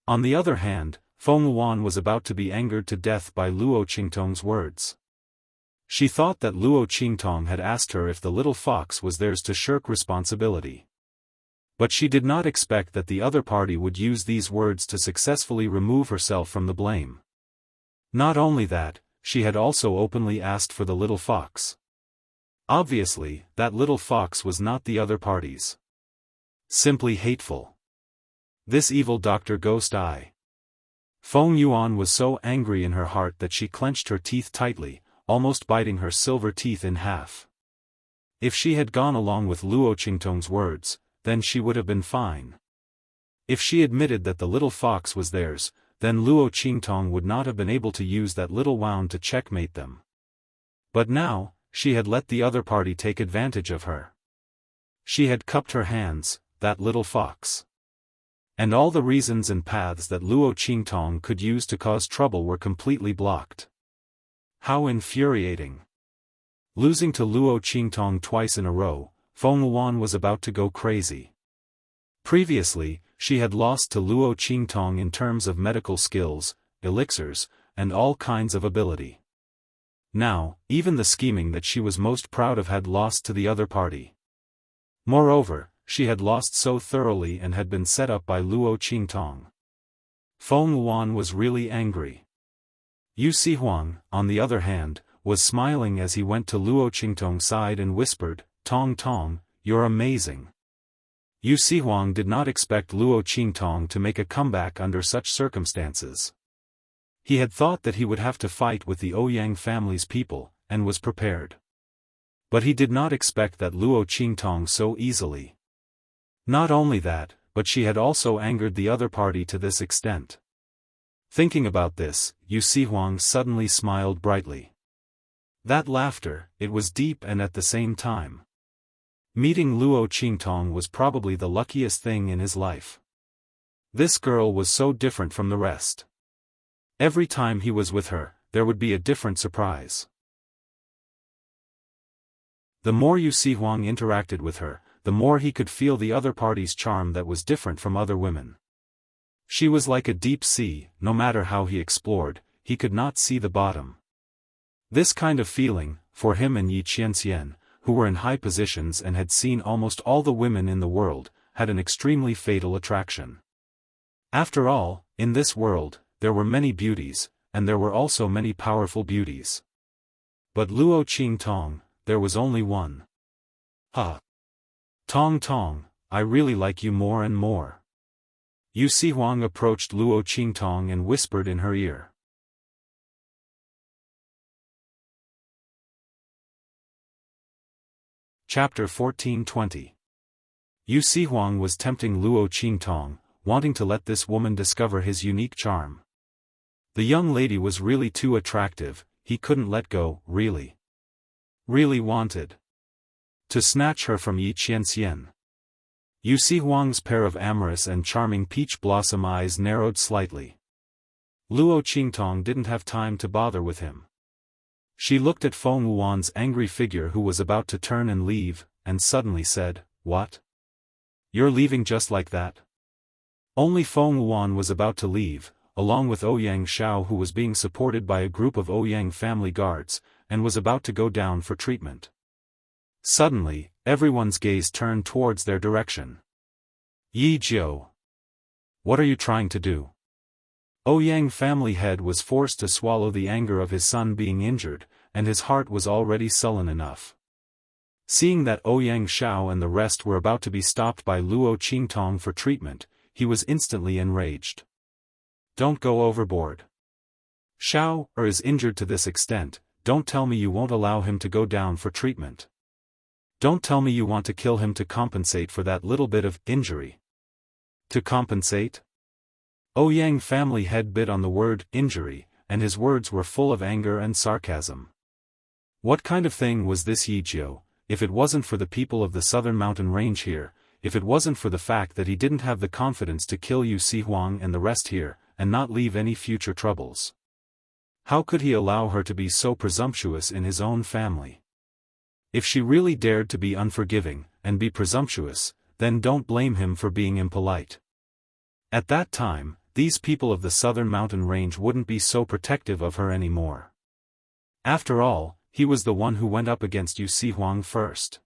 On the other hand, Feng Wuan was about to be angered to death by Luo Qingtong's words. She thought that Luo Qingtong had asked her if the little fox was theirs to shirk responsibility. But she did not expect that the other party would use these words to successfully remove herself from the blame. Not only that, she had also openly asked for the little fox. Obviously, that little fox was not the other party's. Simply hateful. This evil Dr. Ghost Eye. Feng Yuan was so angry in her heart that she clenched her teeth tightly, almost biting her silver teeth in half. If she had gone along with Luo Qingtong's words, then she would have been fine. If she admitted that the little fox was theirs, then Luo Qingtong would not have been able to use that little wound to checkmate them. But now, she had let the other party take advantage of her. She had cupped her hands, that little fox. And all the reasons and paths that Luo Qingtong could use to cause trouble were completely blocked. How infuriating. Losing to Luo Qingtong twice in a row, Feng Wuan was about to go crazy. Previously, she had lost to Luo Qingtong in terms of medical skills, elixirs, and all kinds of ability. Now, even the scheming that she was most proud of had lost to the other party. Moreover, she had lost so thoroughly and had been set up by Luo Qingtong. Feng Wuan was really angry. Yu Sihuang, on the other hand, was smiling as he went to Luo Qingtong's side and whispered, "Tong Tong, you're amazing." Yu Sihuang did not expect Luo Qingtong to make a comeback under such circumstances. He had thought that he would have to fight with the Ouyang family's people, and was prepared. But he did not expect that Luo Qingtong so easily. Not only that, but she had also angered the other party to this extent. Thinking about this, Yu Sihuang suddenly smiled brightly. That laughter, it was deep and at the same time. Meeting Luo Qingtong was probably the luckiest thing in his life. This girl was so different from the rest. Every time he was with her, there would be a different surprise. The more Yu Sihuang interacted with her, the more he could feel the other party's charm that was different from other women. She was like a deep sea, no matter how he explored, he could not see the bottom. This kind of feeling, for him and Yi Qianxian, who were in high positions and had seen almost all the women in the world, had an extremely fatal attraction. After all, in this world, there were many beauties, and there were also many powerful beauties. But Luo Qingtong, there was only one. Ha! Tong Tong, I really like you more and more. Yu Sihuang approached Luo Qingtong and whispered in her ear. Chapter 1420. Yu Sihuang was tempting Luo Qingtong, wanting to let this woman discover his unique charm. The young lady was really too attractive, he couldn't let go, really wanted to snatch her from Yi Qianxian. Yu Sihuang's pair of amorous and charming peach blossom eyes narrowed slightly. Luo Qingtong didn't have time to bother with him. She looked at Feng Wuan's angry figure who was about to turn and leave, and suddenly said, "What? You're leaving just like that?" Only Feng Wuan was about to leave, along with Ouyang Xiao who was being supported by a group of Ouyang family guards, and was about to go down for treatment. Suddenly, everyone's gaze turned towards their direction. "Yi Jiu! What are you trying to do?" Ouyang family head was forced to swallow the anger of his son being injured, and his heart was already sullen enough. Seeing that Ouyang Xiao and the rest were about to be stopped by Luo Qingtong for treatment, he was instantly enraged. "Don't go overboard. Xiao is injured to this extent, don't tell me you won't allow him to go down for treatment. Don't tell me you want to kill him to compensate for that little bit of injury." To compensate? Ouyang family head bit on the word injury, and his words were full of anger and sarcasm. What kind of thing was this Yi Jiu, if it wasn't for the people of the southern mountain range here, if it wasn't for the fact that he didn't have the confidence to kill Yu Sihuang and the rest here, and not leave any future troubles? How could he allow her to be so presumptuous in his own family? If she really dared to be unforgiving, and be presumptuous, then don't blame him for being impolite. At that time, these people of the southern mountain range wouldn't be so protective of her anymore. After all, he was the one who went up against Yu Sihuang first.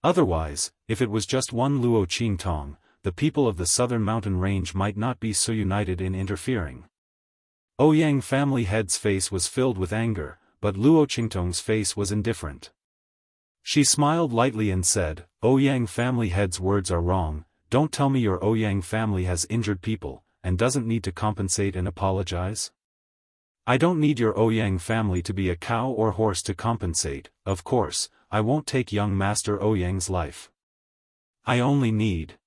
Otherwise, if it was just one Luo Qingtong, the people of the southern mountain range might not be so united in interfering. Ouyang family head's face was filled with anger, but Luo Qingtong's face was indifferent. She smiled lightly and said, "Ouyang family head's words are wrong, don't tell me your Ouyang family has injured people, and doesn't need to compensate and apologize. I don't need your Ouyang family to be a cow or horse to compensate, of course, I won't take young Master Ouyang's life. I only need..."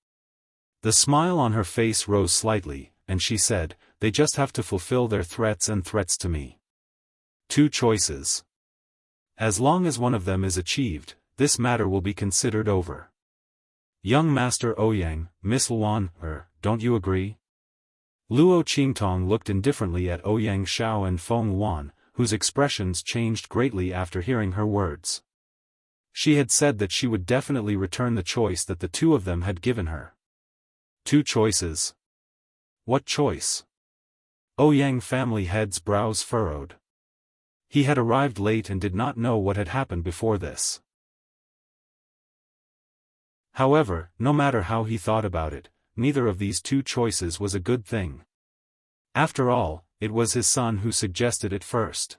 The smile on her face rose slightly, and she said, "They just have to fulfill their threats and threats to me. 2 choices. As long as one of them is achieved, this matter will be considered over. Young Master Ouyang, Miss Luan, don't you agree?" Luo Qingtong looked indifferently at Ouyang Xiao and Feng Wuan, whose expressions changed greatly after hearing her words. She had said that she would definitely return the choice that the 2 of them had given her. 2 choices? What choice? Ouyang family head's brows furrowed. He had arrived late and did not know what had happened before this. However, no matter how he thought about it, neither of these 2 choices was a good thing. After all, it was his son who suggested it first.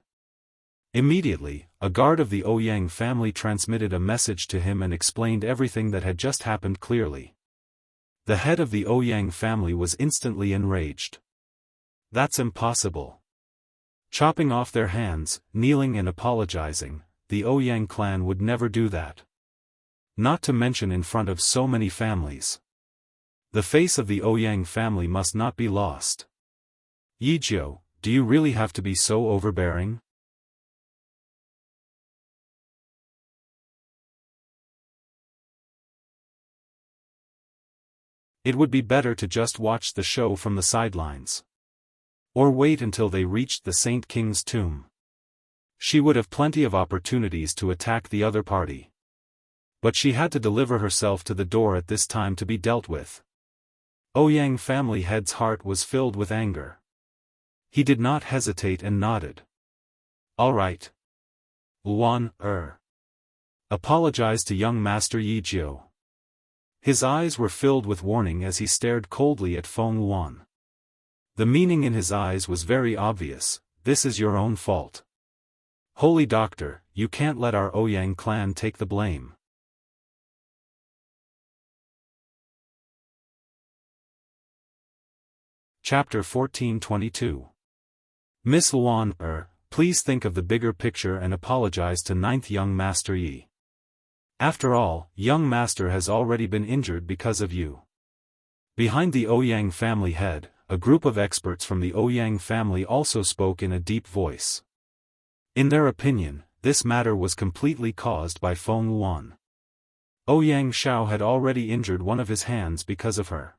Immediately, a guard of the Ouyang family transmitted a message to him and explained everything that had just happened clearly. The head of the Ouyang family was instantly enraged. "That's impossible. Chopping off their hands, kneeling and apologizing, the Ouyang clan would never do that. Not to mention in front of so many families. The face of the Ouyang family must not be lost. Yi Jiu, do you really have to be so overbearing?" It would be better to just watch the show from the sidelines. Or wait until they reached the Saint King's tomb. She would have plenty of opportunities to attack the other party. But she had to deliver herself to the door at this time to be dealt with. Ouyang family head's heart was filled with anger. He did not hesitate and nodded. "All right. Luan, apologize to young Master Yi Jiu." His eyes were filled with warning as he stared coldly at Feng Wuan. The meaning in his eyes was very obvious: this is your own fault. Holy Doctor, you can't let our Ouyang clan take the blame. Chapter 1422. Miss Luan, please think of the bigger picture and apologize to ninth young Master Yi. After all, young master has already been injured because of you. Behind the Ouyang family head, a group of experts from the Ouyang family also spoke in a deep voice. In their opinion, this matter was completely caused by Feng Wuan. Ouyang Xiao had already injured one of his hands because of her.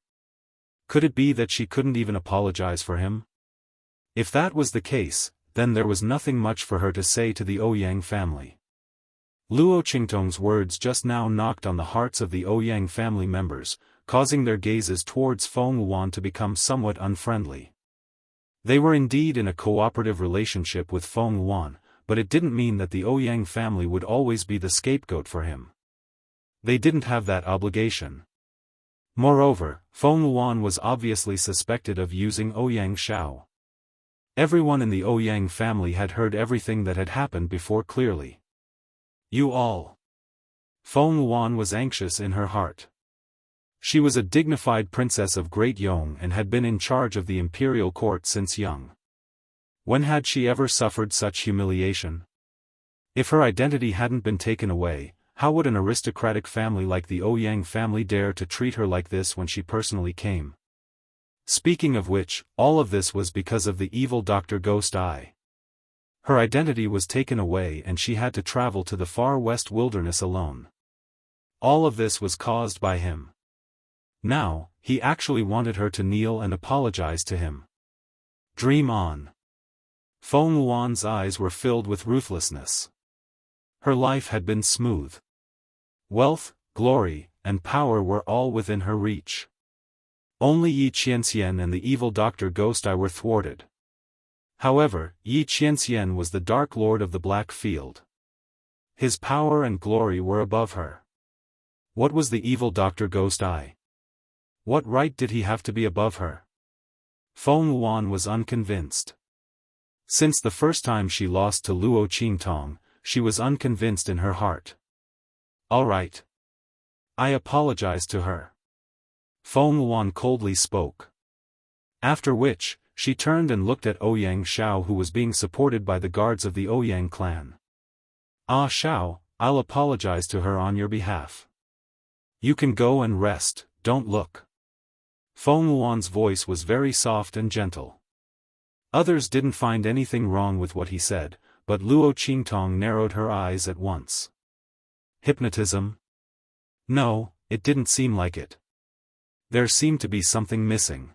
Could it be that she couldn't even apologize for him? If that was the case, then there was nothing much for her to say to the Ouyang family. Luo Qingtong's words just now knocked on the hearts of the Ouyang family members, causing their gazes towards Feng Wuan to become somewhat unfriendly. They were indeed in a cooperative relationship with Feng Wuan, but it didn't mean that the Ouyang family would always be the scapegoat for him. They didn't have that obligation. Moreover, Feng Wuan was obviously suspected of using Ouyang Xiao. Everyone in the Ouyang family had heard everything that had happened before clearly. You all. Feng Wuan was anxious in her heart. She was a dignified princess of Great Yong and had been in charge of the imperial court since young. When had she ever suffered such humiliation? If her identity hadn't been taken away, how would an aristocratic family like the Ouyang family dare to treat her like this when she personally came? Speaking of which, all of this was because of the evil Dr. Ghost Eye. Her identity was taken away and she had to travel to the far west wilderness alone. All of this was caused by him. Now, he actually wanted her to kneel and apologize to him. Dream on. Feng Wuan's eyes were filled with ruthlessness. Her life had been smooth. Wealth, glory, and power were all within her reach. Only Yi Qianxian and the evil Dr. Ghost Eye were thwarted. However, Yi Qianxian was the Dark Lord of the Black Field. His power and glory were above her. What was the evil Dr. Ghost Eye? What right did he have to be above her? Feng Wuan was unconvinced. Since the first time she lost to Luo Qingtong, she was unconvinced in her heart. All right. I apologize to her. Feng Wuan coldly spoke. After which, she turned and looked at Ouyang Xiao, who was being supported by the guards of the Ouyang clan. Ah Xiao, I'll apologize to her on your behalf. You can go and rest, don't look. Feng Wuan's voice was very soft and gentle. Others didn't find anything wrong with what he said, but Luo Qingtong narrowed her eyes at once. Hypnotism? No, it didn't seem like it. There seemed to be something missing.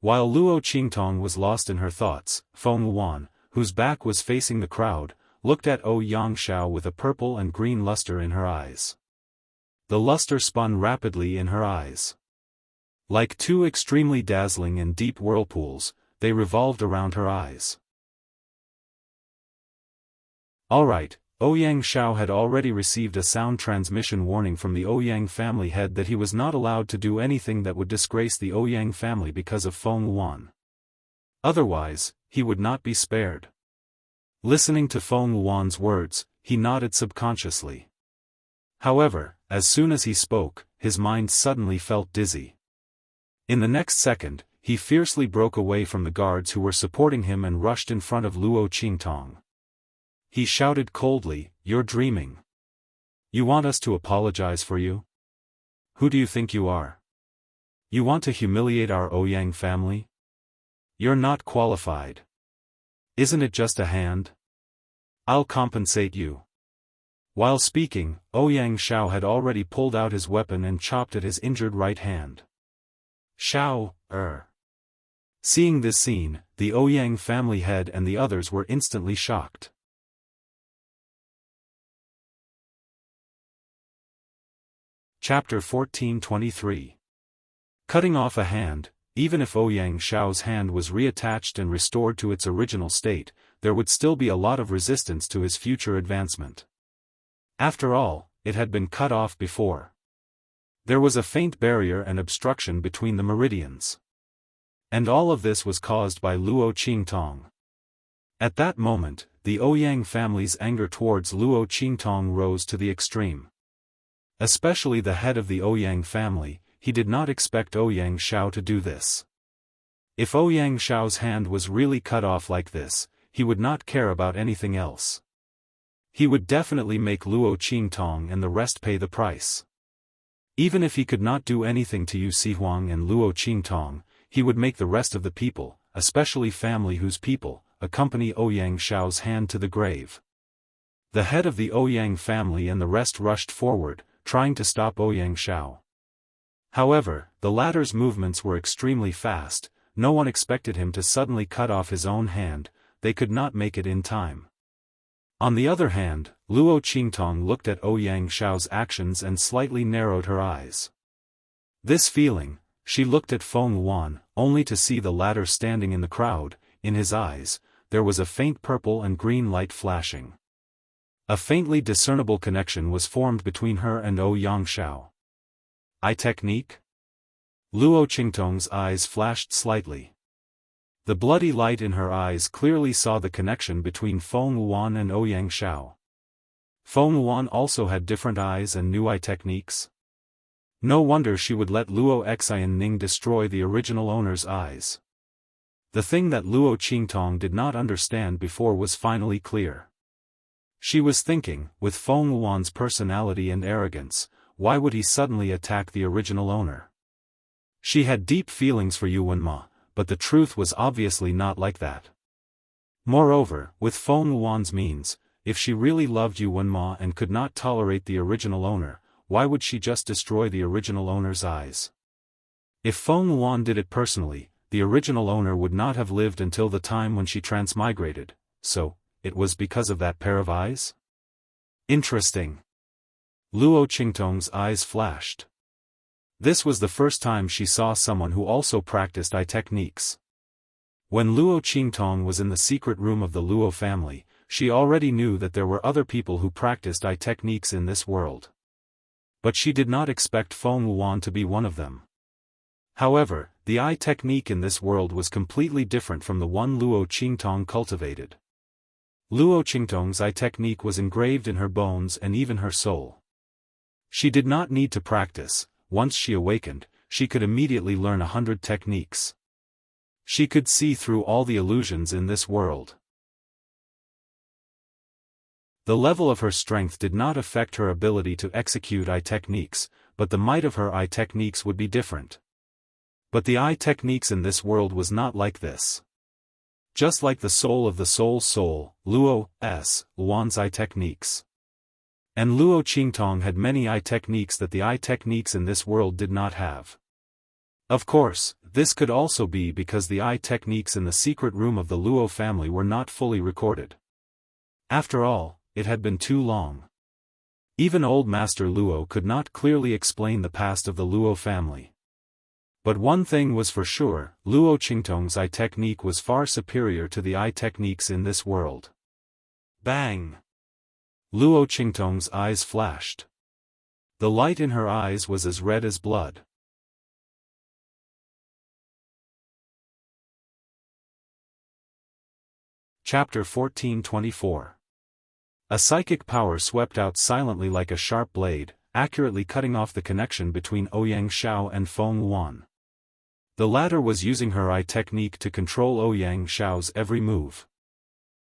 While Luo Qingtong was lost in her thoughts, Feng Wuan, whose back was facing the crowd, looked at Ouyang Xiao with a purple and green luster in her eyes. The luster spun rapidly in her eyes. Like two extremely dazzling and deep whirlpools, they revolved around her eyes. Alright, Ouyang Xiao had already received a sound transmission warning from the Ouyang family head that he was not allowed to do anything that would disgrace the Ouyang family because of Feng Wuan. Otherwise, he would not be spared. Listening to Feng Wuan's words, he nodded subconsciously. However, as soon as he spoke, his mind suddenly felt dizzy. In the next second, he fiercely broke away from the guards who were supporting him and rushed in front of Luo Qingtong. He shouted coldly, "You're dreaming. You want us to apologize for you? Who do you think you are? You want to humiliate our Ouyang family? You're not qualified. Isn't it just a hand? I'll compensate you." While speaking, Ouyang Xiao had already pulled out his weapon and chopped at his injured right hand. Xiao, Seeing this scene, the Ouyang family head and the others were instantly shocked. Chapter 1423. Cutting off a hand. Even if Ouyang Xiao's hand was reattached and restored to its original state, there would still be a lot of resistance to his future advancement. After all, it had been cut off before. There was a faint barrier and obstruction between the meridians. And all of this was caused by Luo Qingtong. At that moment, the Ouyang family's anger towards Luo Qingtong rose to the extreme. Especially the head of the Ouyang family, he did not expect Ouyang Xiao to do this. If Ouyang Xiao's hand was really cut off like this, he would not care about anything else. He would definitely make Luo Qingtong and the rest pay the price. Even if he could not do anything to Yu Sihuang and Luo Qingtong, he would make the rest of the people, especially family whose people, accompany Ouyang Shao's hand to the grave. The head of the Ouyang family and the rest rushed forward, trying to stop Ouyang Shao. However, the latter's movements were extremely fast, no one expected him to suddenly cut off his own hand, they could not make it in time. On the other hand, Luo Qingtong looked at Ouyang Shao's actions and slightly narrowed her eyes. This feeling, she looked at Feng Yuan, only to see the latter standing in the crowd. In his eyes, there was a faint purple and green light flashing. A faintly discernible connection was formed between her and Ouyang Shao. Eye technique? Luo Qingtong's eyes flashed slightly. The bloody light in her eyes clearly saw the connection between Feng Yuan and Ouyang Shao. Feng Yuan also had different eyes and new eye techniques. No wonder she would let Luo Xianning destroy the original owner's eyes. The thing that Luo Qingtong did not understand before was finally clear. She was thinking, with Feng Yuan's personality and arrogance, why would he suddenly attack the original owner? She had deep feelings for Yuan Ma, but the truth was obviously not like that. Moreover, with Feng Yuan's means, if she really loved Yuan Ma and could not tolerate the original owner, why would she just destroy the original owner's eyes? If Feng Yuan did it personally, the original owner would not have lived until the time when she transmigrated, so, it was because of that pair of eyes? Interesting. Luo Qingtong's eyes flashed. This was the first time she saw someone who also practiced eye techniques. When Luo Qingtong was in the secret room of the Luo family, she already knew that there were other people who practiced eye techniques in this world. But she did not expect Feng Yuan to be one of them. However, the eye technique in this world was completely different from the one Luo Qingtong cultivated. Luo Qingtong's eye technique was engraved in her bones and even her soul. She did not need to practice. Once she awakened, she could immediately learn 100 techniques. She could see through all the illusions in this world. The level of her strength did not affect her ability to execute eye techniques, but the might of her eye techniques would be different. But the eye techniques in this world was not like this. Just like the soul of the soul, Luo Yuan's eye techniques. And Luo Qingtong had many eye techniques that the eye techniques in this world did not have. Of course, this could also be because the eye techniques in the secret room of the Luo family were not fully recorded. After all, it had been too long. Even old Master Luo could not clearly explain the past of the Luo family. But one thing was for sure, Luo Qingtong's eye technique was far superior to the eye techniques in this world. Bang! Luo Qingtong's eyes flashed. The light in her eyes was as red as blood. Chapter 1424. A psychic power swept out silently like a sharp blade, accurately cutting off the connection between Ouyang Shao and Feng Yuan. The latter was using her eye technique to control Ouyang Shao's every move.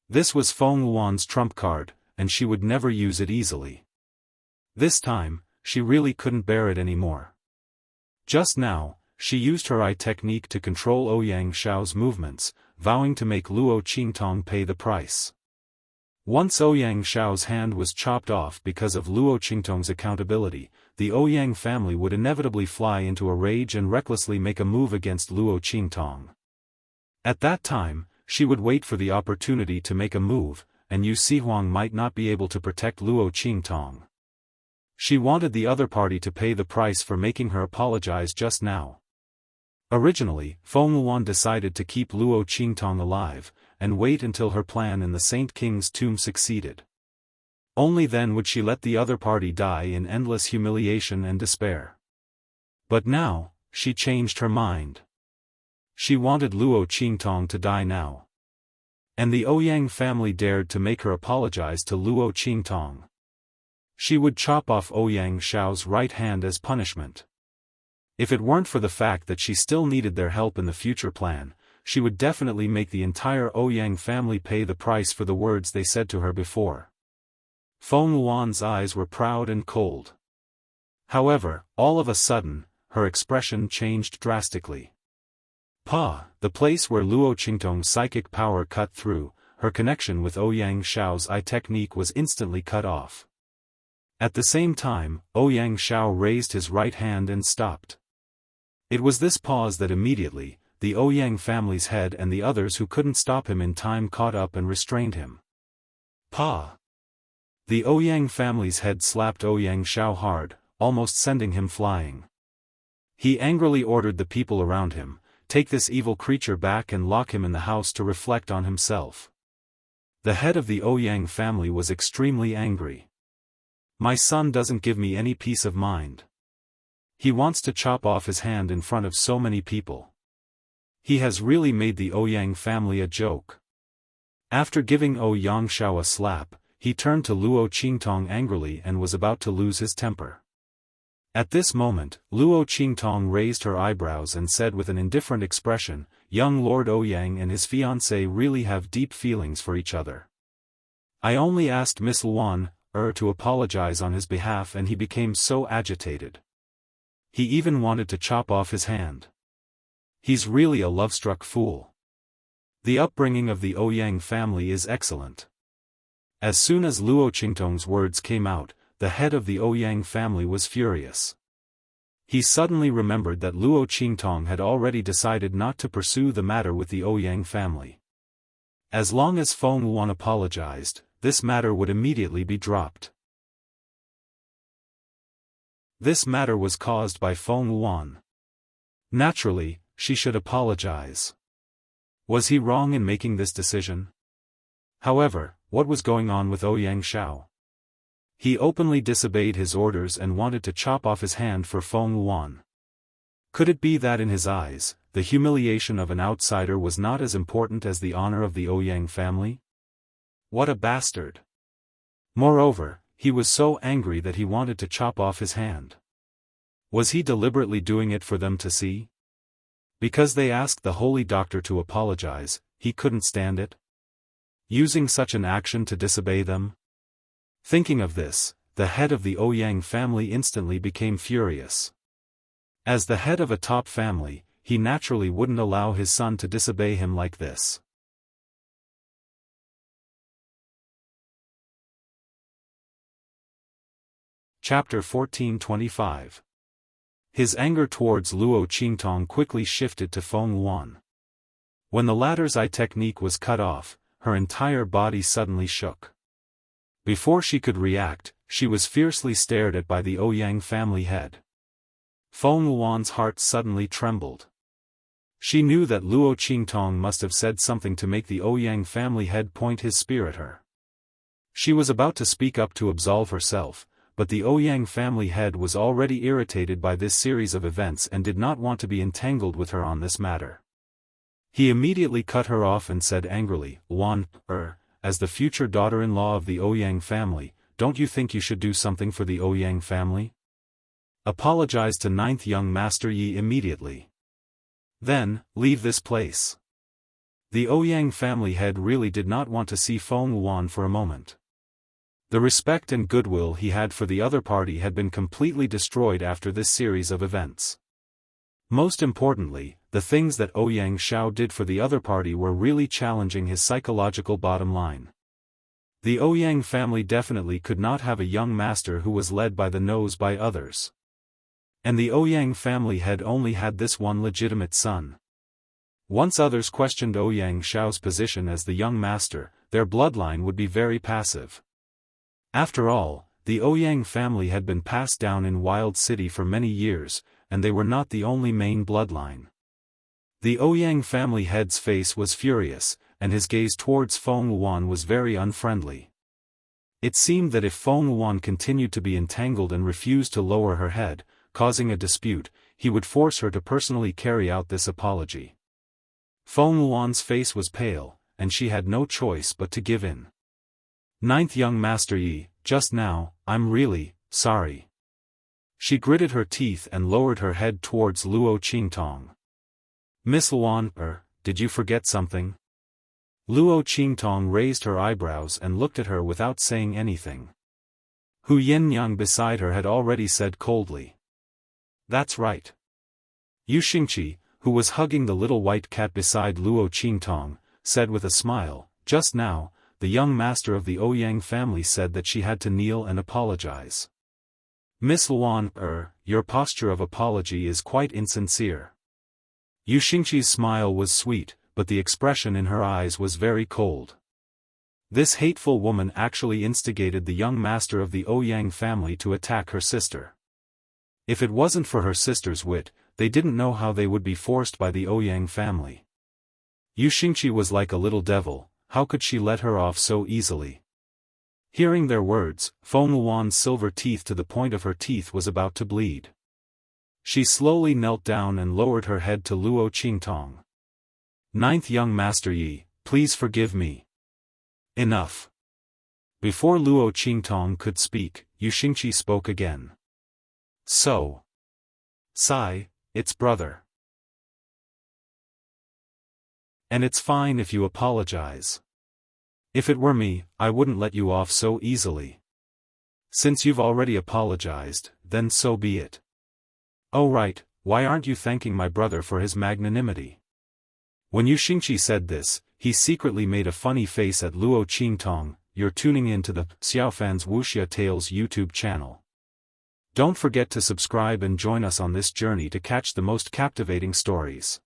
This was Feng Yuan's trump card, and she would never use it easily. This time, she really couldn't bear it anymore. Just now, she used her eye technique to control Ouyang Shao's movements, vowing to make Luo Qingtong pay the price. Once Ouyang Shao's hand was chopped off because of Luo Qingtong's accountability, the Ouyang family would inevitably fly into a rage and recklessly make a move against Luo Qingtong. At that time, she would wait for the opportunity to make a move, and Yu Sihuang might not be able to protect Luo Qingtong. She wanted the other party to pay the price for making her apologize just now. Originally, Feng Yuan decided to keep Luo Qingtong alive, and wait until her plan in the Saint King's tomb succeeded. Only then would she let the other party die in endless humiliation and despair. But now, she changed her mind. She wanted Luo Qingtong to die now. And the Ouyang family dared to make her apologize to Luo Qingtong. She would chop off Ouyang Shao's right hand as punishment. If it weren't for the fact that she still needed their help in the future plan, she would definitely make the entire Ouyang family pay the price for the words they said to her before. Feng Luan's eyes were proud and cold. However, all of a sudden, her expression changed drastically. The place where Luo Qingtong's psychic power cut through, her connection with Ouyang Xiao's eye technique was instantly cut off. At the same time, Ouyang Xiao raised his right hand and stopped. It was this pause that immediately, the Ouyang family's head and the others who couldn't stop him in time caught up and restrained him. The Ouyang family's head slapped Ouyang Xiao hard, almost sending him flying. He angrily ordered the people around him, "Take this evil creature back and lock him in the house to reflect on himself." The head of the Ouyang family was extremely angry. "My son doesn't give me any peace of mind. He wants to chop off his hand in front of so many people. He has really made the Ouyang family a joke." After giving Ouyang Xiao a slap, he turned to Luo Qingtong angrily and was about to lose his temper. At this moment, Luo Qingtong raised her eyebrows and said with an indifferent expression, "Young Lord Ouyang and his fiancée really have deep feelings for each other. I only asked Miss Luan to apologize on his behalf and he became so agitated. He even wanted to chop off his hand. He's really a love-struck fool. The upbringing of the Ouyang family is excellent." As soon as Luo Qingtong's words came out, the head of the Ouyang family was furious. He suddenly remembered that Luo Qingtong had already decided not to pursue the matter with the Ouyang family. As long as Feng Luan apologized, this matter would immediately be dropped. This matter was caused by Feng Luan. Naturally, she should apologize. Was he wrong in making this decision? However, what was going on with Ouyang Xiao? He openly disobeyed his orders and wanted to chop off his hand for Feng Luan. Could it be that in his eyes, the humiliation of an outsider was not as important as the honor of the Ouyang family? What a bastard! Moreover, he was so angry that he wanted to chop off his hand. Was he deliberately doing it for them to see? Because they asked the holy doctor to apologize, he couldn't stand it? Using such an action to disobey them? Thinking of this, the head of the Ouyang family instantly became furious. As the head of a top family, he naturally wouldn't allow his son to disobey him like this. Chapter 1425. His anger towards Luo Qingtong quickly shifted to Feng Luan. When the latter's eye technique was cut off, her entire body suddenly shook. Before she could react, she was fiercely stared at by the Ouyang family head. Feng Luan's heart suddenly trembled. She knew that Luo Qingtong must have said something to make the Ouyang family head point his spear at her. She was about to speak up to absolve herself, but the Ouyang family head was already irritated by this series of events and did not want to be entangled with her on this matter. He immediately cut her off and said angrily, "Luan, as the future daughter-in-law of the Ouyang family, don't you think you should do something for the Ouyang family? Apologize to ninth young Master Yi immediately. Then, leave this place." The Ouyang family head really did not want to see Feng Luan for a moment. The respect and goodwill he had for the other party had been completely destroyed after this series of events. Most importantly, the things that Ouyang Xiao did for the other party were really challenging his psychological bottom line. The Ouyang family definitely could not have a young master who was led by the nose by others. And the Ouyang family had only had this one legitimate son. Once others questioned Ouyang Xiao's position as the young master, their bloodline would be very passive. After all, the Ouyang family had been passed down in Wild City for many years, and they were not the only main bloodline. The Ouyang family head's face was furious, and his gaze towards Feng Luan was very unfriendly. It seemed that if Feng Luan continued to be entangled and refused to lower her head, causing a dispute, he would force her to personally carry out this apology. Feng Luan's face was pale, and she had no choice but to give in. "Ninth young Master Yi, just now, I'm really sorry." She gritted her teeth and lowered her head towards Luo Qingtong. "Miss Luan, did you forget something?" Luo Qingtong raised her eyebrows and looked at her without saying anything. Hu Yinyang beside her had already said coldly. That's right. Yu Xingqi, who was hugging the little white cat beside Luo Qingtong, said with a smile, just now, the young master of the Ouyang family said that she had to kneel and apologize. Miss Luan, your posture of apology is quite insincere. Yu Xingqi's smile was sweet, but the expression in her eyes was very cold. This hateful woman actually instigated the young master of the Ouyang family to attack her sister. If it wasn't for her sister's wit, they didn't know how they would be forced by the Ouyang family. Yu Xingqi was like a little devil, how could she let her off so easily? Hearing their words, Feng Luan's silver teeth to the point of her teeth was about to bleed. She slowly knelt down and lowered her head to Luo Qingtong. Ninth young master Yi, please forgive me. Enough. Before Luo Qingtong could speak, Yu Xingqi spoke again. So. Sai, it's brother. And it's fine if you apologize. If it were me, I wouldn't let you off so easily. Since you've already apologized, then so be it. Oh right, why aren't you thanking my brother for his magnanimity? When Yu Xingqi said this, he secretly made a funny face at Luo Qingtong. You're tuning in to the Xiaofan's Wuxia Tales YouTube channel. Don't forget to subscribe and join us on this journey to catch the most captivating stories.